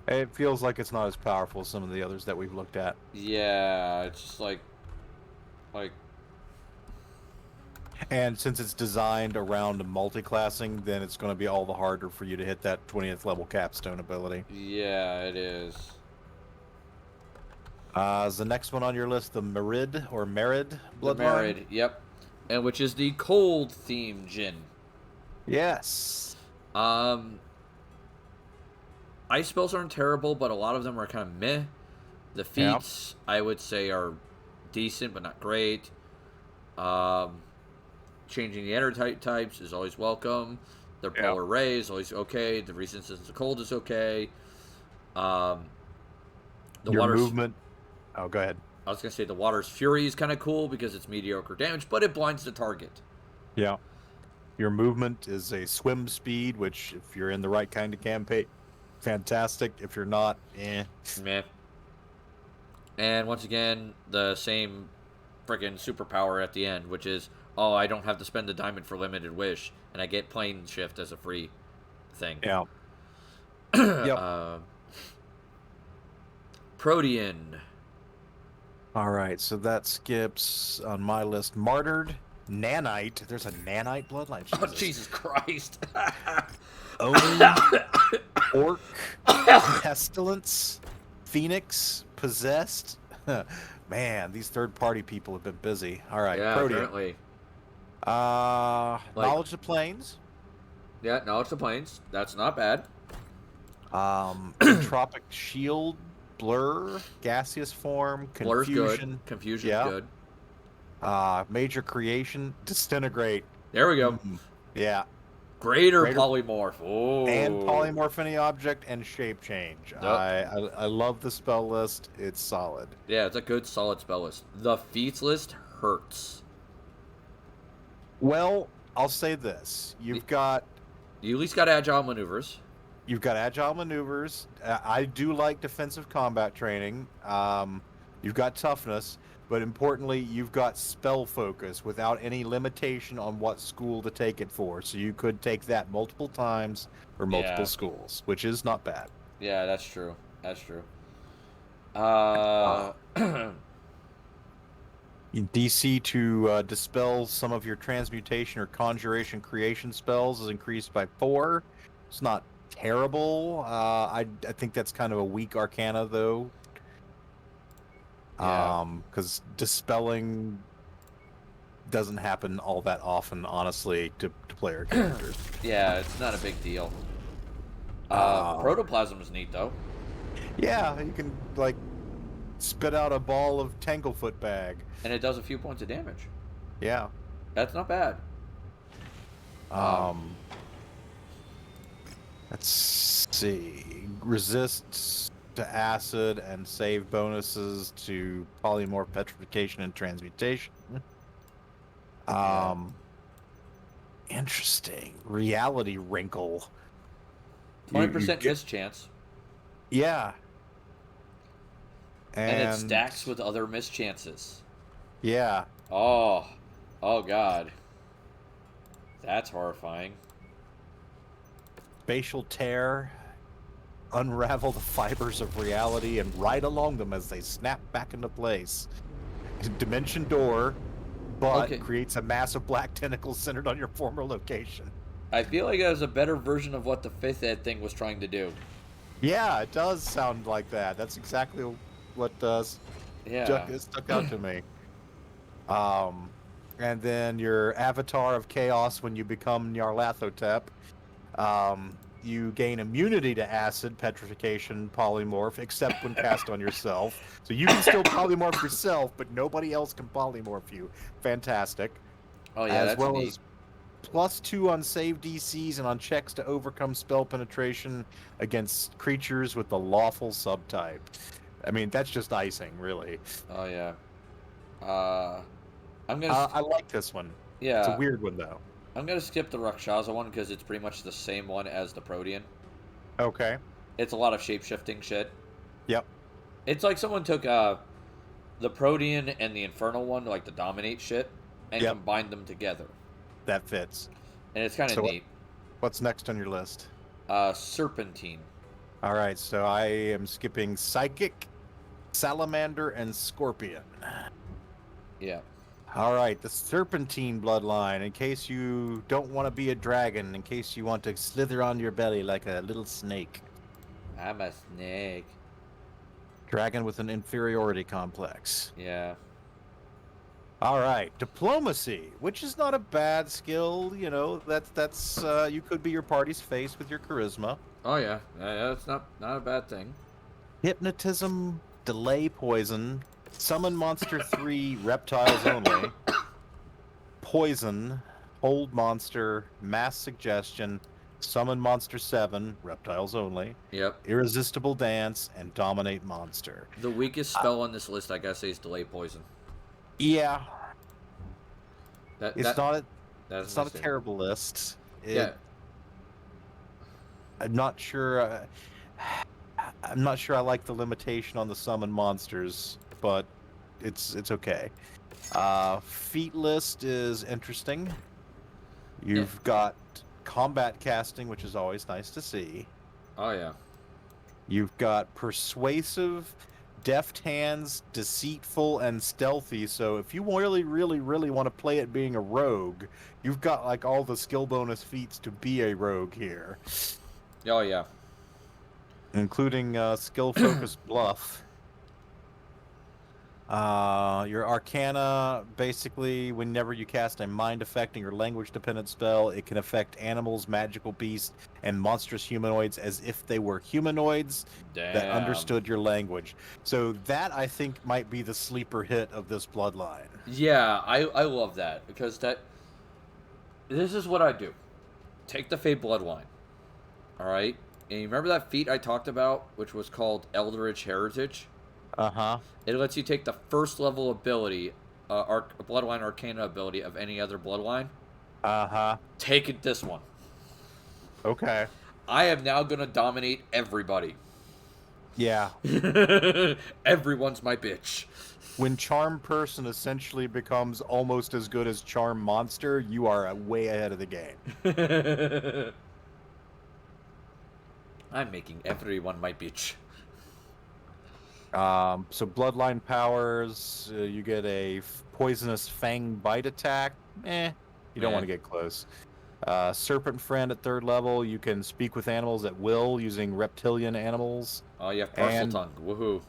It feels like it's not as powerful as some of the others that we've looked at. Yeah, it's just like... And since it's designed around multi-classing, then it's going to be all the harder for you to hit that 20th level capstone ability. Yeah, it is. Is the next one on your list the Merid or Merid The bloodline? Merid, yep. And which is the cold theme Djinn. Yes. Ice spells aren't terrible, but a lot of them are kind of meh. The feats, I would say, are decent, but not great. Changing the enter types is always welcome. The polar ray is always okay. The resistance to cold is okay. The Your movement. Oh, go ahead. I was gonna say the water's fury is kind of cool because it's mediocre damage, but it blinds the target. Yeah. Your movement is a swim speed, which if you're in the right kind of campaign, fantastic. If you're not, Meh. And once again, the same freaking superpower at the end, which is, oh, I don't have to spend the diamond for limited wish, and I get plane shift as a free thing. Yeah. Yep. Protean. All right, so that skips on my list. Martyred, Nanite. There's a Nanite bloodline. Oh, Jesus Christ. Orc, Pestilence, Phoenix, Possessed. Man, these third-party people have been busy. All right, Yeah, Protean. apparently. Knowledge of Planes. Yeah, Knowledge of Planes. That's not bad. Entropic Shield, Blur, Gaseous Form, Blur's Confusion. good. Confusion's good. Major Creation, Disintegrate. There we go. Yeah. Greater polymorph. Oh. And polymorph any object and shape change. Yep. I love the spell list. It's solid. Yeah, it's a good, solid spell list. The feats list hurts. Well, I'll say this: you at least got agile maneuvers. You've got agile maneuvers. I do like defensive combat training. You've got toughness, but importantly, you've got spell focus without any limitation on what school to take it for. So you could take that multiple times or multiple schools, which is not bad. Yeah, that's true. That's true. DC to dispel some of your transmutation or conjuration creation spells is increased by 4. It's not terrible. I think that's kind of a weak arcana, though. Because dispelling doesn't happen all that often, honestly, to player characters. Yeah, it's not a big deal. Protoplasm is neat, though. Yeah, you can, like, spit out a ball of Tanglefoot bag. And it does a few points of damage. Yeah. That's not bad. Let's see. Resists to acid and save bonuses to polymorph, petrification, and transmutation. Interesting. Reality wrinkle. 20% miss chance. Yeah. And it stacks with other miss chances. Yeah. Oh God. That's horrifying. Spatial tear. Unravel the fibers of reality and ride along them as they snap back into place. Dimension door, but creates a massive black tentacle centered on your former location. I feel like that was a better version of what the 5th ed thing was trying to do. Yeah, it does sound like that. That's exactly what stuck out to me. And then your avatar of chaos when you become Nyarlathotep. You gain immunity to acid, petrification, polymorph, except when cast on yourself. So you can still polymorph yourself, but nobody else can polymorph you. Fantastic. Oh yeah, as that's well neat. as +2 on save DCs and on checks to overcome spell penetration against creatures with the lawful subtype. I mean, that's just icing, really. Oh yeah. I'm gonna. I like this one. Yeah. It's a weird one though. I'm gonna skip the Rakshasa one because it's pretty much the same one as the Protean. Okay. It's a lot of shape-shifting shit. Yep. It's like someone took the Protean and the Infernal one, like the Dominate shit, and combined them together. That fits. And it's kind of neat. What's next on your list? Serpentine. All right, so I am skipping Psychic, Salamander, and Scorpion. Yeah. All right, the Serpentine bloodline, in case you don't want to be a dragon, in case you want to slither on your belly like a little snake. I'm a snake. Dragon with an inferiority complex. Yeah. All right, Diplomacy, which is not a bad skill, you know, that's you could be your party's face with your charisma. Oh yeah, that's not a bad thing. Hypnotism, Delay Poison, Summon Monster 3, Reptiles Only, Poison, Hold Monster, Mass Suggestion, Summon Monster 7, Reptiles Only, Yep. Irresistible Dance, and Dominate Monster. The weakest spell on this list, I gotta say, is Delay Poison. Yeah. That's not a a terrible list. Yeah. I'm not sure. I'm not sure I like the limitation on the summon monsters, but it's okay. Feat list is interesting. You've got combat casting, which is always nice to see. Oh yeah. You've got persuasive, deft hands, deceitful, and stealthy. So if you really want to play it being a rogue, you've got like all the skill bonus feats to be a rogue here. Oh yeah. Including skill focused bluff. Your Arcana, basically, whenever you cast a mind affecting or language dependent spell, it can affect animals, magical beasts, and monstrous humanoids as if they were humanoids that understood your language. So that, I think, might be the sleeper hit of this bloodline. Yeah, I love that, because this is what I do. Take the Fey Bloodline. Alright? And you remember that feat I talked about, which was called Eldritch Heritage? Uh-huh. It lets you take the first level ability, Bloodline Arcana ability of any other Bloodline. Uh-huh. Take it this one. Okay. I am now going to dominate everybody. Yeah. Everyone's my bitch. When Charm Person essentially becomes almost as good as Charm Monster, you are way ahead of the game. I'm making everyone my bitch. So Bloodline powers, you get a poisonous Fang Bite attack. You don't want to get close. Serpent Friend at 3rd level, you can speak with animals at will using reptilian animals. Oh, you have Parcel Tongue. Woohoo.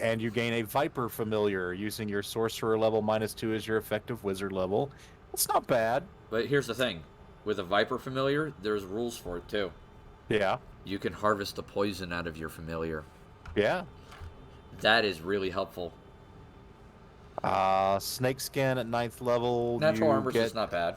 And you gain a Viper Familiar using your Sorcerer level -2 as your effective Wizard level. It's not bad. But here's the thing. With a Viper Familiar, there's rules for it, too. Yeah. You can harvest the poison out of your Familiar. Yeah. That is really helpful. Snake skin at 9th level. Natural you armor get is not bad.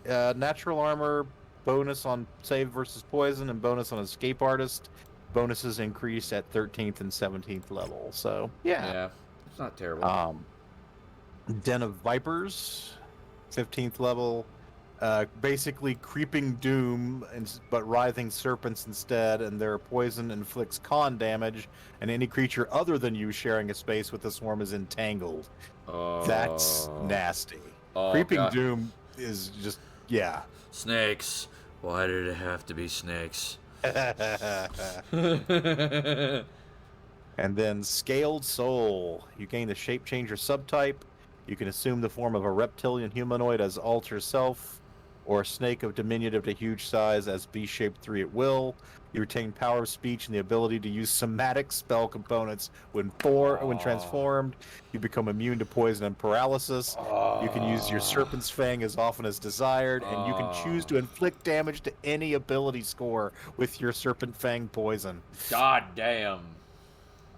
natural armor, bonus on save versus poison, and bonus on escape artist. Bonuses increase at 13th and 17th level. So Yeah, it's not terrible. Den of Vipers, 15th level. Basically creeping doom, but writhing serpents instead, and their poison inflicts con damage, and any creature other than you sharing a space with the swarm is entangled. That's nasty. Creeping God. doom is just, yeah. Snakes. Why did it have to be snakes? And then Scaled Soul. You gain the Shape Changer subtype. You can assume the form of a reptilian humanoid as alter self, or a snake of diminutive to huge size as B-shaped 3 at will. You retain power of speech and the ability to use somatic spell components when transformed. You become immune to poison and paralysis. You can use your Serpent's Fang as often as desired, and you can choose to inflict damage to any ability score with your Serpent Fang poison. God damn.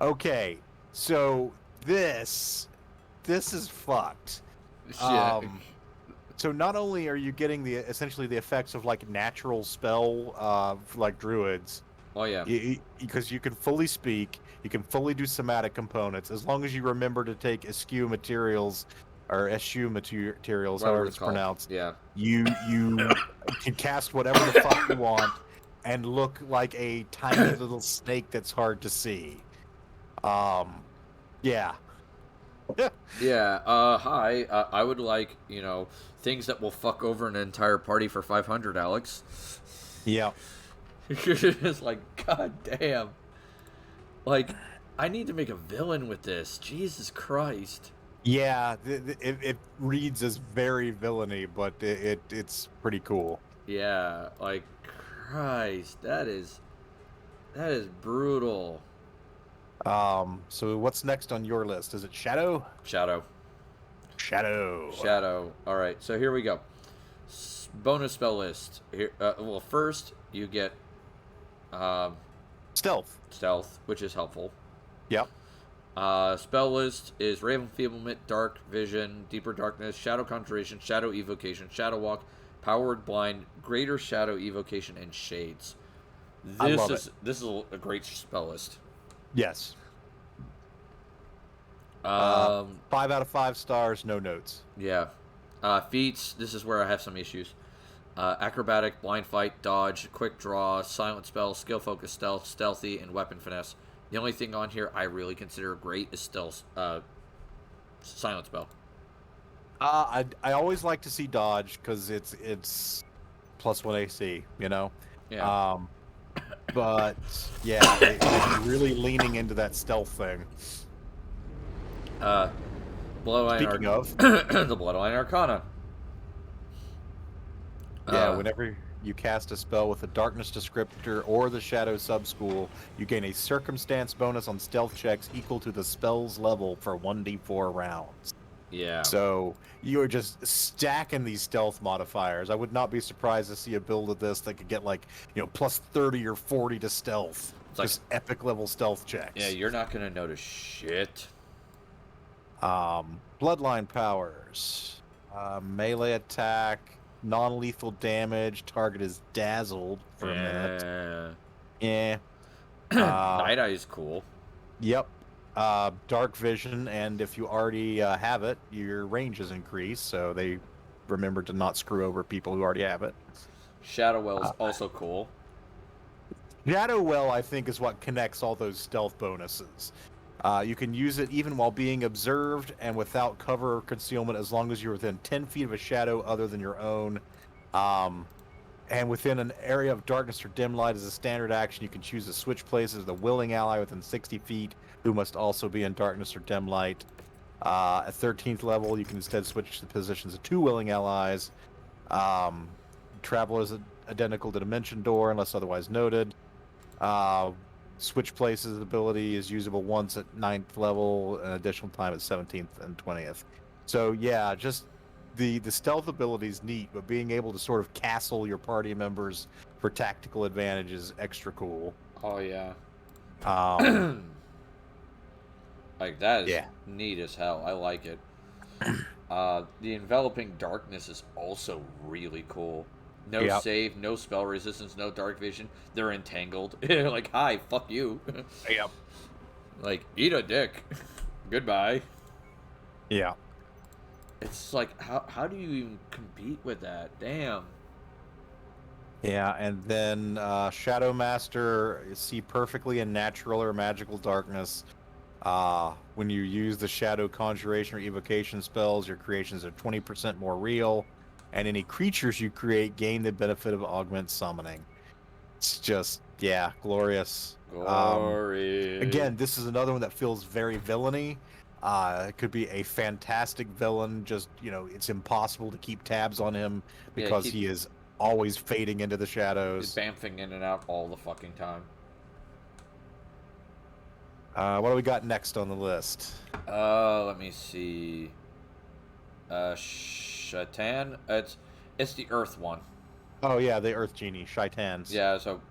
Okay, so this is fucked. Yeah. So not only are you getting essentially the effects of like natural spell, like druids. Oh yeah. Because you can fully speak, you can fully do somatic components as long as you remember to take eschew materials or eschew materials, however it's pronounced. Yeah. You can cast whatever the fuck you want and look like a tiny little snake that's hard to see. Yeah. Yeah, hi. I would like, things that will fuck over an entire party for 500, Alex. Yeah. It's like, god damn. Like, I need to make a villain with this. Jesus Christ. Yeah, it reads as very villainy, but it's pretty cool. Yeah, like, Christ, that is brutal. So what's next on your list? Is it Shadow? Shadow. All right, so here we go. Bonus spell list. Here, well, first you get stealth, which is helpful. Yep. Spell list is Raven Enfeeblement, Dark Vision, Deeper Darkness, Shadow Conjuration, Shadow Evocation, Shadow Walk, Powered Blind, Greater Shadow Evocation, and Shades. This is a great spell list. Yes. 5 out of 5 stars, no notes. Yeah. Feats, this is where I have some issues. Acrobatic, Blind Fight, Dodge, Quick Draw, Silent Spell, Skill Focus, Stealth, Stealthy, and Weapon Finesse. The only thing on here I really consider great is Stealth, Silent Spell. I always like to see Dodge because it's +1 AC, Yeah. But yeah, it's really leaning into that stealth thing. Speaking of the Bloodline Arcana. Yeah, whenever you cast a spell with the Darkness descriptor or the Shadow subschool, you gain a circumstance bonus on stealth checks equal to the spell's level for 1d4 rounds. Yeah. So you are just stacking these stealth modifiers. I would not be surprised to see a build of this that could get like, +30 or 40 to stealth. It's just epic level stealth checks. Yeah, you're not gonna notice shit. Bloodline powers. Melee attack, non-lethal damage, target is dazzled for a minute. Yeah. Night Eye is cool. Yep. Dark vision, and if you already have it, your range is increased, so they remember to not screw over people who already have it. Shadow Well is also cool. Shadow Well, I think, is what connects all those stealth bonuses. You can use it even while being observed and without cover or concealment as long as you're within 10 feet of a shadow other than your own. And within an area of darkness or dim light as a standard action, you can choose to switch places with a willing ally within 60 feet who must also be in darkness or dim light. At 13th level, you can instead switch the positions of 2 willing allies. Travel is identical to Dimension Door unless otherwise noted. Switch places ability is usable once at 9th level, an additional time at 17th and 20th. So yeah, just the stealth ability is neat, but being able to sort of castle your party members for tactical advantage is extra cool. Oh yeah. Like, that is neat as hell. I like it. The enveloping darkness is also really cool. No save, no spell resistance, no dark vision. They're entangled. Like, hi, fuck you. Yep. Like, eat a dick. Goodbye. Yeah. It's like, how do you even compete with that? Damn. Yeah, and then Shadow Master, see perfectly in natural or magical darkness. When you use the Shadow Conjuration or Evocation spells, your creations are 20% more real, and any creatures you create gain the benefit of Augment Summoning. It's just, glorious. Glory. Again, this is another one that feels very villainy. It could be a fantastic villain, just, it's impossible to keep tabs on him because he is always fading into the shadows. He's bamfing in and out all the fucking time. What do we got next on the list? Let me see. Shaitan. It's the Earth one. Oh yeah, the Earth Genie, Shaitans. Yeah, so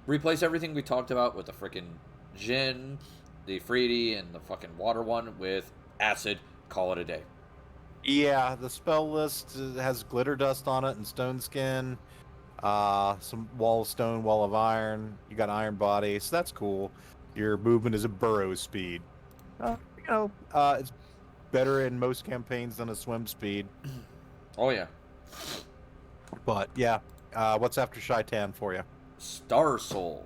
replace everything we talked about with the frickin' Jinn, the Freedy, and the fucking Water one with Acid. Call it a day. Yeah, the spell list has Glitter Dust on it and Stone Skin. Some Wall of Stone, Wall of Iron. You got Iron Body, so that's cool. Your movement is a burrow speed. It's better in most campaigns than a swim speed. Oh, yeah. But, yeah. What's after Shaitan for you? Star Soul.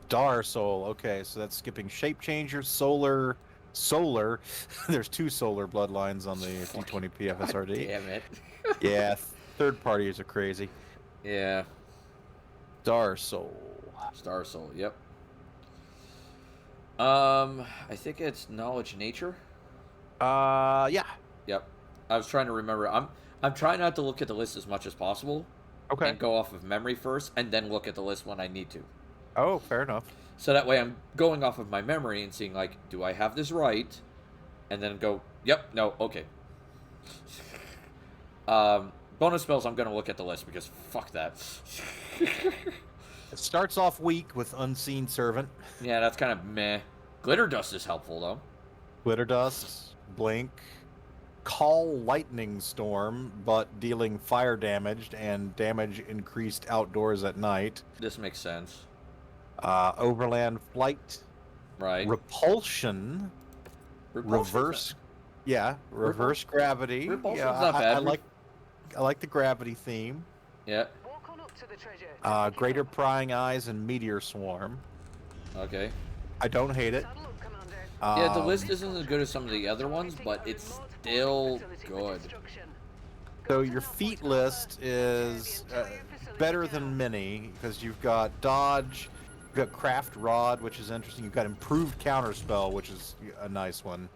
Star Soul. Okay, so that's skipping Shape Changer, Solar. There's 2 Solar bloodlines on the D20 PFSRD. Damn it. Yeah, third parties are crazy. Yeah. Star Soul. Yep. I think it's Knowledge Nature. Yeah. Yep. I was trying to remember. I'm trying not to look at the list as much as possible. Okay. And go off of memory first, and then look at the list when I need to. Oh, fair enough. So that way I'm going off of my memory and seeing, like, do I have this right? And then go, yep, no, okay. Bonus spells, I'm going to look at the list because fuck that. It starts off weak with Unseen Servant. Yeah, that's kind of meh. Glitter Dust is helpful, though. Glitter Dust, Blink, Call Lightning Storm, but dealing fire damage and damage increased outdoors at night. This makes sense. Overland Flight. Right. Repulsion. Reverse. Yeah, reverse gravity. Repulsion's yeah, not bad. I like the gravity theme. Yeah. Walk on up to the treasure. Greater Prying Eyes and Meteor Swarm. Okay. I don't hate it. Saddle up, Commander. Yeah, the list isn't as good as some of the other ones, but it's still good. So your feat list is better than many because you've got Dodge, you've got Craft Rod, which is interesting. You've got Improved Counterspell, which is a nice one.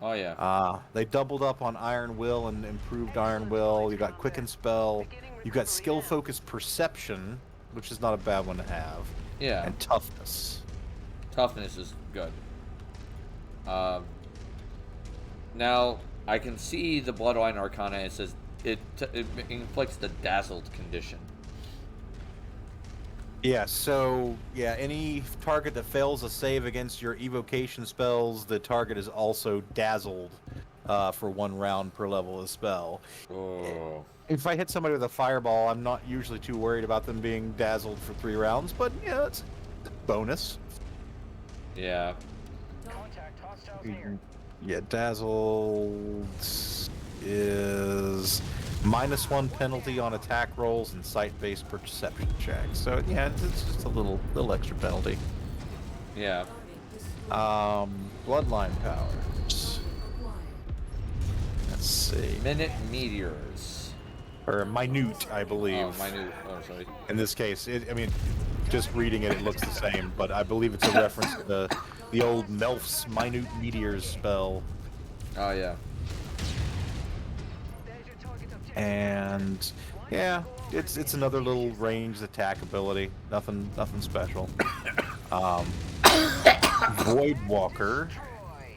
Oh, yeah. They doubled up on Iron Will and Improved Iron Will. You got Quicken Spell. You got Skill Focus Perception, which is not a bad one to have. Yeah. And Toughness. Toughness is good. Now, I can see the Bloodline Arcana. It says it inflicts the Dazzled condition. Yeah, so, any target that fails a save against your evocation spells, the target is also dazzled for 1 round per level of spell. Oh. If I hit somebody with a fireball, I'm not usually too worried about them being dazzled for 3 rounds, but yeah, it's a bonus. Yeah. Contact hostiles near. Yeah, dazzled is -1 penalty on attack rolls and sight-based perception checks. So yeah, it's just a little extra penalty. Yeah. Bloodline powers. Let's see. Minute Meteors. Or minute, I believe. Oh, minute. Oh, sorry. In this case, just reading it looks the same, but I believe it's a reference to the old Melf's Minute Meteors spell. Oh, yeah. And yeah, it's another little ranged attack ability. Nothing special. Voidwalker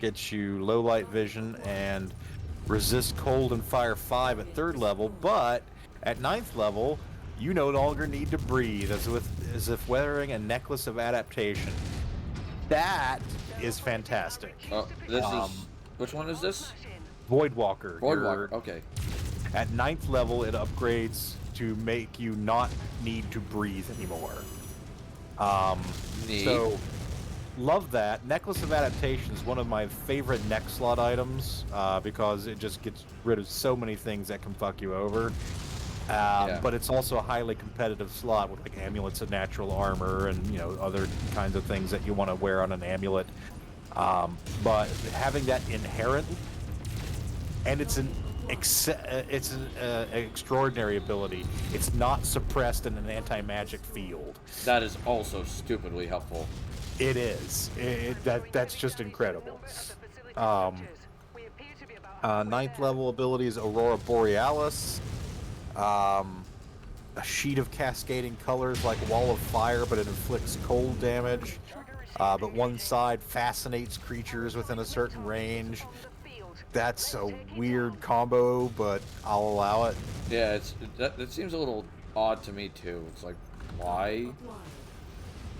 gets you low light vision and resist cold and fire 5 at 3rd level, but at 9th level you no longer need to breathe, as if wearing a necklace of adaptation. That is fantastic. Oh, this is... Which one is this? Voidwalker. Voidwalker, okay. At 9th level, it upgrades to make you not need to breathe anymore. Neat. So, love that. Necklace of Adaptation is one of my favorite neck slot items because it just gets rid of so many things that can fuck you over. But it's also a highly competitive slot with like amulets of natural armor and other kinds of things that you want to wear on an amulet. But having that inherent, and it's an extraordinary ability. It's not suppressed in an anti-magic field. That is also stupidly helpful. It is. That's just incredible. 9th level ability is Aurora Borealis. A sheet of cascading colors like Wall of Fire, but it inflicts cold damage. But one side fascinates creatures within a certain range. That's a weird combo, but I'll allow it. Yeah, that seems a little odd to me too. It's like, why?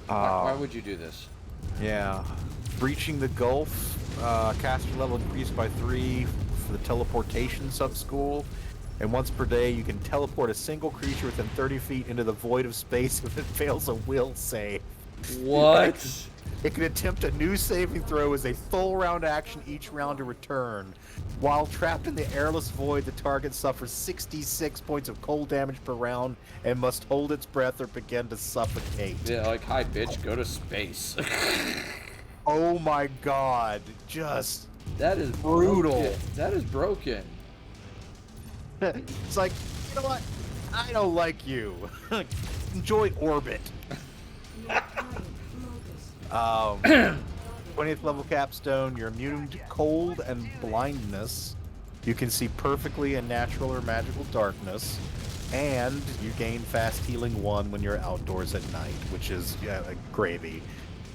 Why would you do this? Yeah. Breaching the Gulf, caster level increased by 3 for the teleportation sub-school. And once per day, you can teleport a single creature within 30 feet into the void of space if it fails a will save. What? It can attempt a new saving throw as a full round action each round to return. While trapped in the airless void, the target suffers 66 points of cold damage per round and must hold its breath or begin to suffocate. Yeah, like, hi bitch, go to space. Oh my god, just... That is brutal. Broken. That is broken. It's like, you know what? I don't like you. Enjoy orbit. 20th level capstone, you're immune to cold and blindness. You can see perfectly in natural or magical darkness. And you gain fast healing 1 when you're outdoors at night, which is like gravy.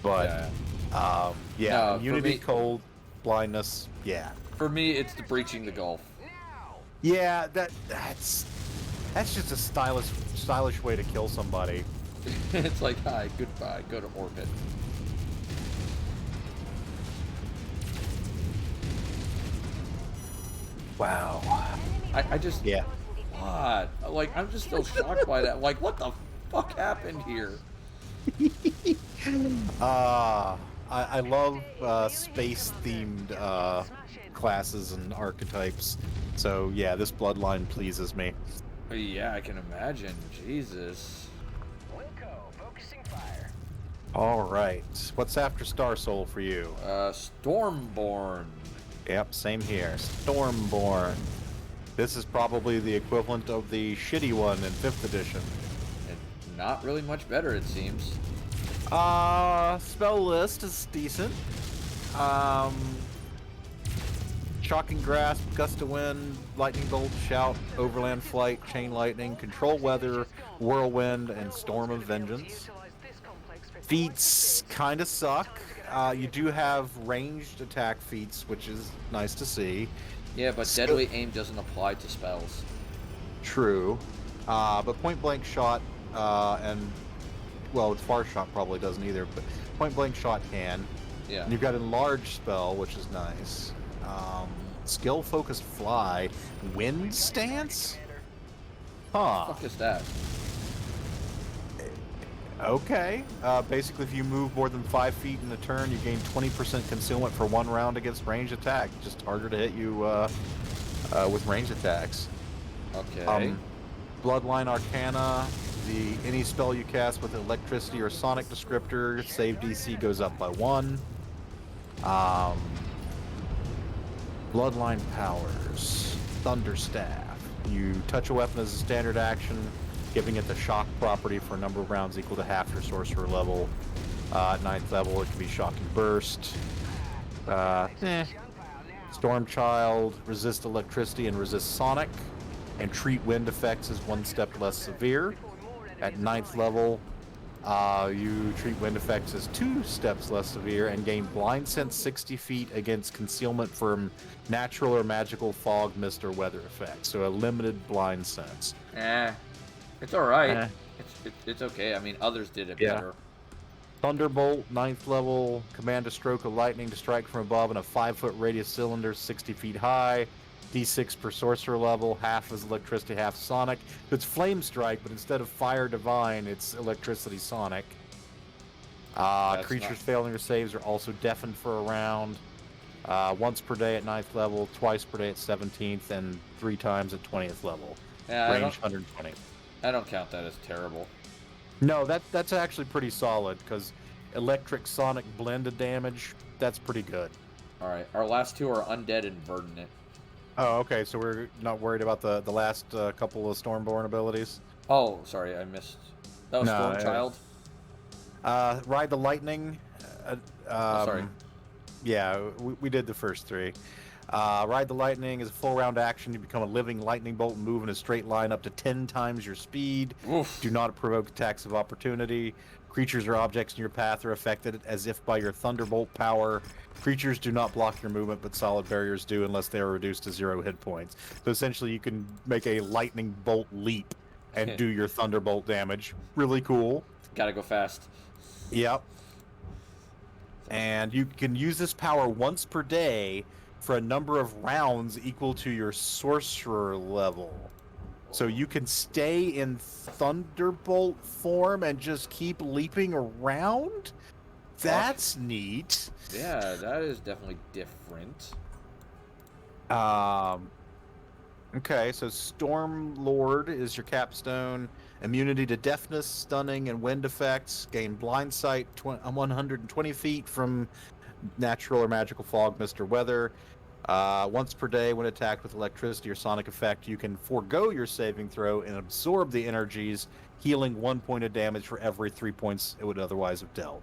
But, No, immunity, cold, blindness, yeah. For me, it's the breaching the Gulf. Yeah, that's just a stylish way to kill somebody. It's like, hi, goodbye, go to orbit. Wow. I just... Yeah. What? Like, I'm just still shocked by that. Like, what the fuck happened here? I love space-themed classes and archetypes. So, yeah, this bloodline pleases me. Yeah, I can imagine. Jesus. Alright. What's after Star Soul for you? Stormborn. Yep, same here. Stormborn. This is probably the equivalent of the shitty one in 5th edition. And not really much better, it seems. Spell list is decent. Shocking Grasp, Gust of Wind, Lightning Bolt, Shout, Overland Flight, Chain Lightning, Control Weather, Whirlwind, and Storm of Vengeance. Feats kind of suck. You do have ranged attack feats, which is nice to see. Yeah, but Deadly Aim doesn't apply to spells. True. But Point Blank Shot, well, Far Shot probably doesn't either, but Point Blank Shot can. Yeah. And you've got Enlarged Spell, which is nice. Skill Focused Fly. Wind Stance? Huh. What the fuck is that? Okay. Basically, if you move more than 5 feet in a turn, you gain 20% concealment for 1 round against ranged attack. Just harder to hit you with ranged attacks. Okay. Bloodline Arcana. Any spell you cast with electricity or sonic descriptor, save DC goes up by 1. Bloodline Powers. Thunderstaff. You touch a weapon as a standard action, giving it the shock property for a number of rounds equal to half your sorcerer level. At 9th level, it can be Shocking Burst. Stormchild, resist electricity and resist sonic, and treat wind effects as 1 step less severe. At 9th level, you treat wind effects as 2 steps less severe and gain blind sense 60 feet against concealment from natural or magical fog, mist, or weather effects. So a limited blind sense. It's alright. It's okay. I mean, others did it better. Thunderbolt, 9th level, command a stroke of lightning to strike from above in a 5-foot radius cylinder, 60 feet high. D6 per sorcerer level, half is electricity, half sonic. It's flame strike, but instead of fire divine, it's electricity sonic. Creatures failing their saves are also deafened for a round. Once per day at 9th level, twice per day at 17th, and 3 times at 20th level. Yeah, Range 120. I don't count that as terrible. No, that's actually pretty solid, because electric sonic blended damage, that's pretty good. Alright, our last two are Undead and Verdant. Oh, okay, so we're not worried about the last couple of Stormborn abilities? Oh, sorry, I missed. That was Storm Child? Ride the Lightning. Sorry. Yeah, we did the first 3. Ride the Lightning is a full round action. You become a living lightning bolt and move in a straight line up to 10 times your speed. Oof. Do not provoke attacks of opportunity. Creatures or objects in your path are affected as if by your Thunderbolt power. Creatures do not block your movement, but solid barriers do unless they are reduced to 0 hit points. So essentially you can make a lightning bolt leap and do your Thunderbolt damage. Really cool. Gotta go fast. Yep. And you can use this power once per day for a number of rounds equal to your sorcerer level. So you can stay in Thunderbolt form and just keep leaping around? That's neat. Yeah, that is definitely different. Okay, so Storm Lord is your capstone. Immunity to deafness, stunning, and wind effects. Gain blind sight 120 feet from natural or magical fog, mist, or weather. Once per day, when attacked with electricity or sonic effect, you can forego your saving throw and absorb the energies, healing 1 point of damage for every 3 points it would otherwise have dealt.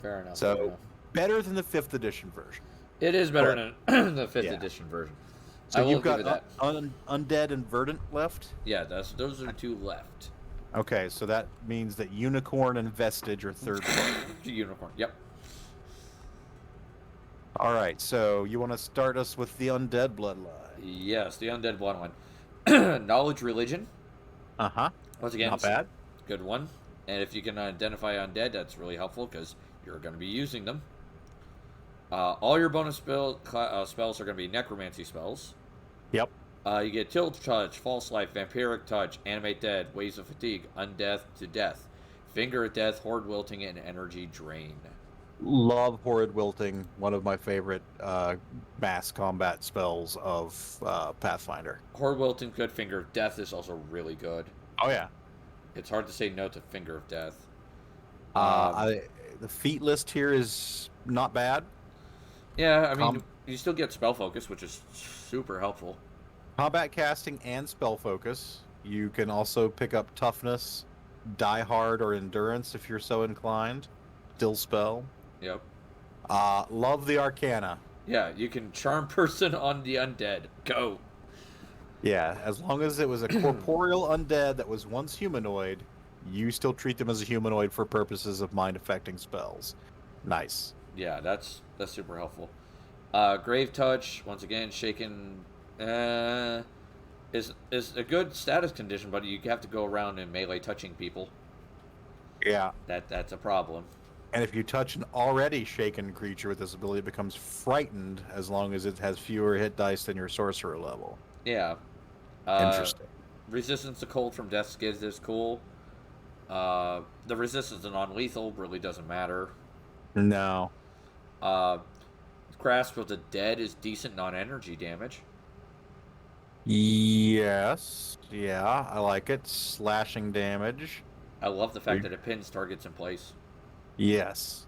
Fair enough. So, fair enough. Better than the 5th edition version. It is better than the 5th edition version. So you've got Undead and Verdant left? Yeah, those are the 2 left. Okay, so that means that Unicorn and Vestige are third place. Unicorn, yep. All right, so you want to start us with the Undead Bloodline? Yes, the Undead Bloodline. Knowledge Religion. Uh-huh. Once again, not bad. Good one. And if you can identify undead, that's really helpful because you're going to be using them. All your bonus spells are going to be necromancy spells. Yep. You get Tilt Touch, False Life, Vampiric Touch, Animate Dead, Waves of Fatigue, Undeath to Death, Finger of Death, Horde Wilting, and Energy Drain. Love Horrid Wilting, one of my favorite mass combat spells of Pathfinder. Horde Wilting good, Finger of Death is also really good. Oh, yeah. It's hard to say no to Finger of Death. The feat list here is not bad. Yeah, I mean, you still get Spell Focus, which is super helpful. Combat casting and spell focus. You can also pick up toughness, die hard, or endurance if you're so inclined. Still spell. Yep. Love the Arcana. Yeah, you can charm person on the undead. Go. Yeah, as long as it was a corporeal undead that was once humanoid, you still treat them as a humanoid for purposes of mind-affecting spells. Nice. Yeah, that's super helpful. Grave Touch, once again, shaken is a good status condition, but you have to go around and melee touching people. Yeah. That's a problem. And if you touch an already shaken creature with this ability, it becomes frightened as long as it has fewer hit dice than your sorcerer level. Yeah. Interesting. Resistance to cold from Death Skids is cool. The resistance to non-lethal really doesn't matter. No. Grasp of the Dead is decent non-energy damage. Yes. Yeah, I like it. Slashing damage. I love the fact that it pins targets in place. Yes.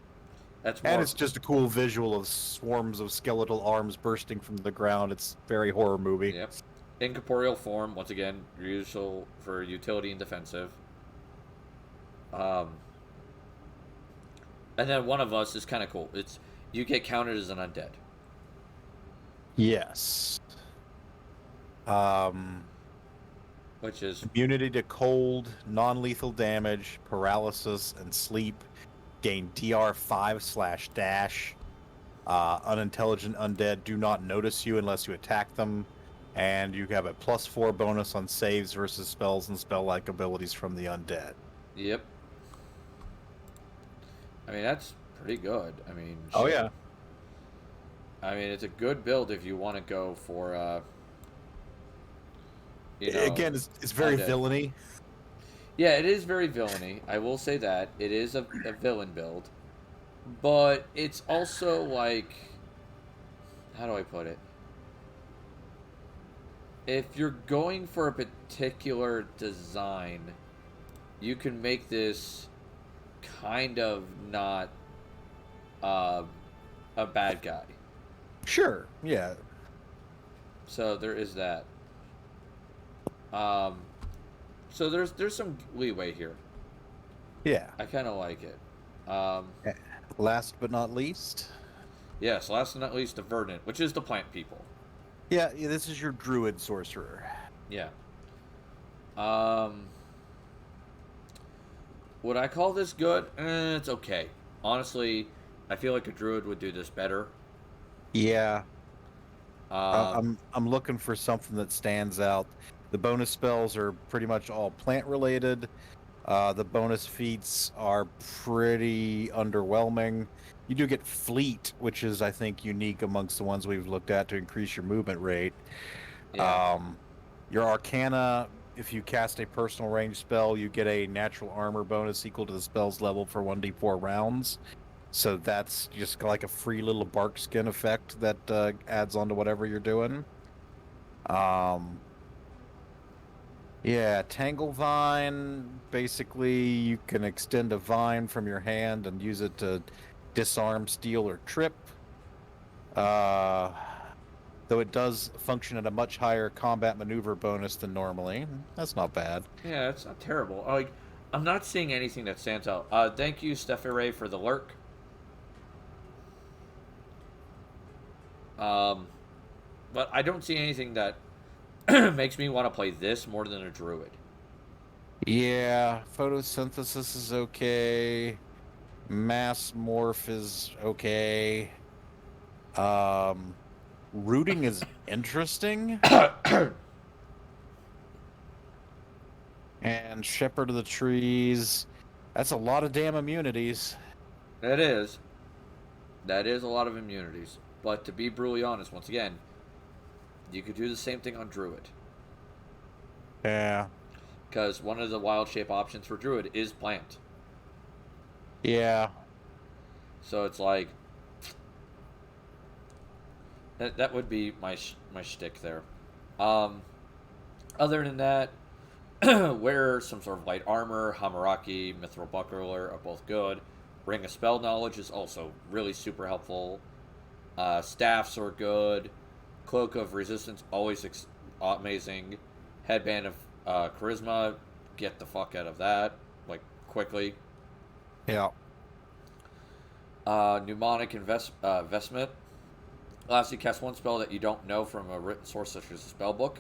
And it's just a cool visual of swarms of skeletal arms bursting from the ground. It's very horror movie. Yep. Incorporeal form, once again, useful for utility and defensive. And then one of us is kind of cool. You get counted as an undead. Yes. Which is immunity to cold, non-lethal damage, paralysis, and sleep. Gain DR5/dash. Unintelligent undead do not notice you unless you attack them. And you have a +4 bonus on saves versus spells and spell-like abilities from the undead. Yep. I mean, that's pretty good. I mean, Oh shit. yeah. I mean, it's a good build if you want to go for, you know, Again, it's very undead. villainy. Yeah, it is very villainy. I will say that. It is a villain build. But it's also like... How do I put it? If you're going for a particular design, you can make this kind of not a bad guy. Sure. Yeah. So there is that. So there's some leeway here. Yeah. I kind of like it. Last but not least. Yes, last but not least, the Verdant, which is the plant people. Yeah, this is your druid sorcerer. Yeah. Would I call this good? It's okay. Honestly, I feel like a druid would do this better. Yeah. I'm looking for something that stands out. The bonus spells are pretty much all plant related. The bonus feats are pretty underwhelming. You do get Fleet, which is, I think, unique amongst the ones we've looked at to increase your movement rate. Yeah. Your Arcana, if you cast a personal range spell, you get a natural armor bonus equal to the spell's level for 1d4 rounds. So that's just like a free little bark skin effect that adds on to whatever you're doing. Yeah, Tangle Vine, basically you can extend a vine from your hand and use it to disarm, steal, or trip. Though it does function at a much higher combat maneuver bonus than normally. That's not bad. Yeah, it's not terrible. Like, I'm not seeing anything that stands out. Thank you, Steph-Ray, for the lurk. But I don't see anything that makes me want to play this more than a druid. Yeah, photosynthesis is okay. Mass morph is okay. Rooting is interesting. And Shepherd of the Trees. That's a lot of damn immunities. That is. That is a lot of immunities. But to be brutally honest, once again, you could do the same thing on druid. Yeah. Because one of the wild shape options for druid is plant. Yeah. So it's like... That would be my shtick there. Other than that, wear some sort of light armor. Hamaraki, Mithril Buckler are both good. Ring of Spell Knowledge is also really super helpful. Staffs are good. Cloak of Resistance, always amazing. Headband of Charisma, get the fuck out of that, like, quickly. Yeah. Mnemonic Investment. Lastly, cast one spell that you don't know from a written source such as a spell book.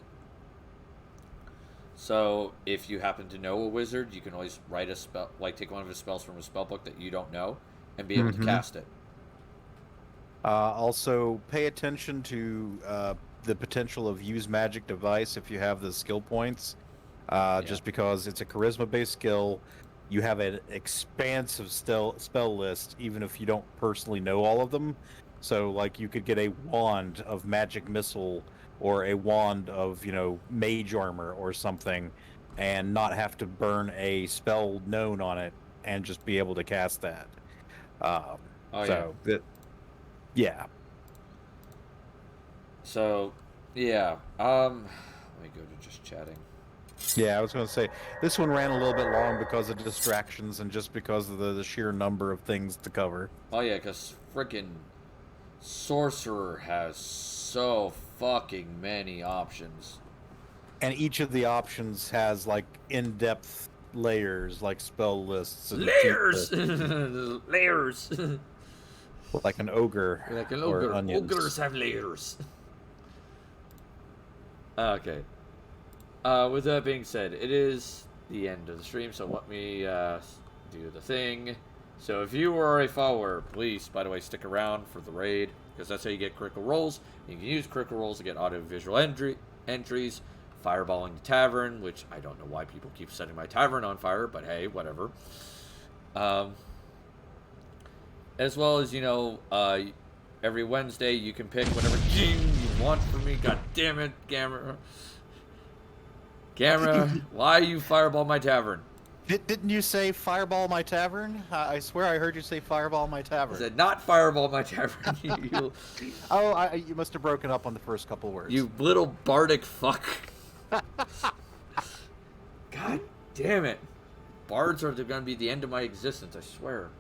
So, if you happen to know a wizard, you can always write a spell, like take one of his spells from a spell book that you don't know, and be able to cast it. Also, pay attention to the potential of use magic device if you have the skill points. Just because it's a charisma-based skill, you have an expansive spell list, even if you don't personally know all of them. So, like, you could get a wand of magic missile or a wand of, mage armor or something, and not have to burn a spell known on it and just be able to cast that. Yeah. So, yeah. Let me go to just chatting. Yeah, I was going to say, this one ran a little bit long because of distractions and just because of the sheer number of things to cover. Oh, yeah, because freaking Sorcerer has so fucking many options. And each of the options has, like, in-depth layers, like spell lists. And Layers! Layers! Like an ogre. Like an or ogre. onions. Ogres have layers. Okay. With that being said, it is the end of the stream, so let me do the thing. So if you are a follower, please, by the way, stick around for the raid, because that's how you get critical rolls. You can use critical rolls to get auto-visual entries, fireballing the tavern, which I don't know why people keep setting my tavern on fire, but hey, whatever. As well as, every Wednesday you can pick whatever game you want from me. God damn it, Gamera. Gamera, why you fireball my tavern? Didn't you say fireball my tavern? I swear I heard you say fireball my I tavern. said not fireball my tavern. you You must have broken up on the first couple words. You little bardic fuck. God damn it. Bards are going to be the end of my existence, I swear.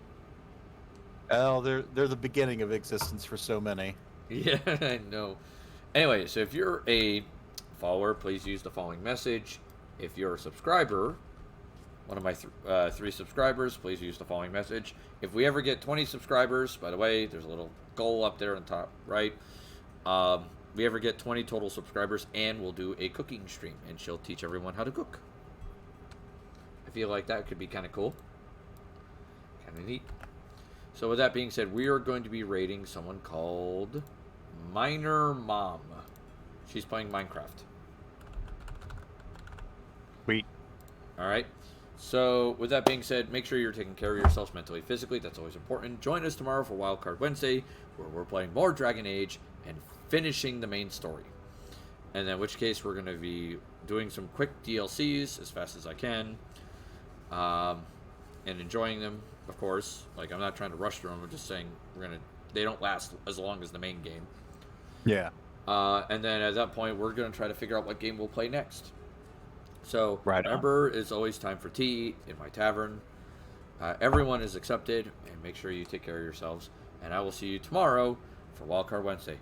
Well, they're the beginning of existence for so many. Yeah, I know. Anyway, so if you're a follower, please use the following message. If you're a subscriber, one of my 3 subscribers, please use the following message. If we ever get 20 subscribers, by the way, there's a little goal up there on top right. We ever get 20 total subscribers, and we'll do a cooking stream, and she'll teach everyone how to cook. I feel like that could be kind of cool. Kind of neat. So with that being said, we are going to be raiding someone called Miner Mom. She's playing Minecraft. Sweet. Alright. So with that being said, make sure you're taking care of yourselves mentally, physically. That's always important. Join us tomorrow for Wildcard Wednesday, where we're playing more Dragon Age and finishing the main story. And in which case, we're going to be doing some quick DLCs as fast as I can. And enjoying them, of course. Like, I'm not trying to rush through them. I'm just saying they don't last as long as the main game. Yeah. And then at that point, we're going to try to figure out what game we'll play next. So, Right on. remember, it's always time for tea in my tavern. Everyone is accepted, and make sure you take care of yourselves. And I will see you tomorrow for Wildcard Wednesday.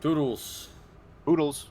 Toodles. Oodles.